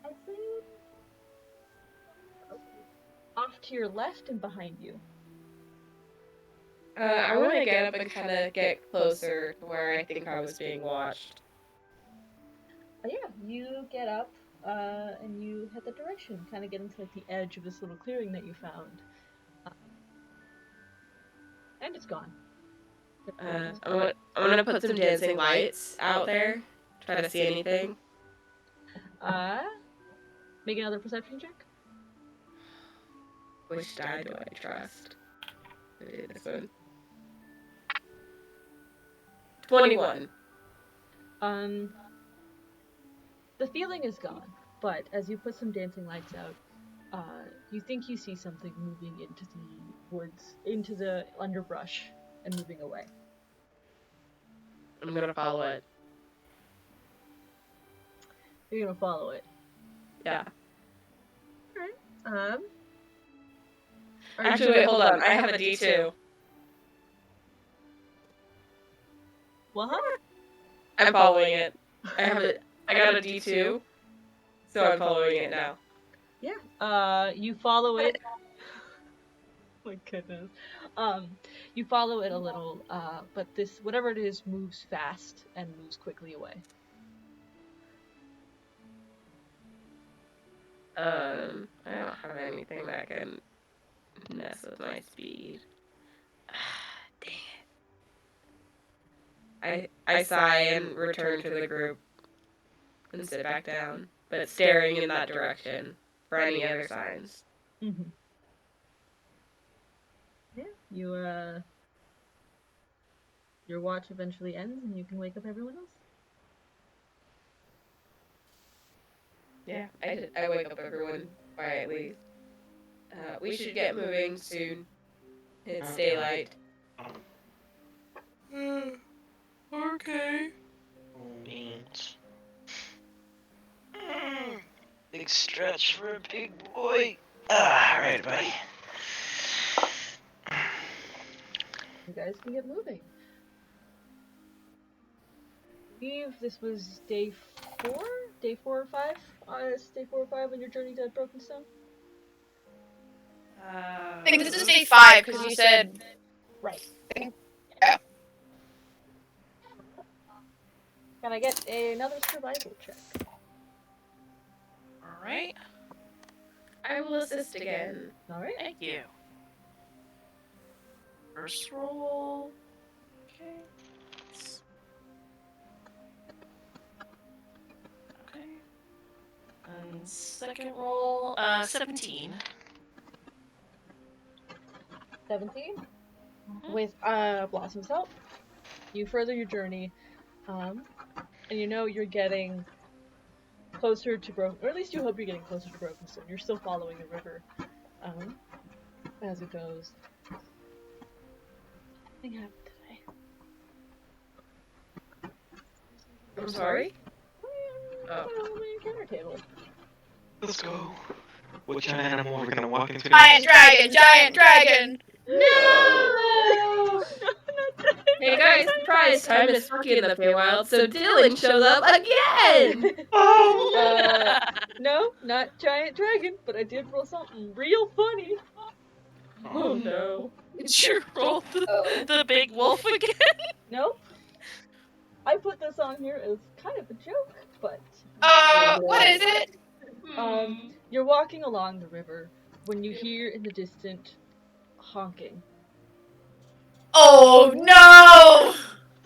I think off to your left and behind you. I want to get up and kind of get closer to where I think I was being watched. Yeah, you get up and you head that direction. Kind of get into like the edge of this little clearing that you found. And it's gone. I'm gonna put some dancing lights out there. Try to see anything. Make another perception check. Which die do I trust? I did this one. 21. The feeling is gone, but as you put some dancing lights out, you think you see something moving into the woods, into the underbrush, and moving away. I'm gonna follow it. You're gonna follow it. Yeah. Alright. Actually, wait, hold on. I have a D2. What? I'm following it. I got a D2, so I'm following it now. Yeah. You follow it. My goodness. You follow it a little, but this, whatever it is, moves fast and moves quickly away. I don't have anything that can mess with my speed. Dang it. I sigh and return to the group and sit back down, but staring in that direction for any other signs. Mm-hmm. Yeah, your watch eventually ends and you can wake up everyone else. Yeah, I wake up everyone quietly. We should get moving soon. It's daylight. Okay. Beans. Big stretch for a big boy. Alright, buddy. You guys can get moving. I believe this was day 4? Day 4 or 5? Day 4 or 5 on your journey to Brokenstone? I think this is day 5 because you said. Right. Yeah. Can I get another survival check? Alright. I will assist again. Alright. Thank you. First roll. Okay. Okay. And second roll, 17. 17? With Blossom's help, you further your journey, and you know you're getting closer to Broken, or at least you hope you're getting closer to Brokenstone. You're still following the river as it goes. Nothing happened today. I'm sorry? Oh. On my encounter table. Let's go. What giant animal are we gonna walk into? Giant dragon! Giant dragon! No! Hey guys, surprise! Time is fucking in the Feywild, so Dylan shows up again! No, not giant dragon, but I did roll something real funny. Oh no. Did you roll the big wolf again? Nope. I put this on here as kind of a joke, but What is it? you're walking along the river when you hear in the distance honking. Oh no!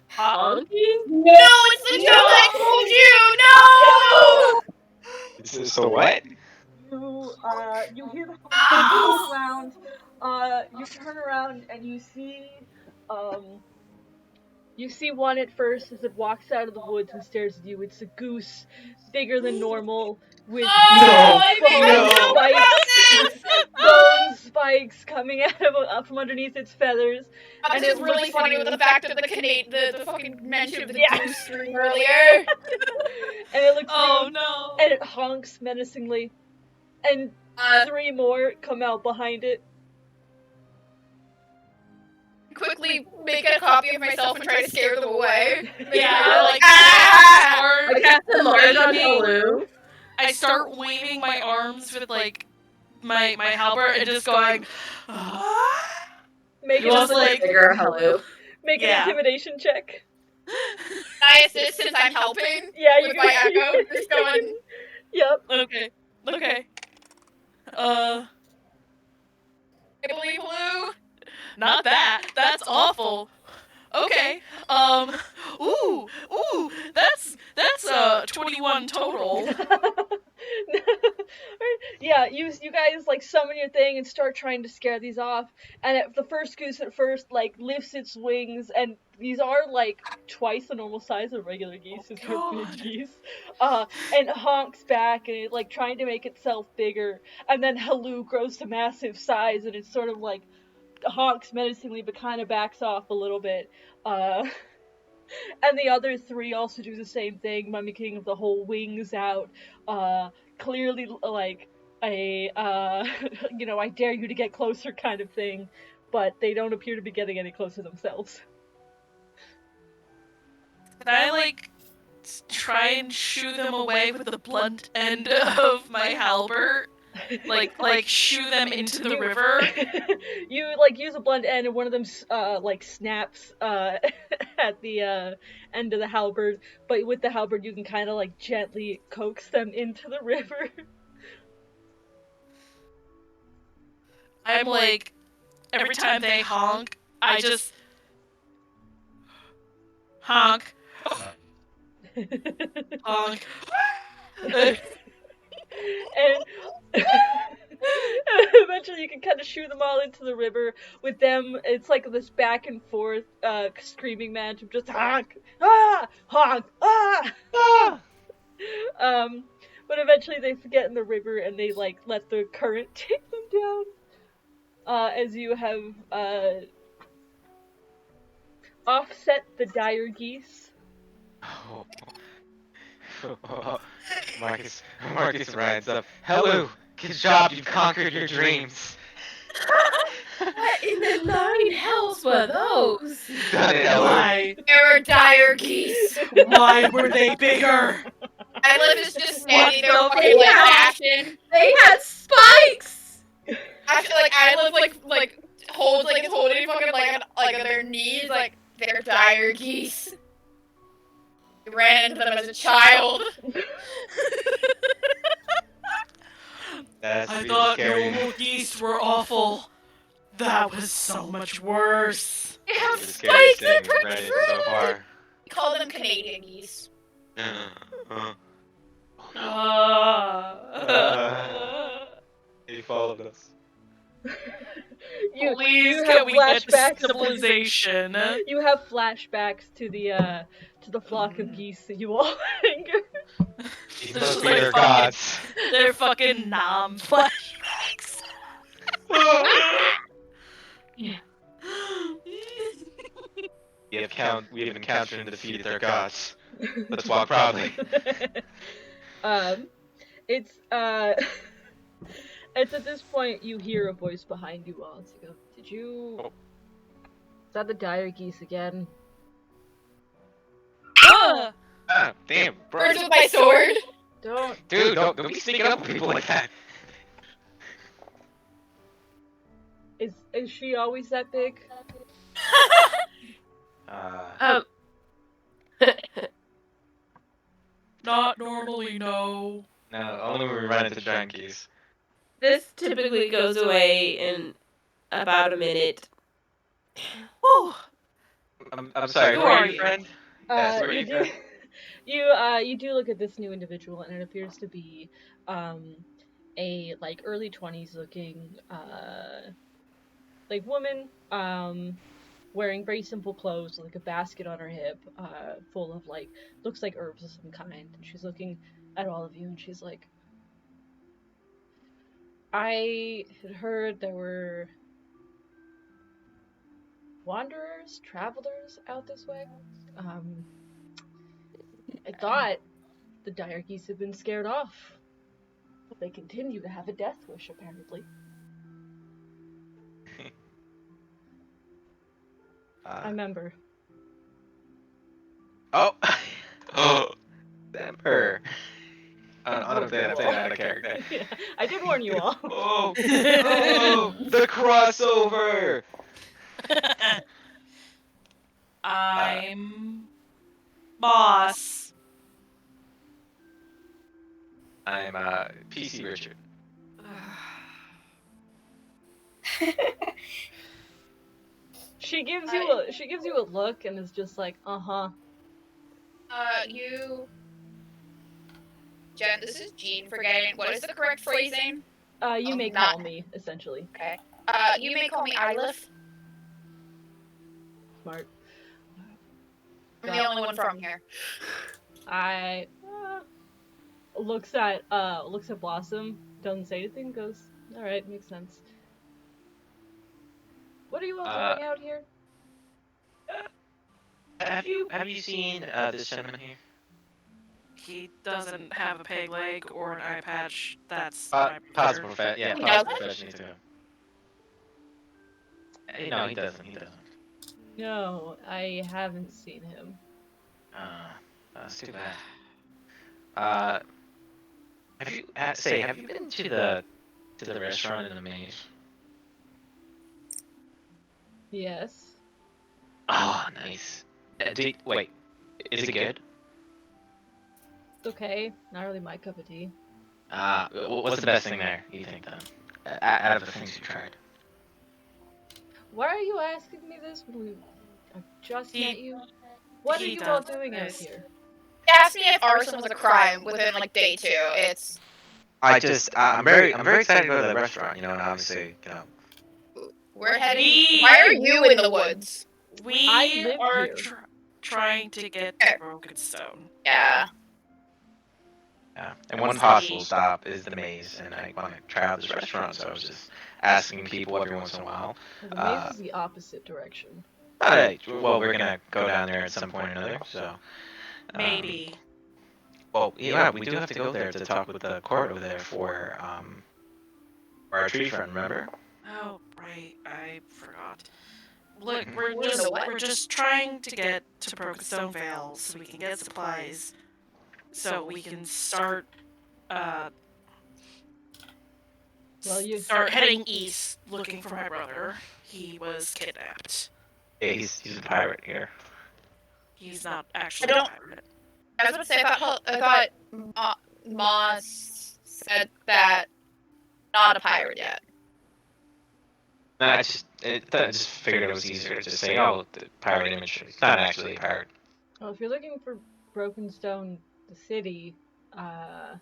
Honking? No, it's the joke I told you! No! So what? You hear the honking, you turn around and you see one at first as it walks out of the woods and stares at you. It's a goose, bigger than normal, with bone spikes coming out of from underneath its feathers. And And it's it really looks funny at with you. the fact of the fucking mention of the Yeah. goose stream earlier. And it looks Oh at you, no! and it honks menacingly, and 3 more come out behind it. Quickly make a copy of myself and try to scare them away. Yeah, like Ah! I cast the Marge on Hello. I start waving my arms with like my halberd and just going. Make You an also, like- bigger hello. make an Yeah. intimidation check. I assist since I'm helping Yeah, with you my echo. Just going. Yep. Okay. I believe Lou. Not that. That's awful. Okay. Ooh. That's 21 total. Yeah, you guys like summon your thing and start trying to scare these off. And the first goose at first like lifts its wings, and these are like twice the normal size of regular geese. It's big geese. And honks back, and it like trying to make itself bigger. And then Halu grows to massive size, and it's sort of like honks menacingly, but kind of backs off a little bit. And the other 3 also do the same thing, mimicking the whole wings out. Clearly like a I dare you to get closer kind of thing, but they don't appear to be getting any closer themselves. Can I like try and shoo them away with the blunt end of my halberd? Like shoo them into the river? You like use a blunt end, and one of them like snaps at the end of the halberd, but with the halberd you can kind of like gently coax them into the river. I'm like, every time they honk, I just honk. Honk. And eventually you can kind of shoo them all into the river. With them, it's like this back and forth screaming match of just honk, ah, honk, ah, ah. But eventually they forget in the river and they like let the current take them down. As you have offset the dire geese. Oh. Marcus rides up. Hello! Good job, you've conquered your dreams. What in the 9 hells were those? Done it, Hello. Why? There were dire geese. Why were they bigger? I live is just standing there What the fucking like fuck? action. They had spikes! Actually, like I live like holding fucking like their knees like they're dire geese. I ran into them as a child. That's I really thought scary. normal geese were awful. That was so much worse. They have The scariest spikes and thing we've read it so far. We call them Canadian geese. He followed us. Please, you can have we get flashbacks. civilization? You have flashbacks to the flock of geese that you all anger. These This must is be like their fucking- gods. They're fucking nom flashbacks. We have encountered and defeated their gods. Let's walk proudly. It's it's at this point you hear a voice behind you all. It's like, did you? Oh. Is that the dire geese again? Ah! Ah, damn, bro. Birds with my sword. Don't. Dude, don't be sneaking up on people like that. Is she always that big? Not normally, no. No, only when we run into junkies. This typically goes away in about a minute. Whew. I'm sorry, Who who are are you? you, friend? Yes, who are You you, do. friend? You do look at this new individual, and it appears to be a like early 20s looking like woman wearing very simple clothes, like a basket on her hip, full of like looks like herbs of some kind, and she's looking at all of you, and she's like, I had heard there were wanderers, travelers out this way. I thought the dire geese had been scared off, but they continue to have a death wish, apparently. I remember. Oh! Oh! Emperor! I don't say that out of character. Yeah, I did warn you all. Oh! Oh! The crossover! I'm boss. I'm PC Richard. She gives you a look and is just like, uh-huh. Jen, this is Jean forgetting. What is the correct phrasing? You may not- call me, essentially. Okay. You may call me Ilith. Smart. I'm the only one from here. I looks at Blossom, doesn't say anything, goes, alright, makes sense. What are you all doing out here? Have you seen this gentleman here? He doesn't have a peg leg or an eye patch. That's Possible profession. Yeah, He possible doesn't? profession too. No, he doesn't. He doesn't. No, I haven't seen him. That's too bad. Have you been to the restaurant in the maze? Yes. Oh, nice. Wait, is it good? It's okay. Not really my cup of tea. What's the best thing there, you think, then? Out of the things you tried. Why are you asking me this when I just met you? What are he you all does doing out this. here? Ask me if arson was a crime within like day 2. It's I'm very excited to go to the restaurant, and obviously, we're heading. We- Why are you in the woods? We I live are here. trying to get to Broken Stone. Yeah. yeah. And one possible stop is the maze, and I want to try out this restaurant, so I was just asking people every once in a while. The maze is the opposite direction. Alright, well, we're gonna go down there at some point or another, so. Maybe. Well, yeah, we do have to go there to talk with the court over there for our tree friend, remember? Oh, right. I forgot. Mm-hmm. Look, we're just trying to get to Broken Stone Vale so we can get supplies, so we can start start heading east looking for my brother. He was kidnapped. Yeah, he's a pirate here. He's not actually I don't- a pirate. I was about to say, I thought Moss said that not a pirate yet. No, I just figured it was easier to just say, oh, the pirate imagery. It's not actually a pirate. Well, if you're looking for Broken Stone, the city, I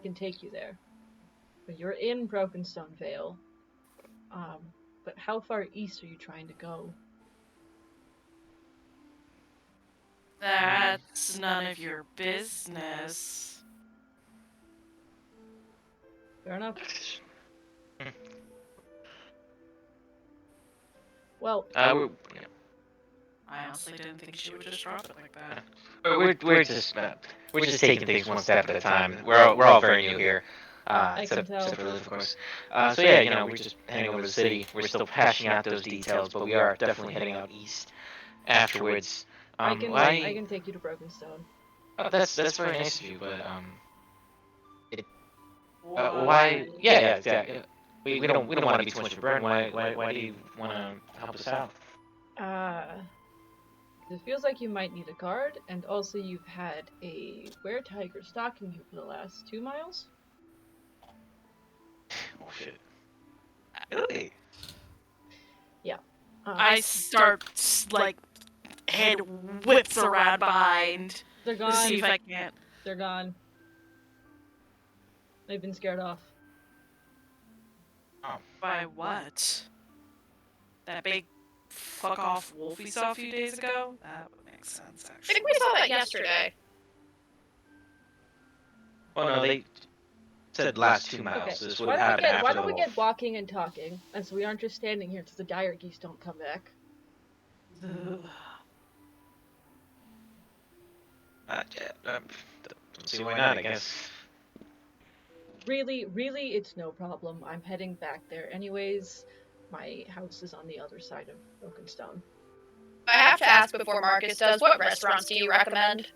can take you there. But you're in Broken Stone Vale. But how far east are you trying to go? That's none of your business. Fair enough. Well, Yeah. I honestly didn't think she would just drop it like that. We're just taking things one step at a time. We're all very new here, I can except tell. for Liz, of course. So yeah, we're just heading over to the city. We're still hashing out those details, but we are definitely heading out east afterwards. I can take you to Brokenstone. Oh, that's very nice of you, but why? Yeah. We don't want to be too much of a burden. Why do you want to help us out? It feels like you might need a guard, and also you've had a were-tiger stalking you for the last 2 miles. Oh shit. Really? Yeah. I start, like, head whips around behind They're to gone. see if I can't. They're gone. They've been scared off. By what? That big fuck-off wolf we saw a few days ago? That would make sense, I actually. think we saw that yesterday. Oh no, they said last 2 miles. Okay. This would Why have don't, happened we after why the don't we wolf. get walking and talking, and so we aren't just standing here till the dire geese don't come back. Don't see why not, I guess. Really, it's no problem. I'm heading back there anyways. My house is on the other side of Brokenstone. I have to ask before Marcus does, what restaurants do you recommend?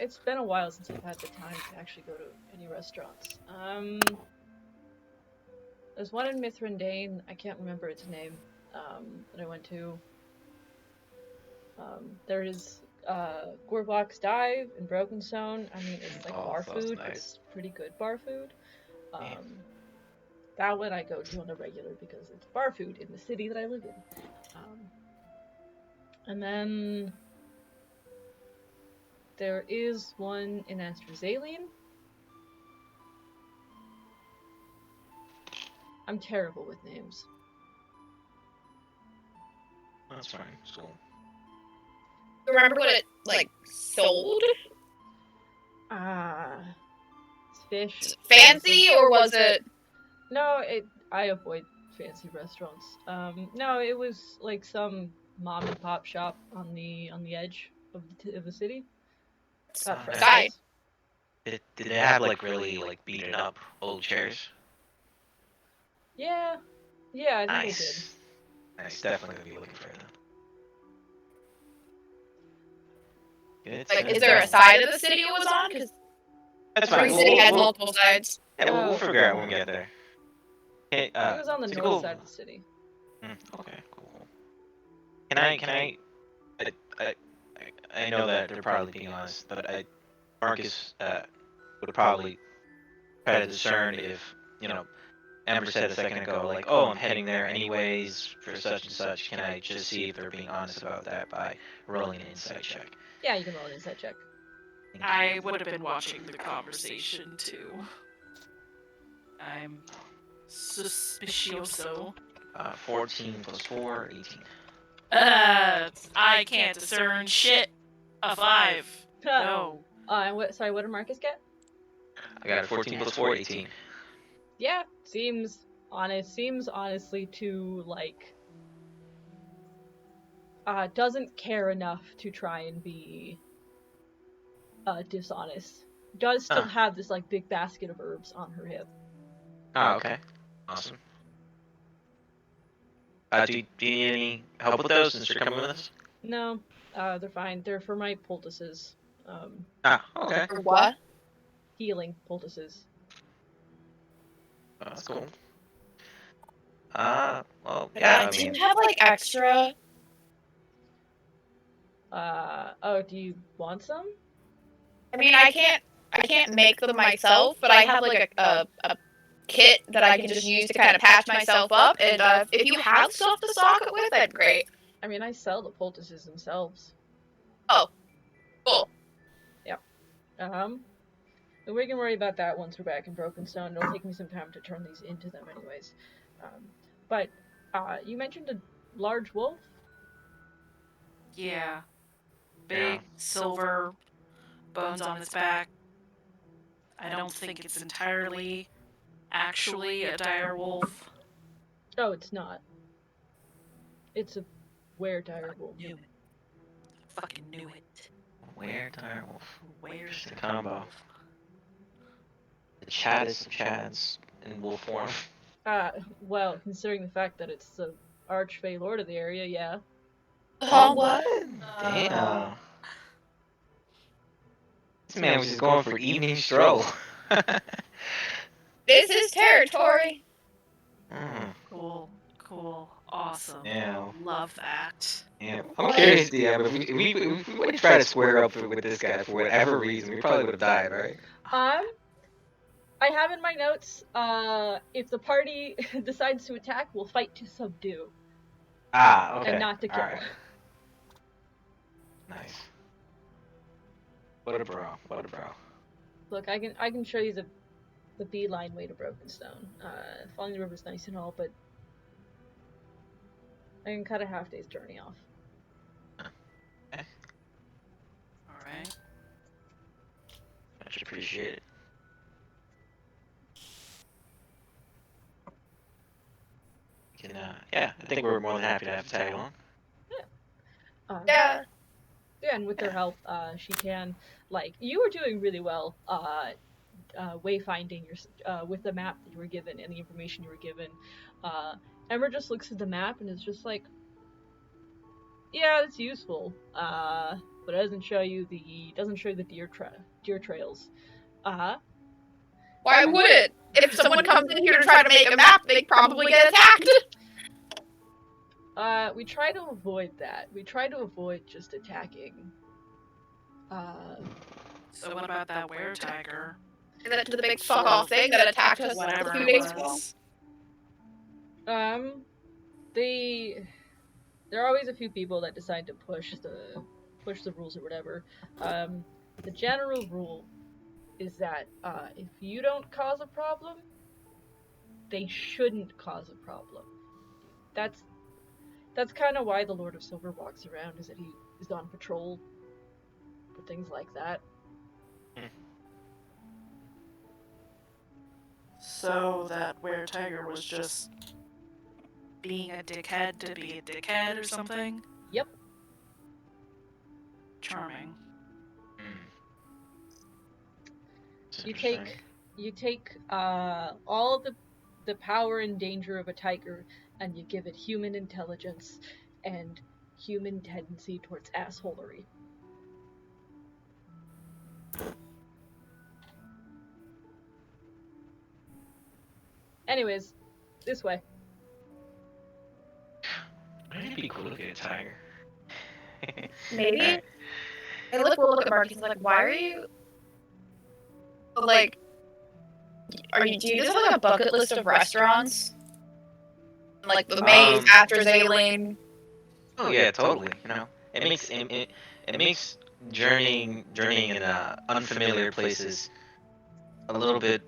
It's been a while since I've had the time to actually go to any restaurants. There's one in Mithrandane, I can't remember its name, that I went to. There is Gorblock's Dive in Brokenstone. I mean, it's like bar food. Nice. It's pretty good bar food. That one I go to on a regular because it's bar food in the city that I live in. And then there is one in Astrazeline. I'm terrible with names. That's fine. It's cool. Remember what it, like, sold? It's fish. Fancy, or was it... No, I avoid fancy restaurants. No, it was like some mom and pop shop on the edge of the city. Got fresh Nice. fries. Did they have like really like beaten up old chairs? Yeah, I think they did. Nice. Definitely gonna be looking for them. Good. Like, is there a side of the city it was on? Because That's every fine. city has multiple sides. Yeah, we'll figure out when we get there. Hey, It was on the north side of the city. Okay, cool. Can I know that they're probably being honest, but Marcus would probably try to discern if, Amber said a second ago, like, oh, I'm heading there anyways for such and such. Can I just see if they're being honest about that by rolling an insight check? Yeah, you can roll an insight check. I would have been watching the conversation, too. I'm suspicioso. 14 plus 4, 18. I can't discern shit. A 5. No. What did Marcus get? I got a 14 plus 4, 18. Yeah, seems honestly to, like, doesn't care enough to try and be, dishonest. Does still have this, like, big basket of herbs on her hip. Oh, okay. Awesome. Do you need any help with those since you're coming with us? No, they're fine. They're for my poultices. Okay. For what? Healing poultices. Oh, that's cool. Well, yeah, Do you have, like, extra? Do you want some? I mean, I can't make them myself, but I have, like, a kit that I can just use to kind of patch myself up, and if you have stuff to stock it with, that'd great. I mean, I sell the poultices themselves. Oh, cool. Yep. We can worry about that once we're back in Brokenstone. It'll take me some time to turn these into them anyways. But you mentioned a large wolf? Yeah. Big, silver, bones on its back. I don't think it's entirely actually a dire wolf. Oh, it's not. It's a were-dire wolf. Knew it. Fucking knew it. Werewolf. Where's Just a combo. The chattest of chads in wolf form. Well, considering the fact that it's the Archfey Lord of the area, yeah. What? Damn. This man was just going for evening stroll. This is territory. Cool. Awesome. Yeah. Love that. Yeah. I'm curious, DM, if we would try to square up with this guy for whatever reason, we probably would have died, right? I have in my notes, if the party decides to attack, we'll fight to subdue. Okay. And not to kill. Alright. Nice. What a bro. Look, I can show you the beeline way to Brokenstone. Following the river's nice and all, but I can cut a half day's journey off. Alright. Much appreciated. Yeah, I think we're more than happy to have tag along. Yeah. Yeah, and with their help, she can, you were doing really well, wayfinding with the map that you were given and the information you were given. Ember just looks at the map and is just like, yeah, it's useful, but it doesn't show you the deer trails. Why would it? If someone comes in here to try to make a map, they probably get attacked. We try to avoid that. We try to avoid just attacking. So what about that were-tiger? And then to the big fuck-off thing that attacked us Whatever a few it days ago. was. There are always a few people that decide to push the rules or whatever. The general rule is that if you don't cause a problem, they shouldn't cause a problem. That's kind of why the Lord of Silver walks around, is that he is on patrol for things like that. So that were-tiger was just being a dickhead to be a dickhead or something? Yep. Charming. You take all of the power and danger of a tiger, and you give it human intelligence and human tendency towards assholery. Anyways, this way. Wouldn't it be cool to get a tiger? Maybe. And we'll look at Mark. He's like, why are you... Like... do you just have like a bucket list of restaurants? Like the maze after Zaleen? Oh yeah, totally. It makes journeying in unfamiliar places a little bit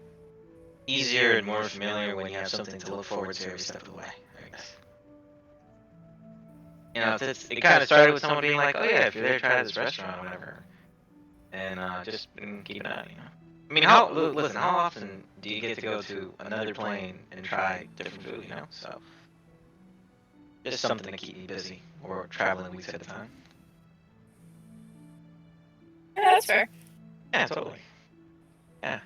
easier and more familiar when you have something to look forward to every step of the way. It kind of started with someone being like, "Oh yeah, if you're there, try this restaurant or whatever," and just keep an eye. I mean, how often do you get to go to another plane and try different food? So just something to keep me busy or traveling weeks at a time. Yeah, that's fair. Yeah, totally. Yeah.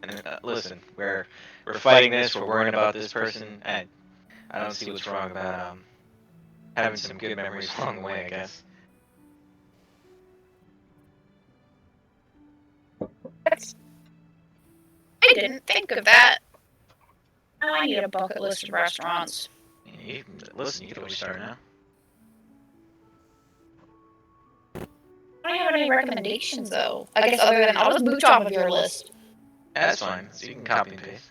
And listen, we're fighting this. We're worrying about this person. I don't see what's wrong about having some good memories along the way, I guess. I didn't think of that. Now I need a bucket list of restaurants. You can always start now. I don't have any recommendations though. I guess other than I'll just mooch off of your list. Yeah, that's fine. So you can copy and paste.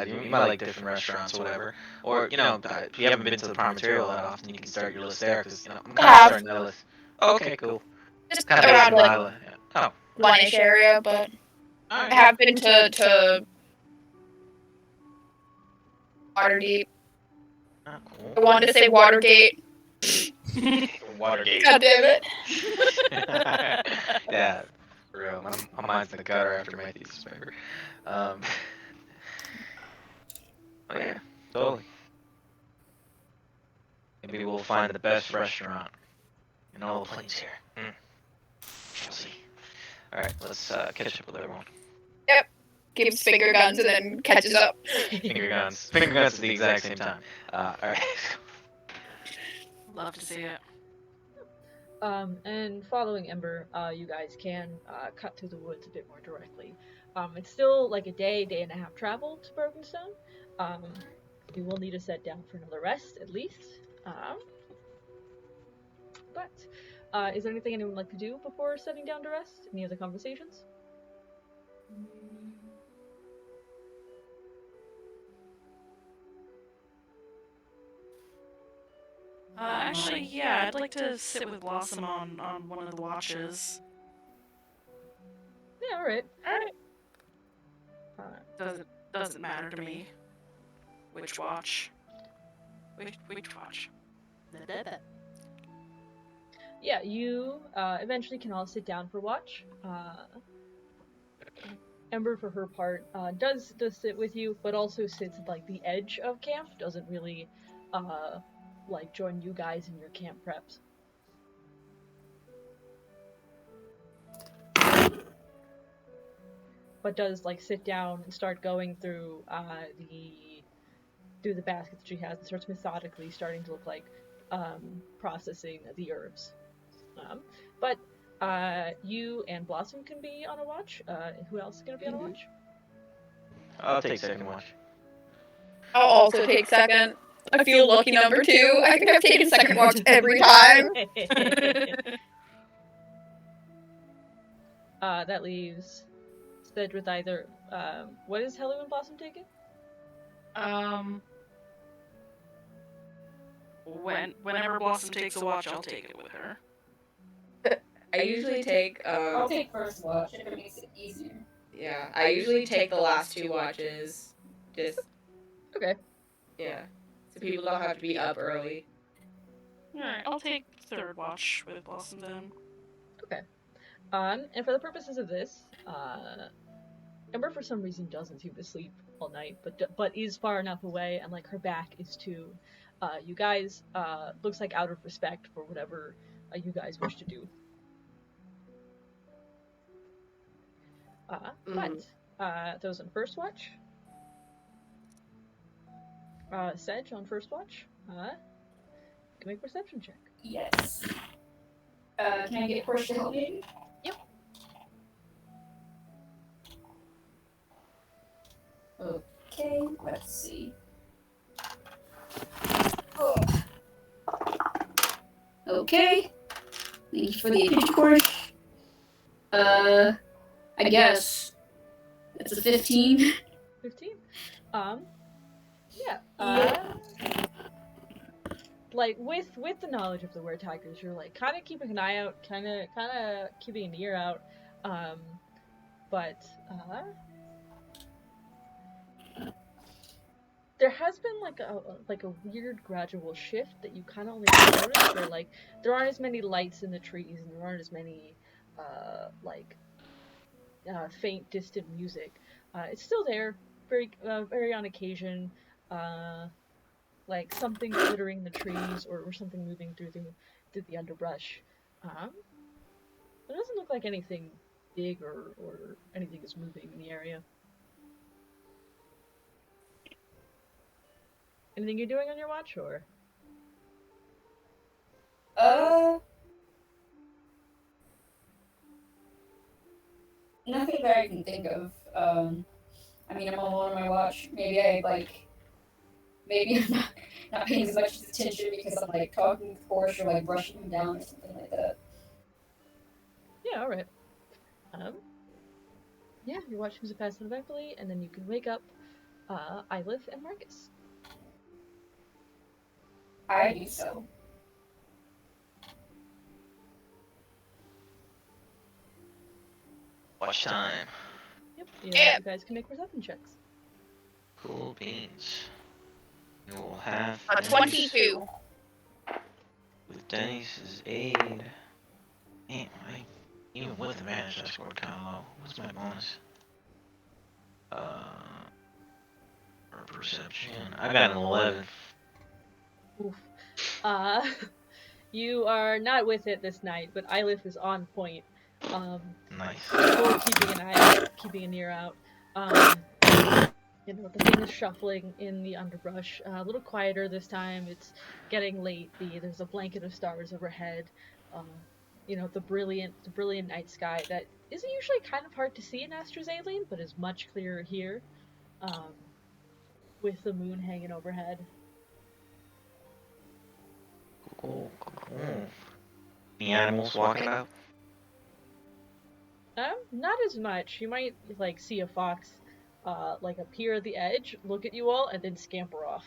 You might like different restaurants or whatever. Or, if you haven't been to the Prime Material that often, you can start your list there, because, I'm kind of starting that list. Oh, okay, cool. Just Kind of around based on like my list. Yeah. Oh. one-ish area, but... I have been to Waterdeep. Oh, cool. I wanted to say Watergate. Watergate. God damn it. Yeah, for real. My mind's in the gutter after my thesis paper. Oh yeah, totally. Maybe we'll find the best restaurant in all the plains here. We'll see. All right, let's catch up with everyone. Gives finger guns and then catches up. Finger guns at the exact same time. All right. Love to see it. And following Ember, you guys can cut through the woods a bit more directly. It's still like a day and a half travel to Brokenstone. You will need to set down for another rest at least. But is there anything anyone would like to do before setting down to rest? Any other conversations? Actually, yeah, I'd like to sit with Blossom on one of the watches. Yeah, alright. Doesn't matter to me. Which watch? Which watch? Yeah, you eventually can all sit down for watch. Ember, for her part, does sit with you, but also sits at like the edge of camp. Doesn't really like join you guys in your camp preps. But does like sit down and start going through the basket that she has, and starts methodically starting to look like processing the herbs. But you and Blossom can be on a watch. Who else is gonna be on a watch? I'll take second watch. I'll also take second. I feel lucky number 2. I think I've taken second watch every time. That leaves Sedge with either. What is Hello and Blossom taking? Whenever Blossom takes a watch, I'll take it with her. I usually take I'll take first watch if it makes it easier. yeah, I usually take the last 2 watches. Just Okay. yeah. So people don't have to be up early. Alright, I'll take third watch with Blossom then. And for the purposes of this, Ember for some reason doesn't seem to sleep all night, but is far enough away, and like her back is to you guys. Looks like out of respect for whatever you guys wish to do. But those on first watch. Sedge on first watch. Can make a perception check. Yes. Can I get Portia to help me? Yep. Okay, let's see. Oh. Okay. Thank you for the attention course. I guess it's a 15. 15. Yeah. Like with the knowledge of the were-tigers, you're like kind of keeping an eye out, kind of keeping an ear out. But there has been like a weird gradual shift that you kind of only notice, where like there aren't as many lights in the trees and there aren't as many faint distant music. It's still there, very on occasion. Like something glittering the trees or something moving through the underbrush. It doesn't look like anything big or anything is moving in the area. Anything you're doing on your watch, or? Nothing that I can think of. I mean, I'm alone on my watch. Maybe I'm not paying as much attention because I'm like talking with Porsche or like brushing him down or something like that. Yeah, alright. Yeah, your watch comes to pass uneventfully, and then you can wake up Ylith and Marcus. I do so. Watch time. Yep. You guys can make perception checks. Cool beans. We will have A Denny's 22. with Denny's' aid. Damn, even with advantage, I scored kind of low. What's my bonus? For perception, I got an 11. Oof. You are not with it this night, but Ylith is on point. Nice. Or keeping an ear out. The thing is shuffling in the underbrush. A little quieter this time. It's getting late. There's a blanket of stars overhead. The brilliant night sky that isn't usually kind of hard to see in Astrazeline, but is much clearer here. With the moon hanging overhead. Cool. Any animals walking about? Not as much. You might see a fox appear at the edge, look at you all, and then scamper off.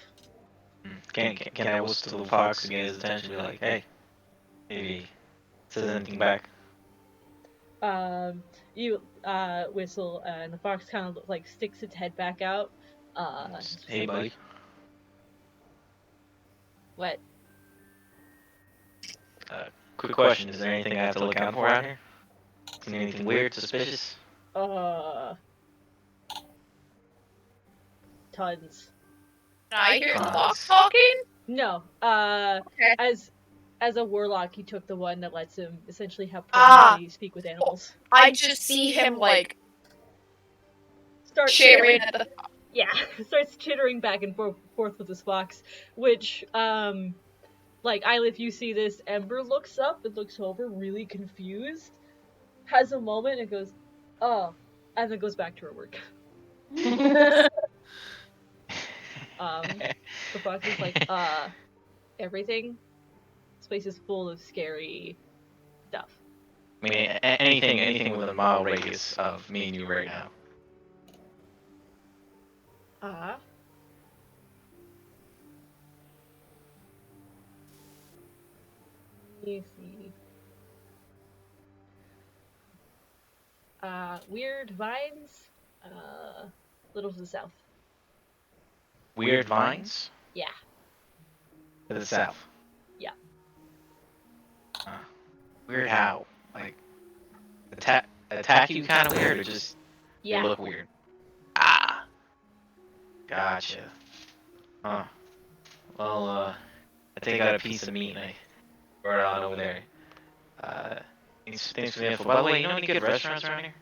Can I whistle to the fox to get his attention? Be like, hey, maybe says anything back. You whistle, and the fox kind of sticks its head back out. Hey, buddy. What? Quick question: is there anything I have to look out for out here? Is there anything weird, suspicious? Tons. I hear the fox talking? No. Okay. As a warlock, he took the one that lets him essentially have permanently speak with animals. I just see him Start chittering at the. Yeah, starts chittering back and forth with this fox, which Ylith, you see this. Ember looks up and looks over, really confused, has a moment and goes, "Oh," and then goes back to her work. The fox is like, everything. This place is full of scary stuff. I mean, anything within a mile radius of me and you right now. You see. Weird vines, little to the south. Weird vines? Yeah. To the south? Yeah. Weird how? Attack you kind of weird, or just Yeah. they look weird? Gotcha. Huh. Well, I take out a piece of meat and I brought it on over there. Thanks for the info. By the way, you know any good restaurants around here?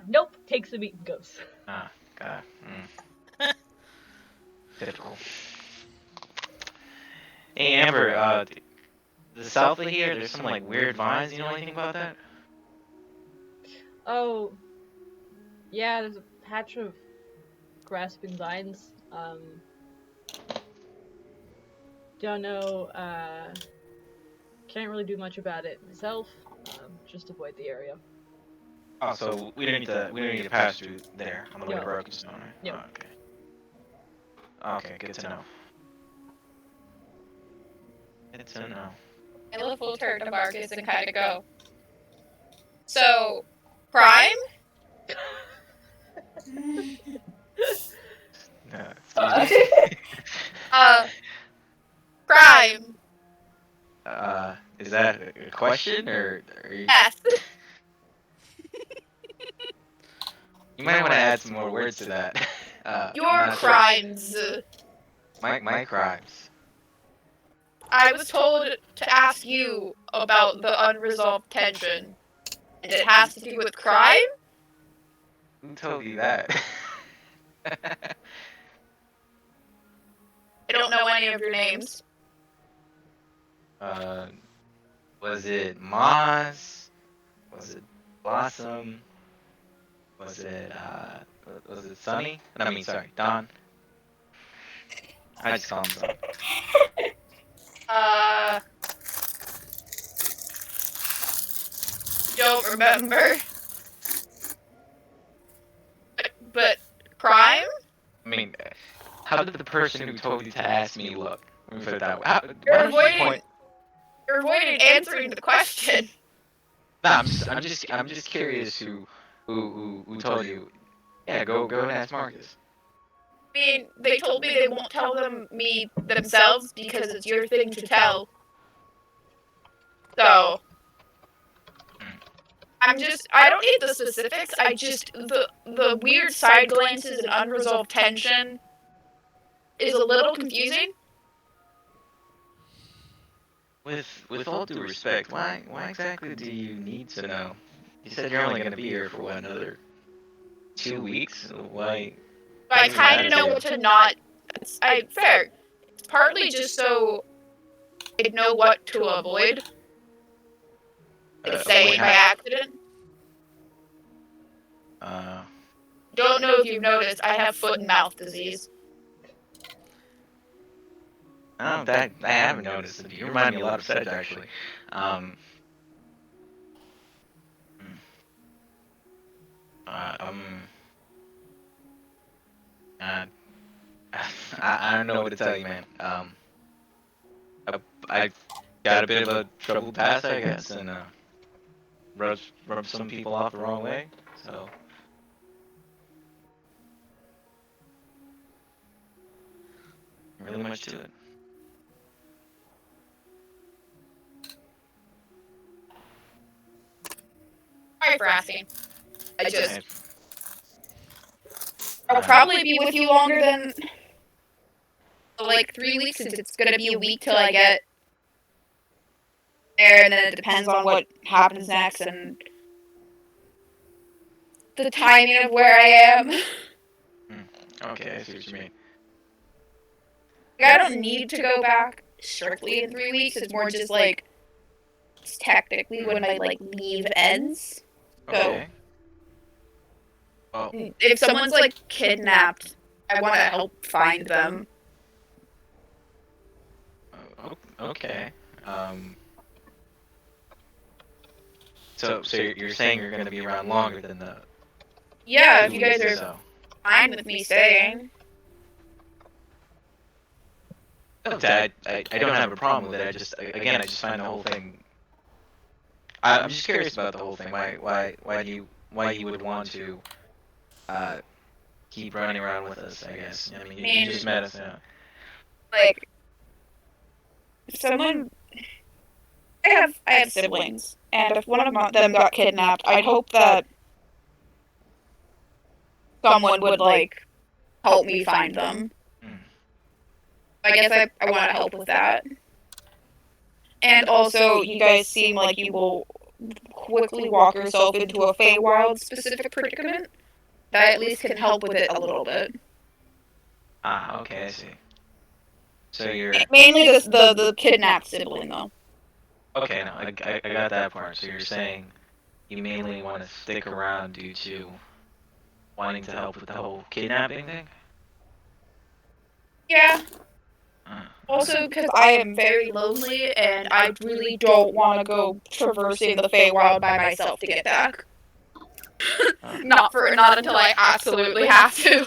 Nope. Takes the meat and goes. God. Typical. Hey, Amber, the south of here, there's some, weird vines. You know anything about that? Oh. Yeah, there's a patch of grasping vines. Don't know, can't really do much about it myself. Just avoid the area. Oh, so we don't need to pass through there on the way to Brokenstone, right? No. Oh, okay. Okay, good to know. Good to know. Ylith will turn to Marcus and kind of go. So, crime? Crime. Is that a question or are you? Yes. You might want to add some more words to that. Your crimes. My crimes. I was told to ask you about the unresolved tension. And it has to do with crime? Who told you that? I don't know any of your names. Was it Moss? Was it Blossom? Was it Sunny? No, I mean, sorry, Dawn. I just call him Dawn. Don't remember. But crime? I mean, how did the person who told you to ask me look? Let me put it that way. You're avoiding answering the question. No, I'm just curious who who told you? Yeah, go and ask Marcus. I mean, they told me they won't tell me themselves because it's your thing to tell. So, I don't need the specifics, the weird side glances and unresolved tension is a little confusing. With all due respect, why exactly do you need to know? You said you're only gonna be here for what, another 2 weeks? Why? I kind of know what to not. Fair. It's partly just so I know what to avoid. Saying by accident. Don't know if you've noticed, I have foot and mouth disease. Oh, that I haven't noticed. You remind me a lot of Sedge, actually. I don't know what to tell you, man. I got a bit of a troubled past, I guess, and rubbed some people off the wrong way. So. Really much to it. Sorry for asking. I'll probably be with you longer than like 3 weeks, since it's gonna be a week till I get there, and then it depends on what happens next and the timing of where I am. Okay, I see what you mean. I don't need to go back strictly in 3 weeks. It's more just like it's technically when my like leave ends. Okay. So if someone's like kidnapped, I want to help find them. Okay. So you're saying you're going to be around longer than the. Yeah, if you guys are fine with me staying. I don't have a problem with it. I just find the whole thing. I'm just curious about the whole thing. Why you would want to keep running around with us? I guess. I mean, you just met us. Yeah. Like, if someone, I have siblings, and if one of them got kidnapped, I'd hope that someone would like help me find them. I guess I want to help with that. And also, you guys seem like you will quickly walk yourself into a Feywild specific predicament. That at least can help with it a little bit. Ah, okay, I see. So you're mainly the kidnapped sibling, though. Okay, no, I got that part. So you're saying you mainly want to stick around due to wanting to help with the whole kidnapping thing? Yeah. Also, because I am very lonely, and I really don't want to go traversing the Feywild by myself to get back. Not until I absolutely have to.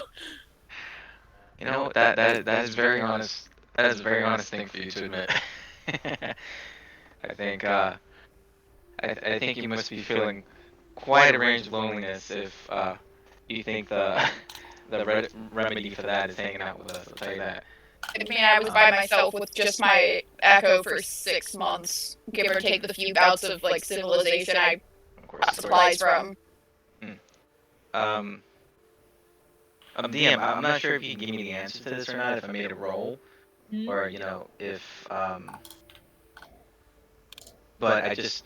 You know, that is very honest. That is a very honest thing for you to admit. I think I think you must be feeling quite a range of loneliness if you think the remedy for that is hanging out with us. I'll tell you that. I mean, I was by myself with just my Echo for 6 months, give or take the few bouts of like civilization I got supplies from. DM, I'm not sure if you can give me the answer to this or not, if I made a roll, or, you know, if, but I just,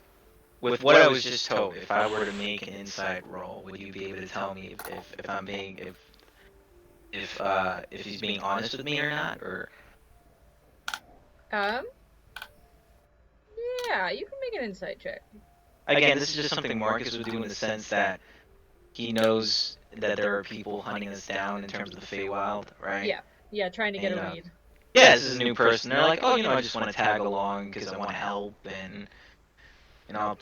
with what I was just told, if I were to make an inside roll, would you be able to tell me if I'm being, if he's being honest with me or not, or? Yeah, you can make an insight check. Again, this is just something Marcus would do in the sense that he knows that there are people hunting us down in terms of the Feywild, right? Yeah, trying to get a read. Yeah, this is a new person. They're like, oh, you know, I just want to tag along because I want to help, and you know,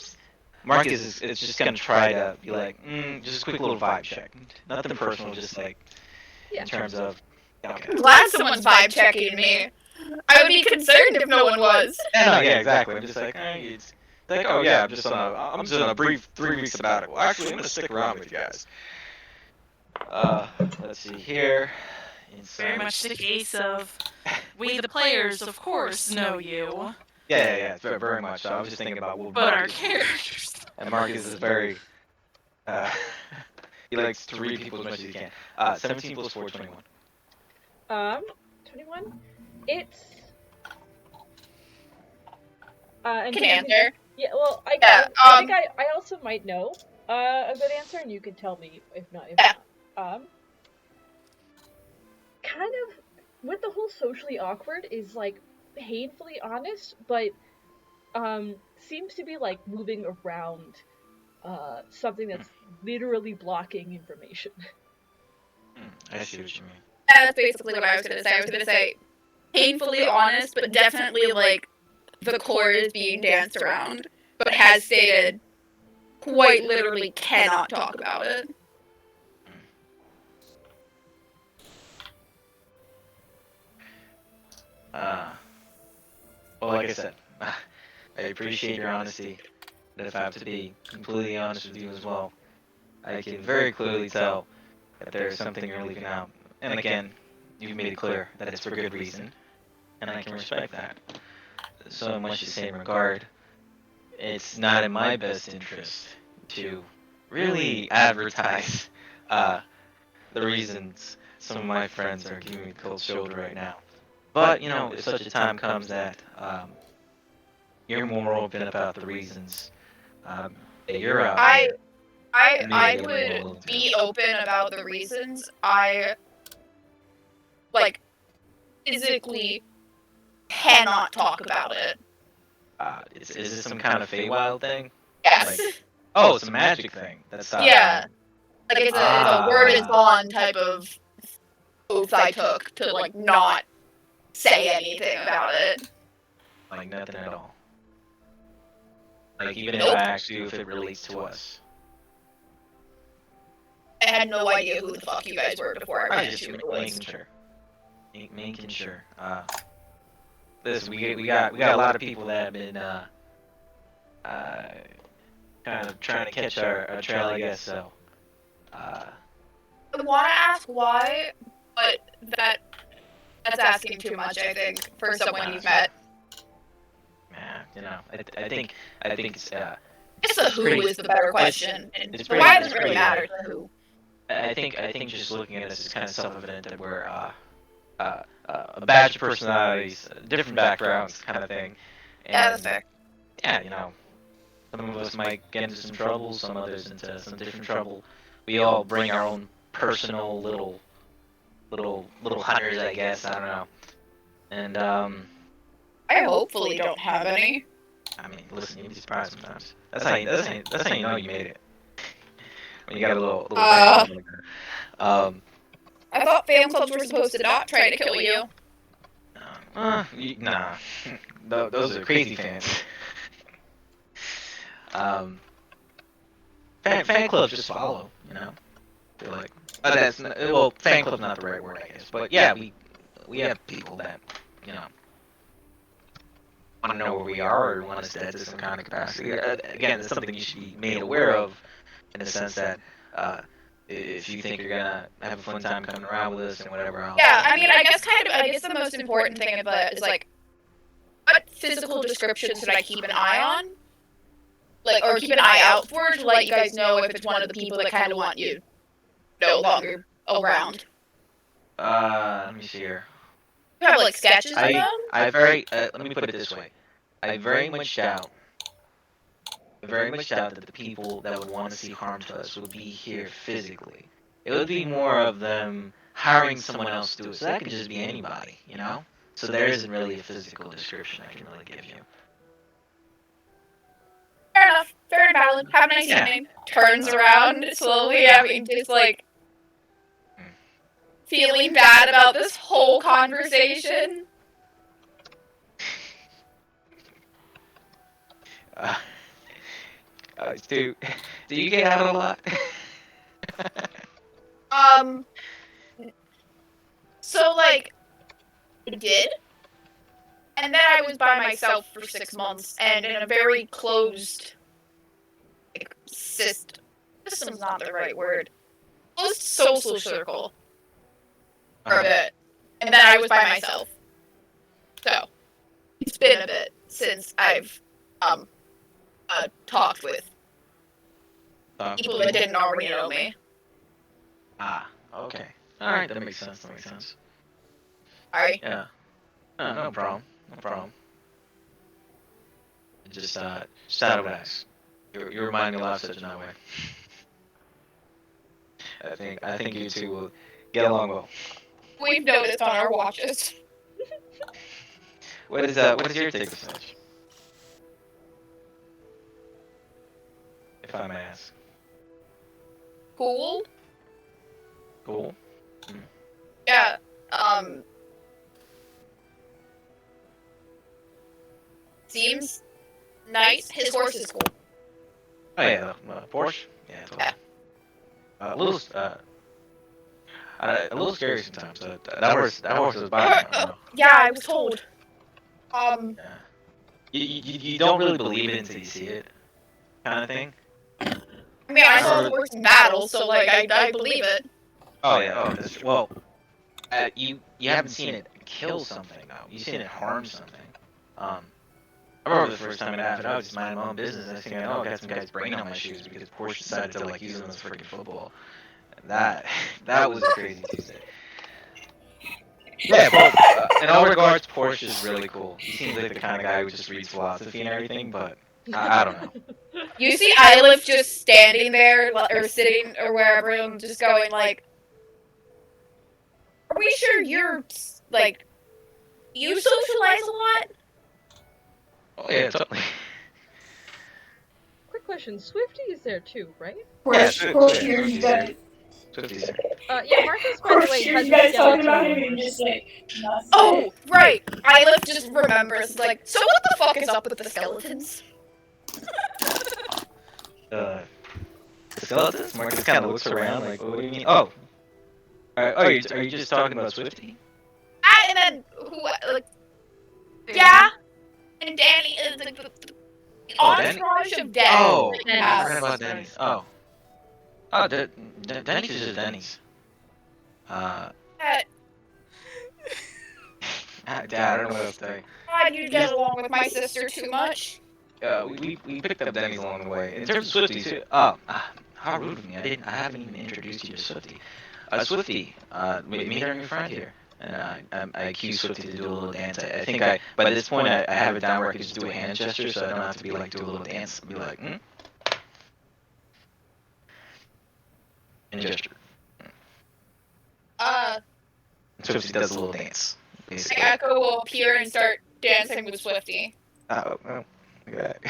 Marcus is just gonna try to be like, just a quick little vibe check, nothing personal, just like in terms of. Okay. I'm glad someone's vibe checking me. I would be concerned if no one was. Yeah, no, yeah, exactly. I'm just like, Like, oh yeah, I'm just on a brief 3 week sabbatical. Well, actually, I'm gonna stick around with you guys. Let's see here. Very much the case of we, the players, of course, know you, Yeah, it's very much. So I was just thinking about what but our Marcus. characters. And Marcus is very. He likes to read people as much as he can. 17 plus 4, 21. 21. It's. And Can answer. Yeah, well, I think I also might know a good answer, and you can tell me if not. Kind of with the whole socially awkward is like painfully honest, but seems to be like moving around something that's literally blocking information. I see what you mean. That's basically what I was gonna say. I was gonna say painfully honest, but definitely like the core is being danced around, but has stated quite literally cannot talk about it. Well, like I said, I appreciate your honesty. But if I have to be completely honest with you as well, I can very clearly tell that there's something you're leaving out. And again, you've made it clear that it's for good reason, and I can respect that. So much the same regard, it's not in my best interest to really advertise the reasons some of my friends are giving me the cold shoulder right now. But, you know, if such a time comes that you're more open about the reasons that you're out there, I would be open about the reasons. I like physically cannot talk about it. Is this some kind of Feywild thing? Yes. Like, oh, it's a magic thing. That's yeah. Like it's a word is bond type of oath I took to like not say anything about it. Like nothing at all. Like even if I asked you if it relates to us. I had no idea who the fuck you guys were before I ran into you in the woods. Making sure. Listen, we got a lot of people that have been kind of trying to catch our trail, I guess. So. I want to ask why, but that's asking too much. I think for someone you've met. Yeah, you know, I think it's. It's the who is the better question, and it's the why doesn't really matter. The who. I think just looking at this is kind of self-evident that we're a batch of personalities, different backgrounds, kind of thing. And, Yeah, that's fair. Yeah, you know, some of us might get into some trouble, some others into some different trouble. We all bring our own personal little hunters, I guess. I don't know. And I hopefully don't have any. I mean, listen, you'd be surprised sometimes. That's how you know you made it. When you got a little like that. I thought fan clubs were supposed to not try to kill you. Nah. Those are crazy fans. Fan clubs just follow, you know. They're like, that's not, well, fan club's not the right word, I guess. But yeah, we have people that, you know, want to know where we are or want us dead to some kind of capacity. Again, it's something you should be made aware of, in the sense that if you think you're gonna have a fun time coming around with us and whatever else. Yeah, I mean, I guess the most important thing about it is like, what physical descriptions should I keep an eye on? Like, or keep an eye out for to let you guys know if it's one of the people that kind of want you no longer around. Let me see here. You have like sketches of them? Let me put it this way. I very much doubt that the people that would want to see harm to us would be here physically. It would be more of them hiring someone else to do it. So that could just be anybody, you know? So there isn't really a physical description I can really give you. Fair enough. Fair and valid. Have a nice evening. Turns around slowly, just like feeling bad about this whole conversation. Do you get out a lot? So like, I did. And then I was by myself for 6 months, and in a very closed system's not the right word. Closed social circle for a bit. And then I was by myself. So it's been a bit since I've talked with people that didn't already know me. Ah, okay. Alright, that makes sense, Sorry. Yeah. No problem. No problem. Just out of ask. You remind me a lot of such in that way. I think you two will get along well. We've noticed on our watches. What is your take of such? If I may ask. Cool. Cool. Yeah. Seems nice. His horse is cool. Oh yeah, Porsche. Yeah, totally. A little scary sometimes. That horse was by. Yeah, I was told. Yeah. You don't really believe it until you see it, kind of thing. I mean, I saw the horse in battle, so like I believe it. Oh yeah. Oh, that's true. Well, you haven't seen it kill something though. You've seen it harm something. I remember the first time it happened. I was just minding my own business. I think I got some guy's brain on my shoes because Porsche decided to like use them as freaking football. And that was a crazy Tuesday. Yeah, but in all regards, Porsche is really cool. He seems like the kind of guy who just reads philosophy and everything, but I don't know. You see Ylif just standing there, or sitting, or wherever, and just going like, "Are we sure you're, like, you socialize a lot?" Oh yeah, totally. Quick question: Swifty is there too, right? Yeah, Swifty's there. Swifty's there. Yeah, Marcus, by the way, You has guys a talking skeleton about on him the and just like, Oh, right. Ylif just remembers, like, so what the fuck is up with the skeletons? The skeletons? Marcus kind of looks around like, what do you mean? Oh. Are you just talking about Swifty? And then who? Like, yeah. And Danny is like the entourage of Danny. Oh, And, I forgot about Denny's. Oh. Oh, Denny's is just Denny's. God, I don't know what else to say. you get along with my sister too much. We picked up Denny's along the way. In terms of Swifty, too. Oh, how rude of me. I haven't even introduced you to Swifty. Swifty, meet our new friend here. And I accused Swifty to do a little dance. I think by this point, I have it down where I can just do a hand gesture, so I don't have to be like, do a little dance. Be like, Hand gesture. Swifty does a little dance, basically. Echo will appear and start dancing with Swifty. Oh, look at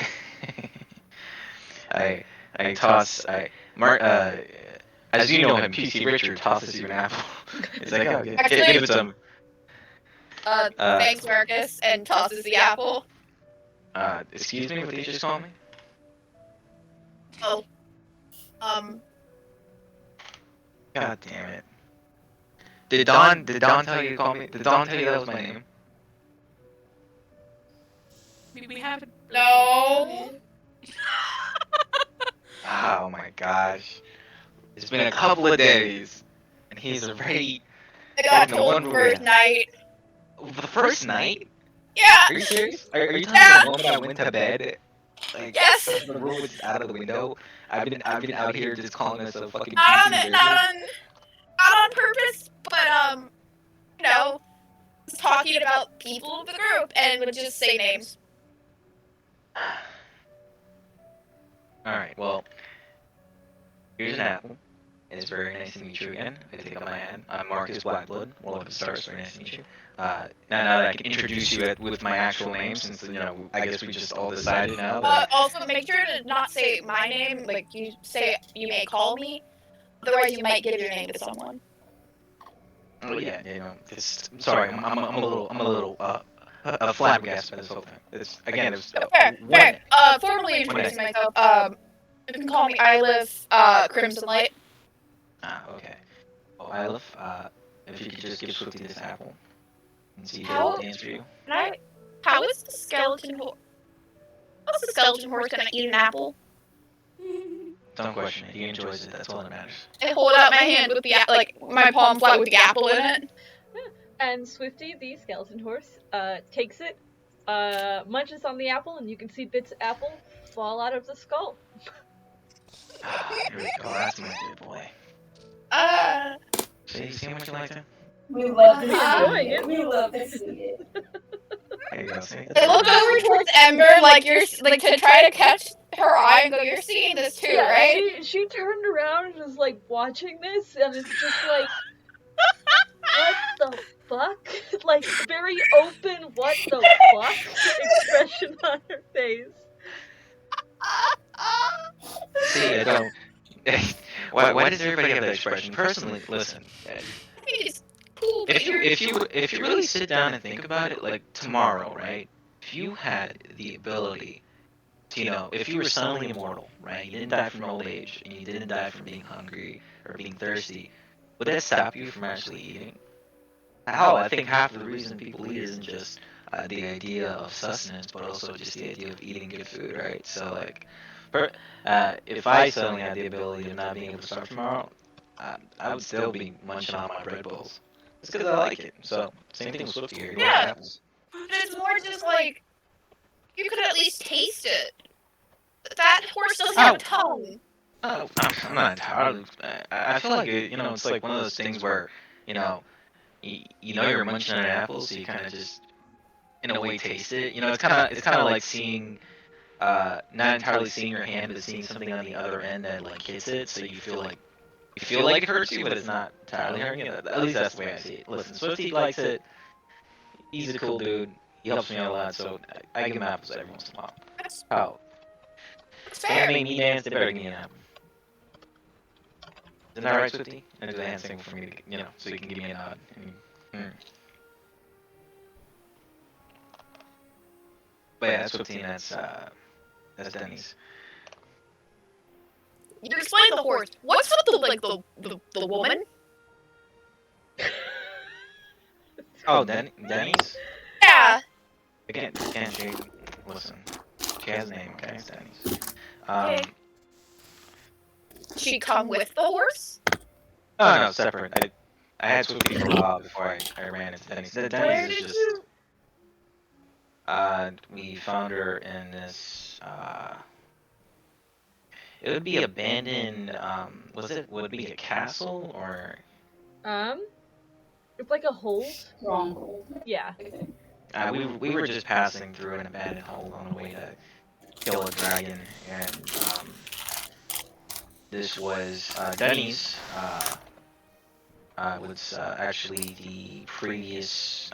that. I toss, as you know him, PC Richard tosses you an apple. It's like, oh, give it some. Thanks, Marcus, and tosses the apple. Excuse me, what did you just call me? Oh. God damn it. Did Dawn tell you to call me? Did Dawn tell you that was my name? We haven't. No. Oh my gosh. It's been a couple of days, and he's already. I got told first night. The first night? Yeah. Are you serious? Are you telling me the moment I went to bed? Like, Yes. the room was out of the window. I've been out here just calling us a fucking. Not on purpose, but was talking about people of the group and would just say names. Alright, well, here's an apple. It's very nice to meet you again. I take out my hand. I'm Marcus Blackblood, World of the Stars, very nice to meet you. Now that I can introduce you with my actual name, since, I guess we just all decided now that... Also, make sure to not say my name, like, you say you may call me, otherwise you might give your name to someone. Oh yeah, I'm sorry, I'm a little flabbergasted by this whole thing. It was... Fair. Formally introducing myself, you can call me Ylif, Crimson Light. Okay. Well, Ylif, if you could just give Swifty this apple and see if How- it'll dance for you. How how is the skeleton horse? How's the skeleton horse gonna eat an apple? Don't question it. He enjoys it. That's all that matters. I hold out my hand with the my palm flat with the apple in it. And Swifty, the skeleton horse, takes it, munches on the apple, and you can see bits of apple fall out of the skull. Here we go. That's my good boy. See how much you like him? We love He's to enjoying see it. it. We love to see it. There you go. See? I look over towards Ember, like you're like to try to catch her eye and go, "You're seeing this too, right?" She turned around and was like watching this, and it's just like, what the fuck? Like, very open, what the fuck expression on her face. See, I don't. Why does everybody have that expression? Personally, listen. He's cool, but If you really sit down and think about it, like tomorrow, right? If you had the ability to, if you were suddenly immortal, right? You didn't die from old age, and you didn't die from being hungry or being thirsty, would that stop you from actually eating? Hell, I think half of the reason people eat isn't just the idea of sustenance, but also just the idea of eating good food, right? So, like, if I suddenly had the ability of not being able to starve tomorrow, I would still be munching on my bread bowls. It's because I like it. So, same thing with Swifty here. You like Yeah. apples. But it's more just like you could at least taste it. That horse doesn't have a tongue. Oh, I'm not entirely. I feel like it's like one of those things where, you're munching on an apple, so you kind of just, in a way, taste it. It's kind of like seeing, not entirely seeing your hand, but seeing something on the other end that like hits it, so you feel like it hurts you, but it's not entirely hurting you. At least that's the way I see it. Listen, Swifty likes it. He's a cool dude. He helps me out a lot, so I give him apples every once in a while. Oh, It's can't fair. make me dance. They better give me an apple. Isn't that right, Swifty? And do the hand signal for me to, so you can give me a nod. But yeah, that's Swifty, and that's Denny's. You explain the horse. What's with the woman? Oh, Denny's? Yeah. Again, she, listen, she has a name, okay? It's Denny's. Okay. She come with the horse? Oh, no, separate. I had Swifty for a while before I ran into Denny's. Where Denny's did is just, you? we found her in this, it would be abandoned, would it be a castle, or? It's like a hold. Stronghold. Yeah. We were just passing through an abandoned hold on the way to kill a dragon, and this was Denny's. Was actually the previous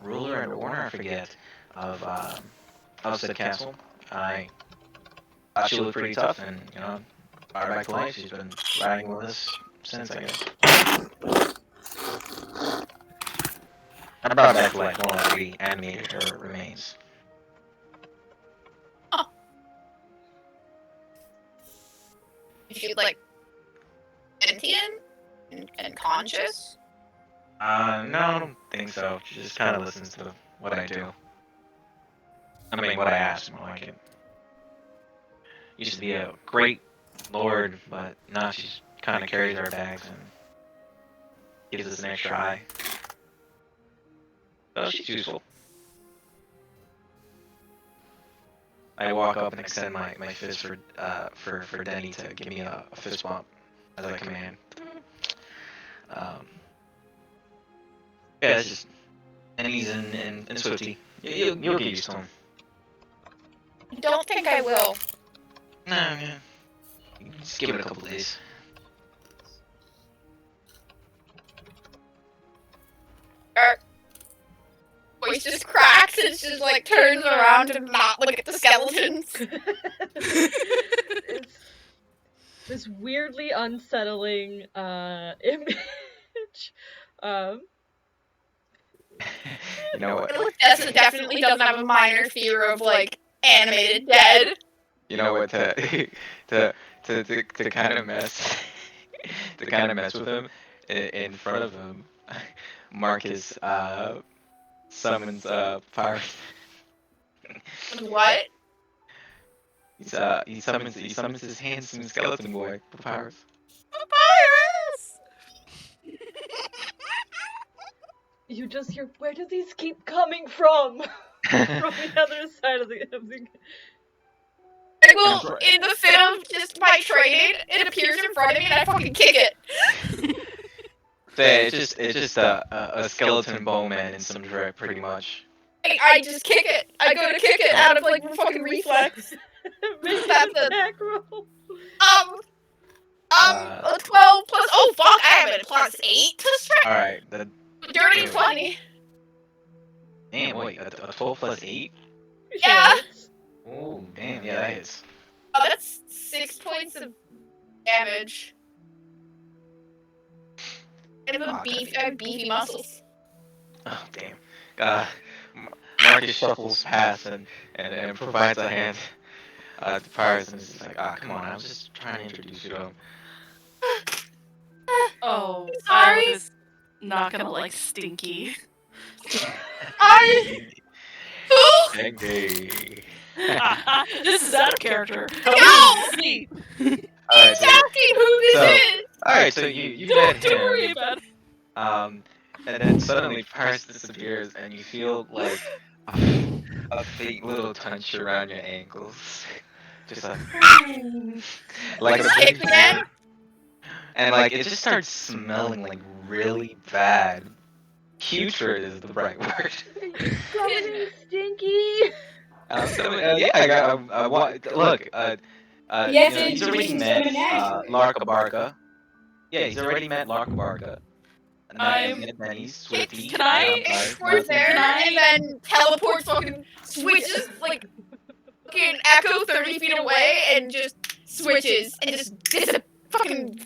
ruler and owner, I forget, of said castle. I thought she looked pretty tough, and brought her back to life. She's been riding with us since, I guess. I brought her back to life more like we animated her remains. Is she like sentient and conscious? No, I don't think so. She just kind of listens to what I do. I mean, what I ask, more like it. Used to be a great lord, but now she's kind of carries our bags and gives us an extra eye. So she's useful. I walk up and extend my fist for Denny to give me a fist bump as I command. Yeah, it's just Denny's and Swifty. You'll get used to them. I don't think I will. No, yeah. Just give it a couple days. Her voice just cracks and she just like turns around to not look at the skeletons. It's this weirdly unsettling image. You know what? Tessa definitely doesn't have a minor fear of like animated dead. You know what? To kind of mess, to kind of mess with him in front of him, Marcus summons Papyrus. What? He summons his handsome skeleton boy, Papyrus. Papyrus! You just hear, where do these keep coming from? From the other side of the Like, well, in the film, just by training, it appears in front of me and I fucking kick it. It's just a skeleton bowman in some drip, pretty much. I just kick it. I go to kick it out of like fucking reflex. Make That's an a- attack roll. A 12 plus. Oh fuck! I have a plus 8 to strength. All right, Dirty 20. damn, wait, a 12 plus 8? Yeah. Oh, damn, yeah, that hits. Oh, that's 6 points of damage. And I have beefy muscles. Oh, damn. Marcus shuffles past and provides a hand to Papyrus, and is like, come on, I was just trying to introduce you to him. Oh, Sorry. I was not gonna like Stinky. I. Who? Hey. This is out of character. No! Sleep. Alright, He's asking who this So- is. alright, so you Don't get him. worry about it. And then suddenly Papyrus disappears, and you feel like a faint little touch around your ankles. Just like a Kick big again? and like it just starts smelling like really bad. Putrid is the right word. Coming, Stinky! Yeah, I got. Look, Yes, he's already intuition met summon action. Larka Barka. Yeah, he's already met Larka Barka. I'm- And then he's Swifty. Can I- Towards there, and then teleports fucking switches, like, fucking echo 30 feet away, and just switches, and just fucking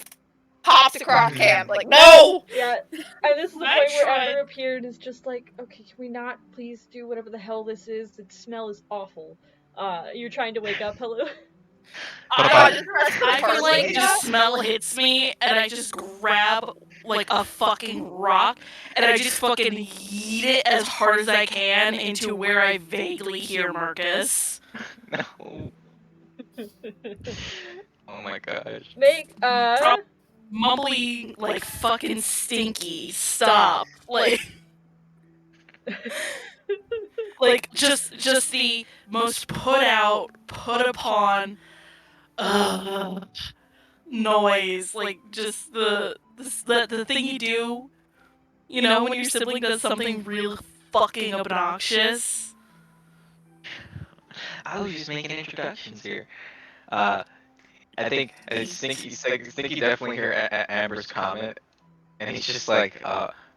pops across camp, like, no! Yeah, and this is the I point where tried. Ember appeared and is just like, okay, can we not please do whatever the hell this is? The smell is awful. You're trying to wake up, hello? I I feel like the smell hits me, and I just grab like a fucking rock, and I just fucking yeet it as hard as I can into where I vaguely hear Marcus. No. Oh my gosh. Make, Mumbly like fucking Stinky. Stop. Like. Like just the most put out, put upon noise, like just the thing you do, you know, when your sibling does something real fucking obnoxious. I was just making introductions here. I think Stinky definitely hear Amber's comment, and he's just like,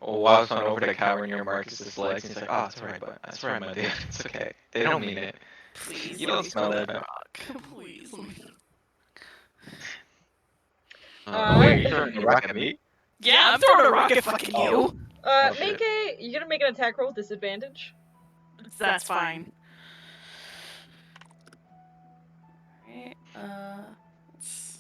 walks on over to cower near Marcus's legs, and he's like, oh, that's alright, but that's right, my dude, it's okay. They don't mean it. Please, You don't let me smell throw that, rock. Please. Let me... Wait, you're throwing a rock at me? Yeah, I'm throwing a rock at fucking you. Make you're gonna make an attack roll with disadvantage. That's fine. Alright, let's...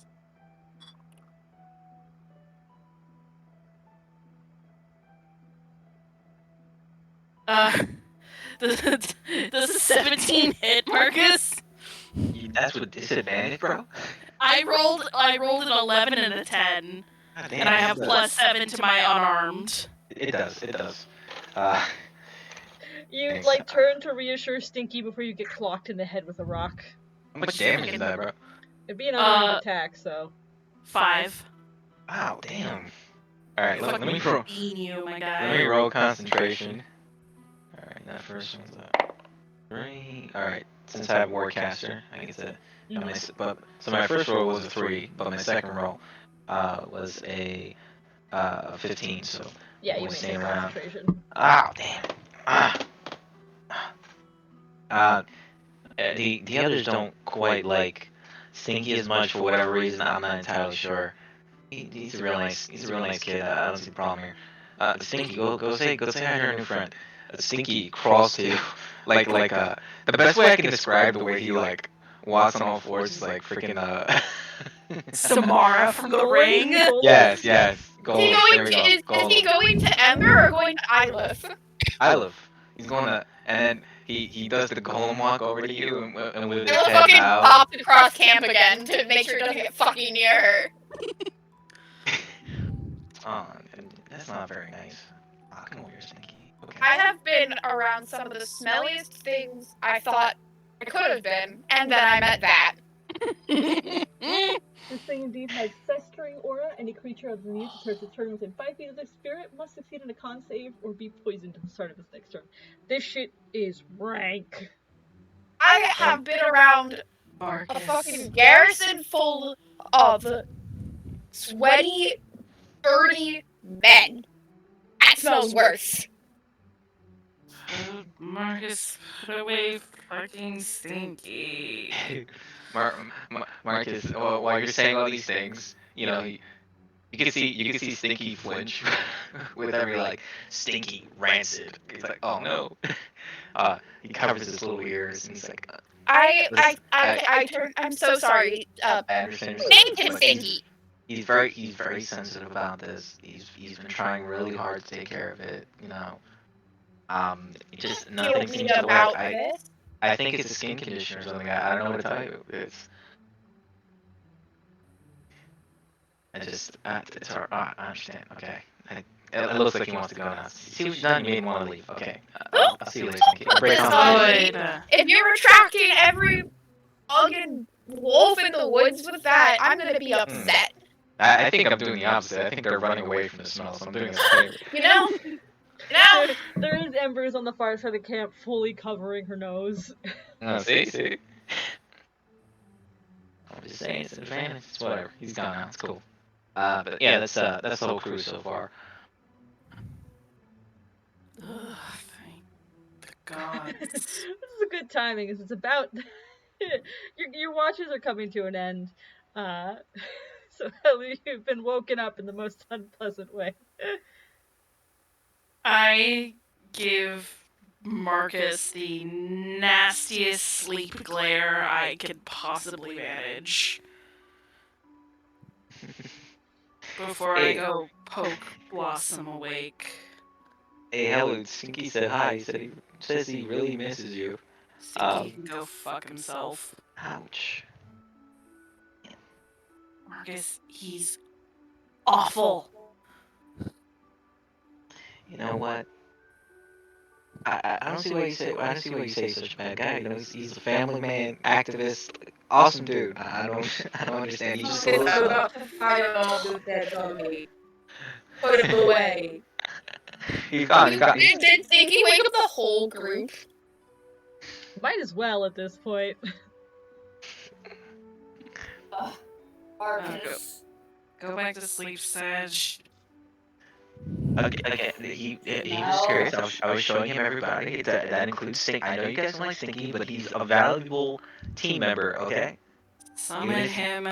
Does a 17 hit, Marcus? That's with disadvantage, bro? I rolled an 11 and a 10, God and I have it does. plus 7 to my unarmed. It does. You Thanks. like turn to reassure Stinky before you get clocked in the head with a rock. How much damage is that, bro? It'd be an unarmed attack, so. 5. Wow, damn. Alright, let me roll. Bean you, my Let guy. me roll concentration. Alright, that first one's up. 3. Alright, since I have Warcaster, I get to. So my first roll was a 3, but my second roll was a 15. So Yeah, you We'll make stay your around. concentration. damn. The others don't quite like Stinky as much for whatever reason. I'm not entirely sure. He's a real nice kid. I don't see the problem here. Stinky, go say hi to our new friend. Stinky crawls to you like the best way I can describe the way he like walks on all fours is like freaking Samara from the ring. Yes. Gold. Is he There going we to, go. is Gold. he going to Ember or going to Ilith? Ilith. He's going to, and then he does the golem walk over to you and with his I'll head fucking bowed. pop across camp again to make sure it doesn't get fucking near her. Oh, that's not very nice. Oh, come over here, Stinky. Okay. I have been around some of the smelliest things I thought I could have been, and then I met that. This thing indeed has festering aura. Any creature of the mute that starts to turn within 5 feet of their spirit must succeed in a con save or be poisoned at the start of its next turn. This shit is rank. I have been around a fucking garrison full of sweaty, dirty men. That smells worse. Marcus, put away fucking Stinky. Marcus, while you're saying all these things, you know, you can see Stinky flinch with every like stinky, rancid. He's like, oh no. He covers his little ears and he's like, I'm so sorry. I understand. Named him Stinky. He's very sensitive about this. He's been trying really hard to take care of it. You know, just nothing seems to work. I think it's a skin condition or something. I don't know what to tell you. It's hard. I understand. Okay. It looks like he wants to go now. See what you've done? You made him want to leave. Okay. I'll see you later. Break on. If you're retracting every fucking wolf in the woods with that, I'm gonna be upset. I think I'm doing the opposite. I think they're running away from the smell, so I'm doing this favor. You know? There is embers on the far side of the camp fully covering her nose. See? I'm just saying, it's an advantage. It's whatever. He's gone now. It's cool. But yeah, that's the whole crew so far. Ugh, thank the gods. This is a good timing, as it's about your watches are coming to an end. So Ellie, you've been woken up in the most unpleasant way. I give Marcus the nastiest sleep glare I could possibly manage before I go poke Blossom awake. Hey, hello, Stinky said hi. He says he really misses you. Stinky can go fuck himself. Ouch. Marcus, he's awful. You know what? I don't see why you say he's such a bad guy. You know, he's a family man, activist, awesome dude. I don't understand. He's just a I'm little about to fight all the dead on me. Put him away. He's gone. Did Stinky wake up the whole group? Might as well at this point. Marcus. Go back to sleep, Sedge. Okay, he was curious. I was showing him everybody. That includes Stinky. I know you guys don't like Stinky, but he's a valuable team member, okay? Summon him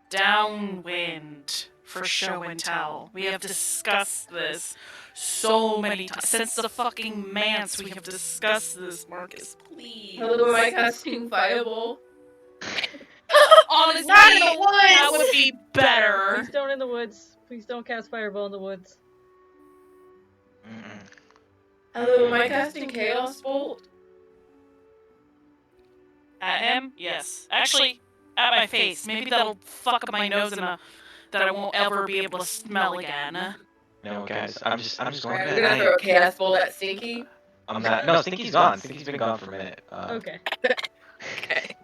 downwind for show and tell. We have discussed this so many times. Since the fucking manse, we have discussed this, Marcus. Please. Hello, am I casting Fireball? Honestly, Not in the woods! that would be better. Please don't in the woods. Please don't cast Fireball in the woods. Hello, am I casting Chaos Bolt? At him? Yes. Actually, at my face. Maybe that'll fuck up my nose enough that I won't ever be able to smell again. No, guys, I'm just going I'm to gonna throw a Chaos Bolt at Stinky. I'm not. No, Stinky's gone. Stinky's been gone for a minute. Okay. Okay.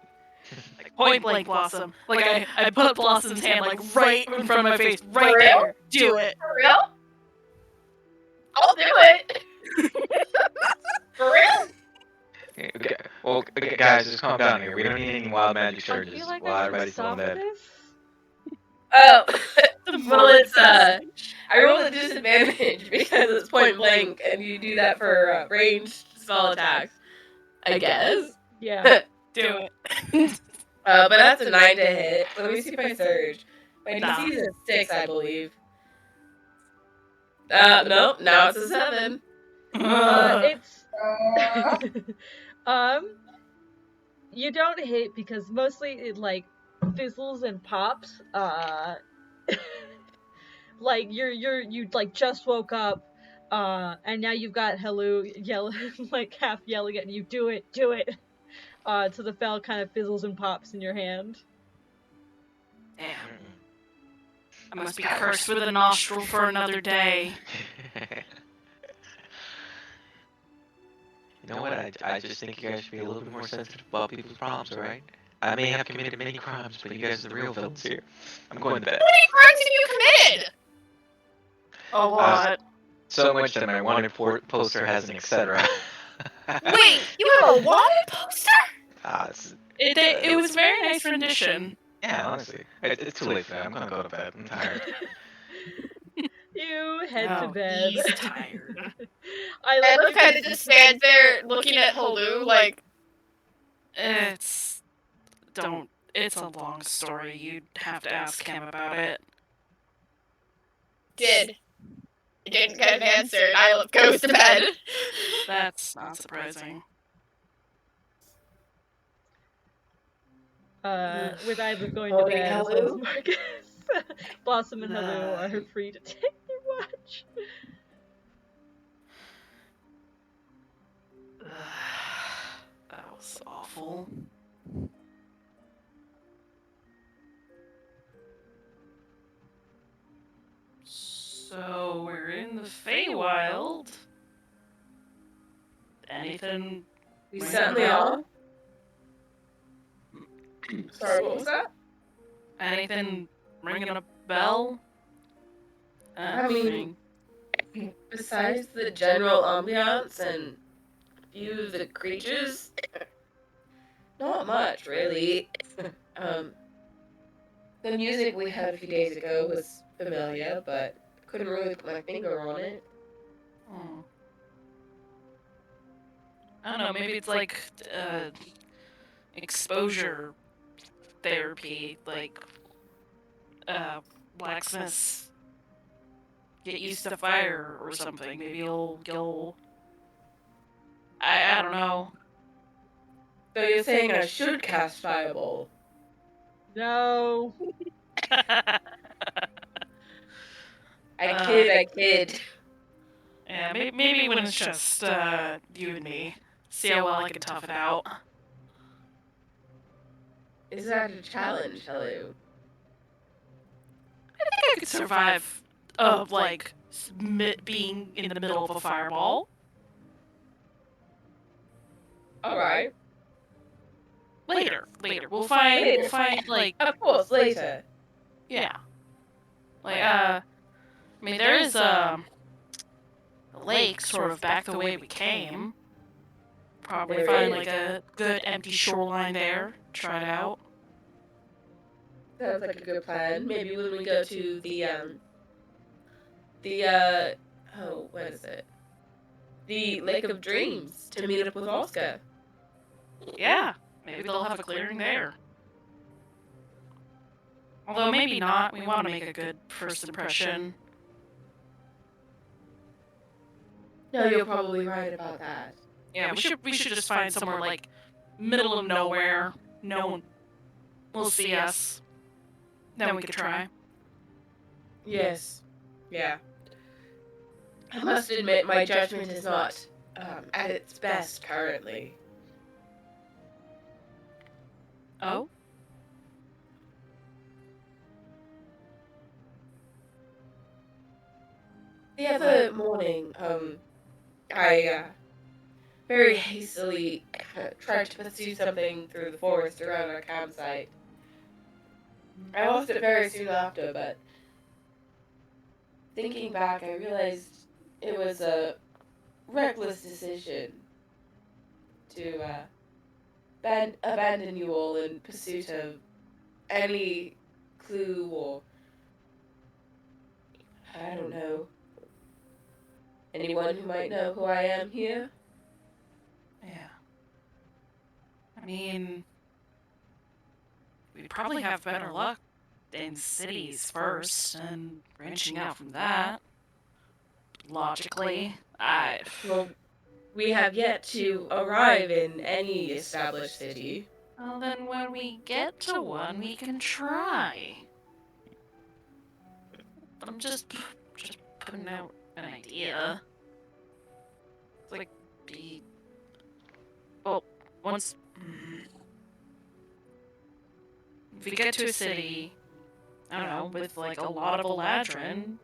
Point blank, Blossom. Like, I put Blossom's hand, like, right in front of my face. Right there. Do it. For real? I'll do it. For real? Okay. Well, okay, guys, just calm down here. We don't need any wild magic I surges feel like while I should everybody's still in stop bed. this. Oh, well, it's I rolled a disadvantage because it's point blank, and you do that for ranged spell attacks. I guess. Yeah. Do it. But that's a 9 to hit. Let me see if I surge. My Nah. DC is a 6, I believe. Nope. Now it's a 7. It's you don't hit because mostly it like fizzles and pops. Like you like just woke up. And now you've got Helu like half yelling at you, do it, do it. So the bell kind of fizzles and pops in your hand. Damn. I must be cursed with a nostril for another day. You know what? I just think you guys should be a little bit more sensitive about people's problems, alright? I may have committed many crimes, but you guys are the real villains here. I'm going to bed. How many crimes have you committed? A lot. So much that my wanted poster has an etc. Wait, you have a wanted poster? It was a very nice rendition. Yeah, honestly. It's too late for that. I'm gonna go to bed. I'm tired. You head to bed. He's tired. I Emma kind of just stands there looking at Helu like, It's a long story. You'd have to ask him about it. did. I didn't get an answer, and I goes to bed. That's not surprising. With either going to Holding bed as well as Helu? Marcus, Blossom and Helu Nah. are free to take your watch. That was awful. So we're in the Feywild. Anything? We Ring certainly a bell? are. Sorry, what was that? Anything ringing a bell? I mean, besides the general ambiance and view of the creatures, not much really. The music we heard a few days ago was familiar, but couldn't really put my finger on it. Hmm. I don't know. Maybe it's like exposure therapy, like blacksmiths get used to fire or something. Maybe you'll. I don't know. So you're saying I should cast Fireball? No. I kid. Yeah, maybe when it's just you and me. See how well I can tough it out. Is that a challenge, Helu? I think I could survive like being in the middle of a fireball. Alright. Later. We'll find like Of course, later. yeah. Like I mean there is a lake sort of back the way we came. Probably There find is. like a good empty shoreline there. Try it out. Sounds like a good plan. Maybe when we go to what is it? The Lake of Dreams to meet up with Oscar. Yeah, maybe they'll have a clearing there. Although maybe not. We want to make a good first impression. No, you're probably right about that. Yeah, we should just find somewhere like middle of nowhere. No one will see us. Then we could try. Yes. Yeah. I must admit, my judgment is not at its best currently. Oh? The other morning, I very hastily tried to pursue something through the forest around our campsite. I lost it very soon after, but thinking back, I realized it was a reckless decision to abandon you all in pursuit of any clue or, I don't know, anyone who might know who I am here. Yeah. I mean, we'd probably have better luck in cities first and branching out from that. Logically, Well, we have yet to arrive in any established city. Well, then when we get to one, we can try. I'm just putting out an idea. Well, once... If we get to a city, I don't know, with like a lot of Eladrin,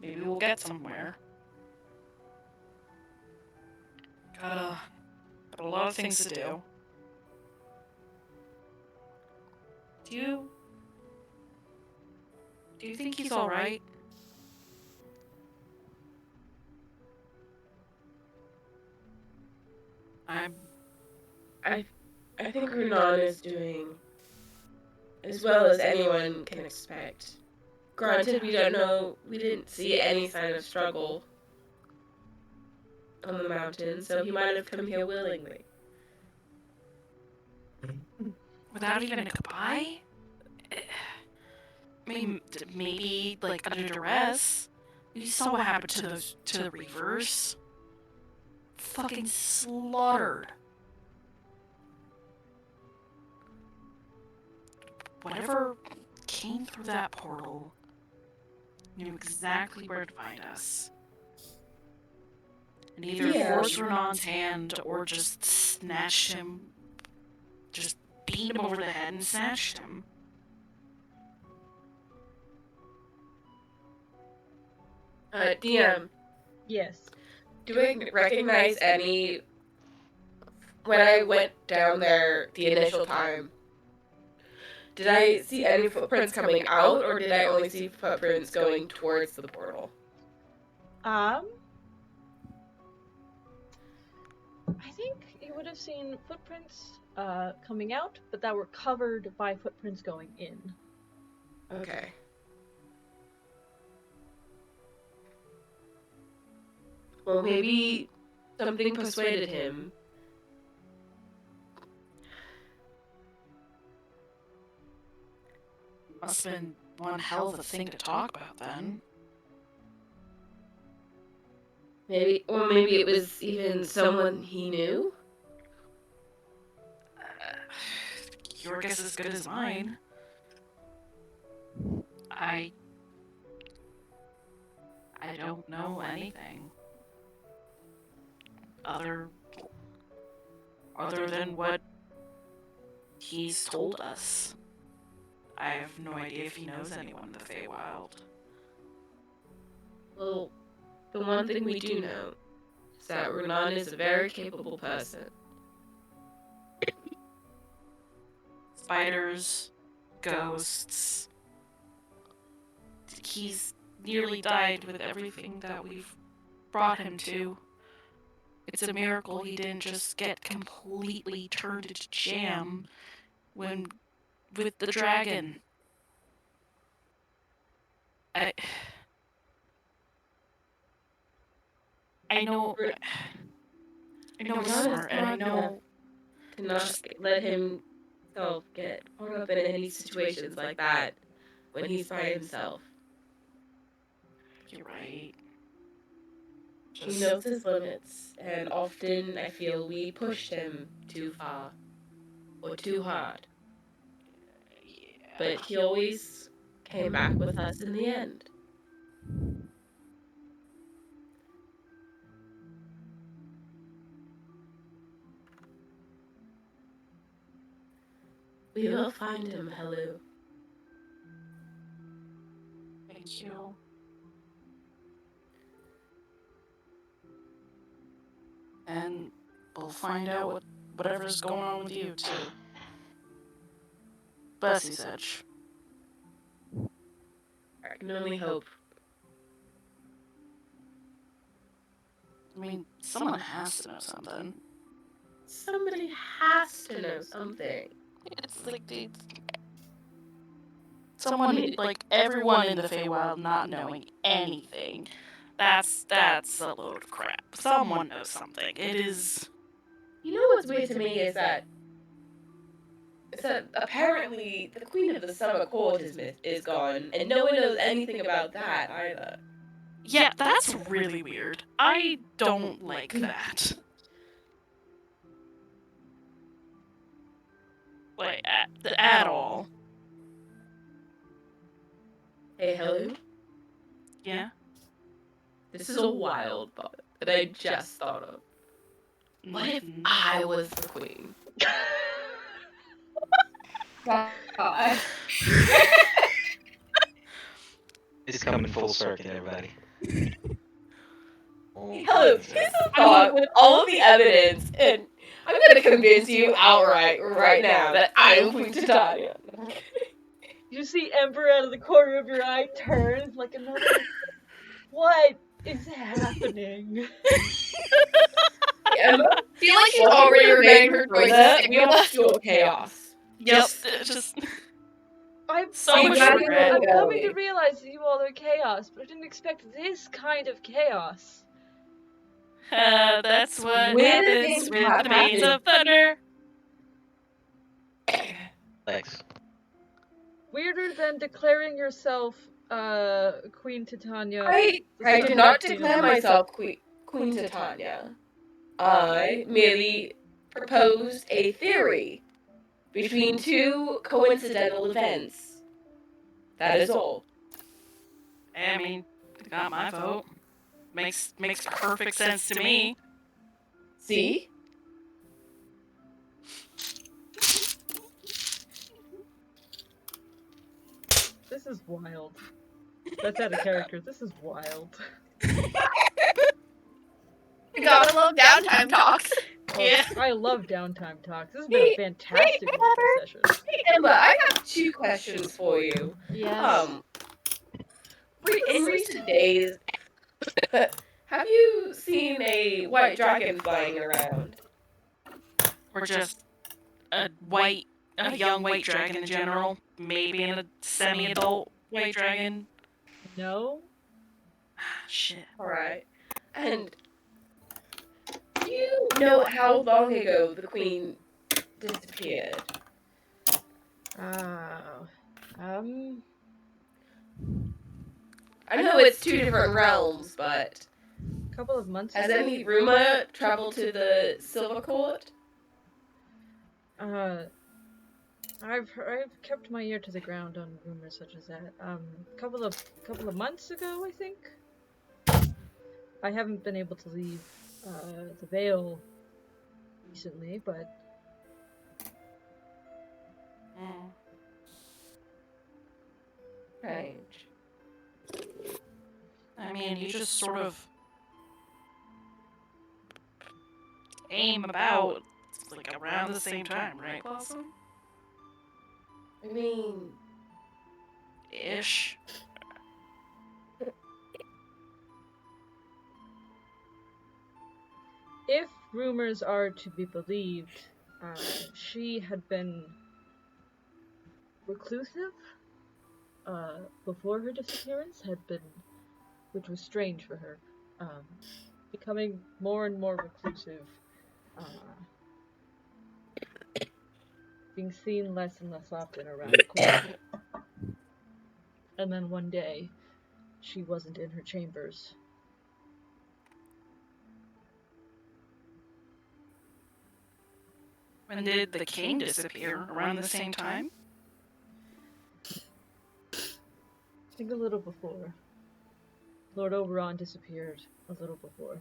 maybe we'll get somewhere. Got a lot of things to do. Do you think he's alright? I think Renan is doing as well as anyone can expect. Granted, we don't know, we didn't see any sign of struggle on the mountain, so he might have come here willingly. Without even a goodbye? I mean, maybe, like, under duress. You saw what happened to the Reavers. Fucking slaughtered. Whatever came through that portal knew exactly where to find us. And either forced Renan's hand or just snatched him, just beat him over the head and snatched him. DM, Yes. do I recognize any... When I went down there the initial time, did I see any footprints coming out, or did I only see footprints going towards the portal? I think you would have seen footprints coming out, but that were covered by footprints going in. Okay. Well, maybe something persuaded him. Must have been one hell of a thing to talk about then. Maybe it was even someone he knew? Your guess is as good as mine. I don't know anything. Other than what he's told us. I have no idea if he knows anyone in the Feywild. Well, the one thing we do know is that Renan is a very capable person. Spiders, ghosts. He's nearly died with everything that we've brought him to. It's a miracle he didn't just get completely turned into jam with the dragon. I know he's smart, and I know to not let himself get caught up in any situations like that when he's by himself. You're right. He knows his limits, and often I feel we pushed him too far or too hard. Yeah. But he always came back with us in the end. We will find him, Helu. Thank you. And we'll find out whatever's going on with you, too. Bessie's Edge. I can only hope. I mean, someone has to know something. Somebody has to know something. It's like someone, like everyone in the Feywild not knowing anything. That's a load of crap. Someone knows something. It is. You know what's weird to me is that apparently the Queen of the Summer Court is gone, and no one knows anything about that either. Yeah, that's really weird. I don't like that. Like, at all. Hey, Helu? Yeah? This is a wild thought that I just thought of. What if I was the queen? God. It's coming full circuit, everybody. Hello, here's a thought with all of the evidence, and I'm gonna convince you outright right now that I'm Queen Titania. You see Ember out of the corner of your eye turns like another. What is happening? Emma, I feel like she's while already you're regretting making her Rosa, choices. we all feel chaos. Yep. Just I'm So I'm much coming, regret. I'm coming to realize that you all are chaos, but I didn't expect this kind of chaos. that's what Weird happens things with have the Maze happened. of Thunder. Thanks. Weirder than declaring yourself Queen Titania. I did not declare myself Queen Titania. I merely proposed a theory between two coincidental events. That is all. I mean, got my vote. Makes perfect sense to me. See? This is wild. That's out of character. This is wild. You gotta love downtime talks. Yeah. I love downtime talks. This has been a fantastic session. Hey, Emma, I have two questions for you. Yes. In recent days, have you seen a white dragon flying around? Or just a young white dragon in general. Maybe in a semi-adult white dragon. No. Shit. Alright. And do you know how long ago the queen disappeared? I know it's two different realms, but A couple of months has ago. any rumor traveled to the Silver Court? I've kept my ear to the ground on rumors such as that. A couple of months ago, I think. I haven't been able to leave the Vale recently, but Strange. I mean, you just sort of aim about like around the same time, right, Blossom? I mean, Ish. if rumors are to be believed, she had been reclusive before her disappearance, which was strange for her, becoming more and more reclusive, being seen less and less often around the court. And then one day, she wasn't in her chambers. When did the king disappear? Around the same time? I think a little before. Lord Oberon disappeared a little before.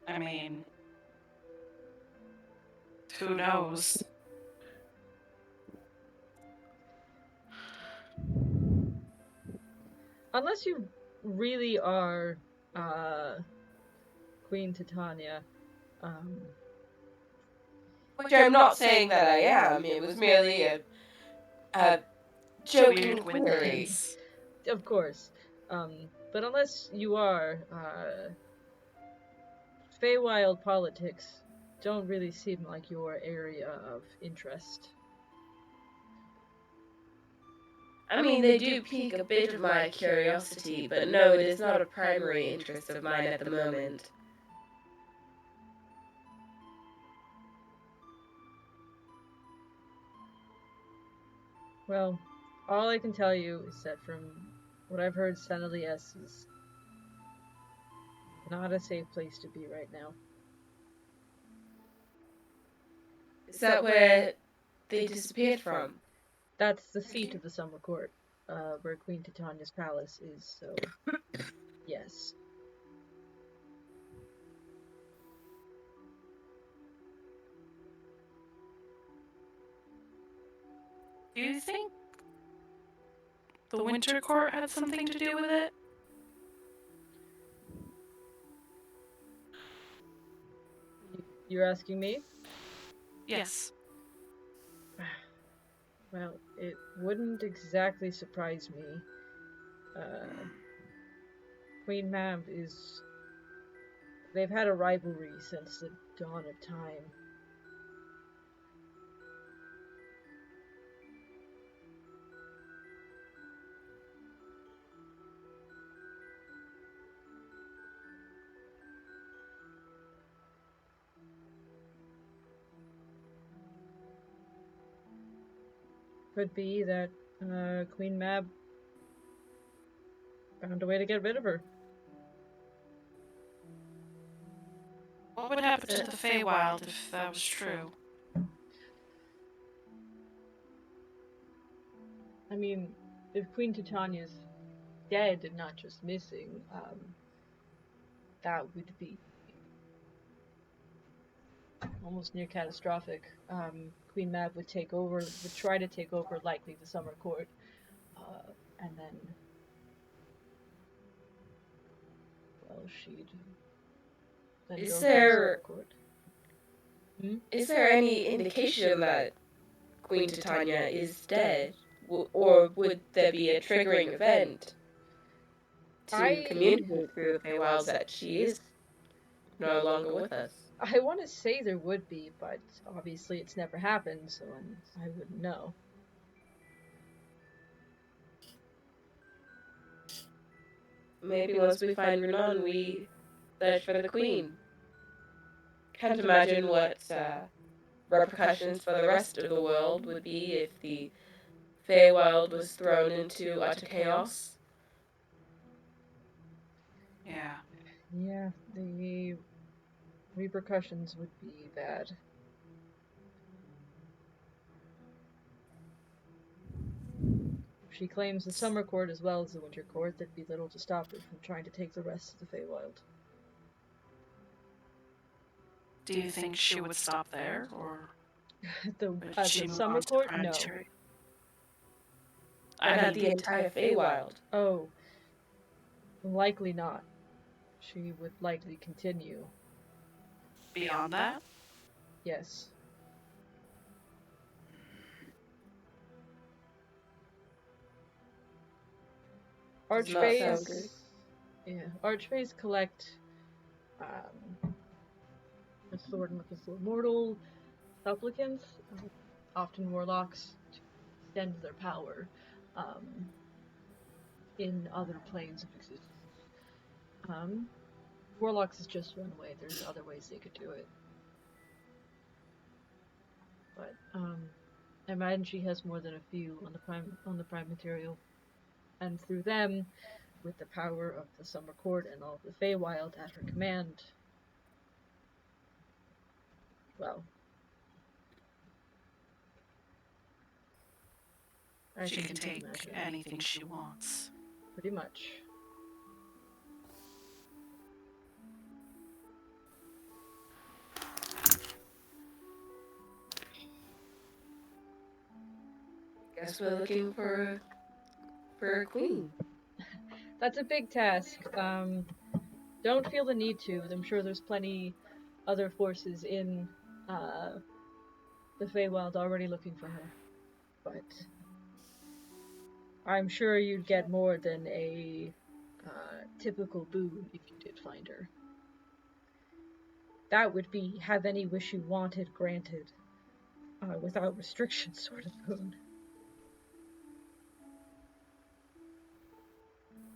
I mean, who knows? Unless you really are Queen Titania, which I'm not saying that I am. It was merely a joking Weird query. coincidence. of course. But unless you are, Feywild politics don't really seem like your area of interest. I mean, they do pique a bit of my curiosity, but no, it is not a primary interest of mine at the moment. Well, all I can tell you is that from what I've heard, Senalius is not a safe place to be right now. Is that where they disappeared from? That's the seat of the Summer Court, where Queen Titania's palace is, so yes. Do you think the Winter Court had something to do with it? You're asking me? Yes. Well, it wouldn't exactly surprise me. Queen Mab is... They've had a rivalry since the dawn of time. Could be that Queen Mab found a way to get rid of her. What would happen to the Feywild if that was true? I mean, if Queen Titania's dead and not just missing, that would be almost near catastrophic. Queen Mab would take over, would try to take over likely the Summer Court, and then, well, she'd then Is go there- for the Summer Court. Is there any indication that Queen Titania is dead? Or would there be a triggering event to communicate through the Feywilds that she is no longer with us? I want to say there would be, but obviously it's never happened, so I wouldn't know. Maybe once we find Renan, we search for the Queen. Can't imagine what repercussions for the rest of the world would be if the Feywild was thrown into utter chaos. Yeah. Yeah, the repercussions would be bad. If she claims the Summer Court as well as the Winter Court, there'd be little to stop her from trying to take the rest of the Feywild. Do you think she would stop there, or the would she the move Summer on to Court? No. Planetary? I I had mean, the entire Feywild. Oh. Likely not. She would likely continue. beyond that? Yes. Does not sound good. Archfays. Yeah, Archfays collect. What's the word I'm looking for? Mortal supplicants, often warlocks, to extend their power in other planes of existence. Warlocks is just one way. There's other ways they could do it. But I imagine she has more than a few on the prime material, and through them, with the power of the Summer Court and all of the Feywild at her command, well, I She think can you take imagine. anything she wants. Pretty much. Guess we're looking for a queen. That's a big task. Don't feel the need to. I'm sure there's plenty other forces in the Feywild already looking for her. But I'm sure you'd get more than a typical boon if you did find her. That would be have any wish you wanted granted without restrictions sort of boon.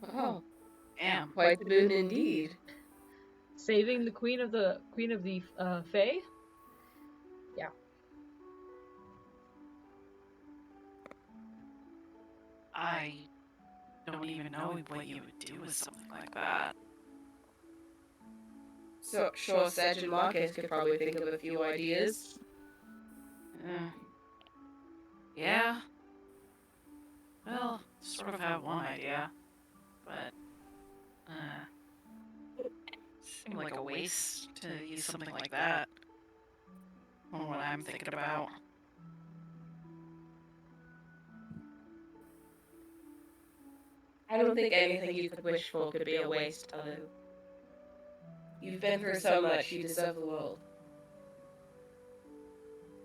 Wow, Damn. quite the boon indeed. Saving the queen of the Fae? Yeah. I don't even know what you would do with something like that. So sure, Sergeant Marcus could probably think of a few ideas. Yeah. Well, sort of have one idea, but seemed like a waste to use something like that. On what I'm thinking about. I don't think anything you could wish for could be a waste, Talu. You've been through so much, you deserve the world.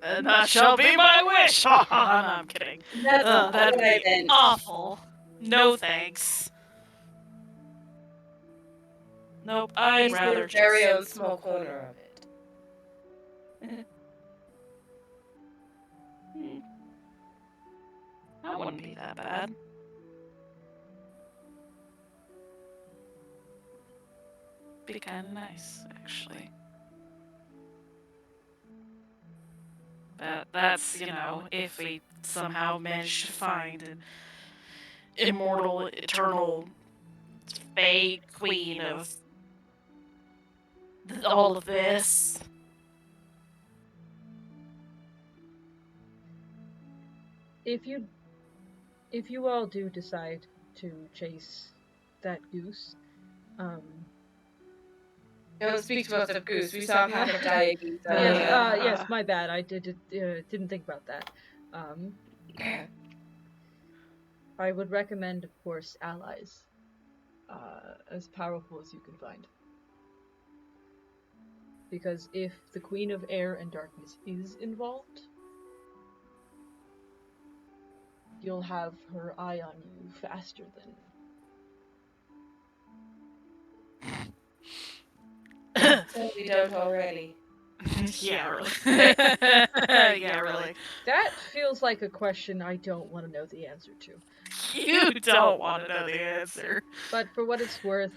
And that shall be my wish! No, I'm kidding. That'd be awful. No thanks. Nope, I'd rather just... very own small corner of it. That wouldn't be that bad. Be kinda nice, actually. But that's, you know, if we somehow manage to find an immortal, eternal, fey queen of all of this. If you all do decide to chase that goose, Don't speak to us of goose. We saw half of Diabetes. yes, my bad. I didn't think about that. I would recommend, of course, allies, as powerful as you can find. Because if the Queen of Air and Darkness is involved, you'll have her eye on you faster than... So we don't already. Yeah, really. Yeah, really. That feels like a question I don't want to know the answer to. You don't want to know the answer. But for what it's worth,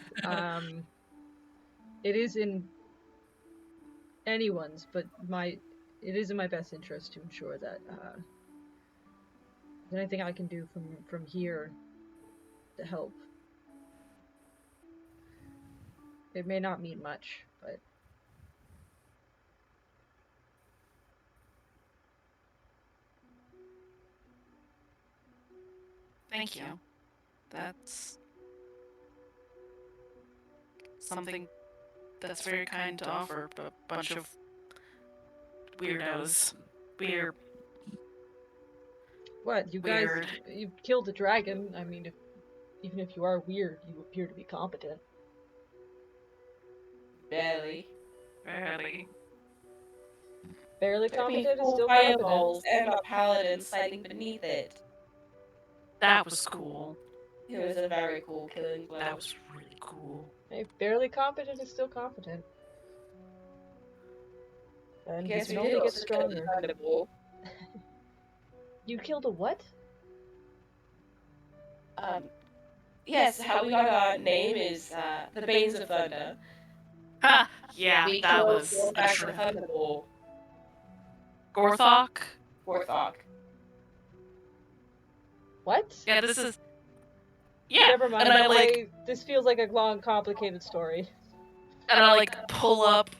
it is in anyone's, but it is in my best interest to ensure that there's anything I can do from here to help. It may not mean much, but thank you. That's something that's very kind to offer a bunch of weirdos. Weird. What, you Weird. guys, you killed a dragon. I mean, even if you are weird, you appear to be competent. Barely. Barely competent is still competent. Fireballs and a paladin sliding beneath it. That was cool. It was a very cool killing blow. That was really cool. Hey, barely competent is still competent. And you Guess can we only did get also kill the stronger. Thunderbolt. You killed a what? Yes, how we got our name is the Banes of Thunder. Ha! Yeah, We that killed was a back the trip. Thunderbolt. Gorthok? Gorthok. What? Yeah, this is... Yeah, Never mind. and I This feels like a long, complicated story. and I pull up,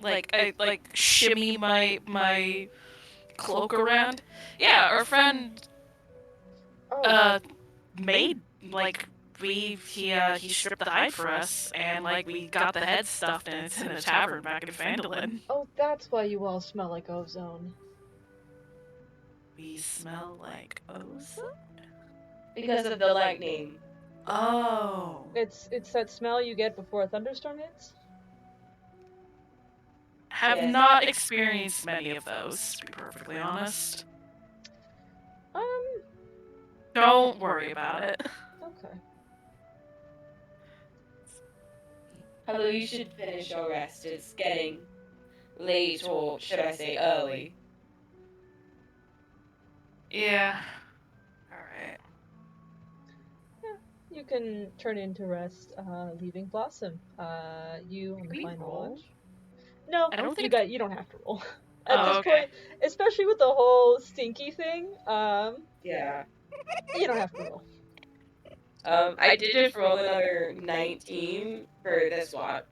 I shimmy my cloak around. Yeah, our friend Oh, made he stripped the hide for us, and we got the head stuffed, and it's in a tavern back in Phandalin. oh, that's why you all smell like ozone. We smell like ozone. Because of the lightning. Oh. It's that smell you get before a thunderstorm hits. Have Yes. not experienced many of those, to be perfectly honest. Don't worry about it. Okay. Hello, you should finish your rest. It's getting late, or should I say early. Yeah. Alright. You can turn in to rest, leaving Blossom. You on the We final roll? watch. No, I don't think- you don't have to roll. At Oh, this okay. point, especially with the whole stinky thing, Yeah. you don't have to roll. I did just roll another 19 for this one.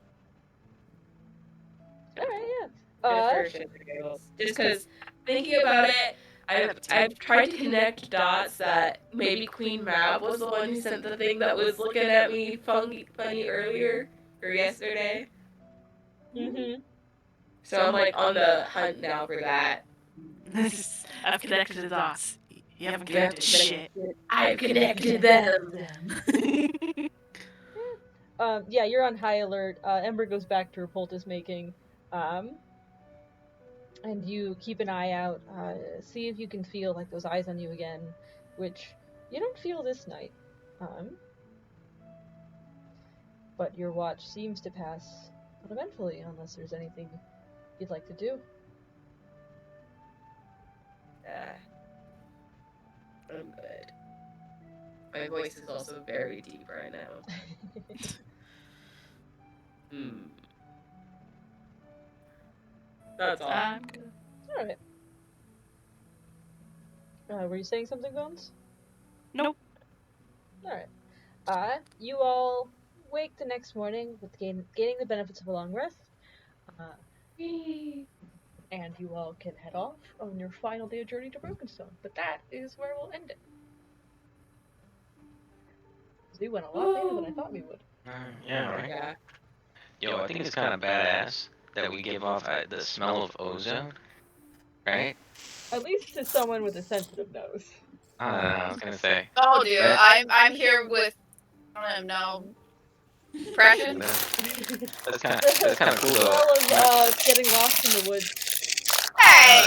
Alright, yeah. Just for shits and giggles. Just because thinking about it, I've tried to connect dots that maybe Queen Mab was the one who sent the thing that was looking at me funny earlier or yesterday. Mm-hmm. So I'm like on the hunt now for that. I've connected the dots. You haven't connected shit. I've connected them. Yeah, you're on high alert. Ember goes back to her poultice making. And you keep an eye out. See if you can feel like those eyes on you again, which you don't feel this night. But your watch seems to pass uneventfully, unless there's anything you'd like to do. I'm good. My voice is also very deep right now. That's all. I'm good. Alright. Were you saying something, Bones? Nope. Alright. You all wake the next morning with gaining the benefits of a long rest. And you all can head off on your final day of journey to Brokenstone. But that is where we'll end it. We went a lot later than I thought we would. Yeah, right. Yeah. Yo, I think it's kind of badass that we give off the smell of ozone, right? At least to someone with a sensitive nose. I don't know. I was gonna say. Oh, dude, Right. I'm here with, I don't know, depression. That's kind of cool The though. smell of getting lost in the woods. Hey!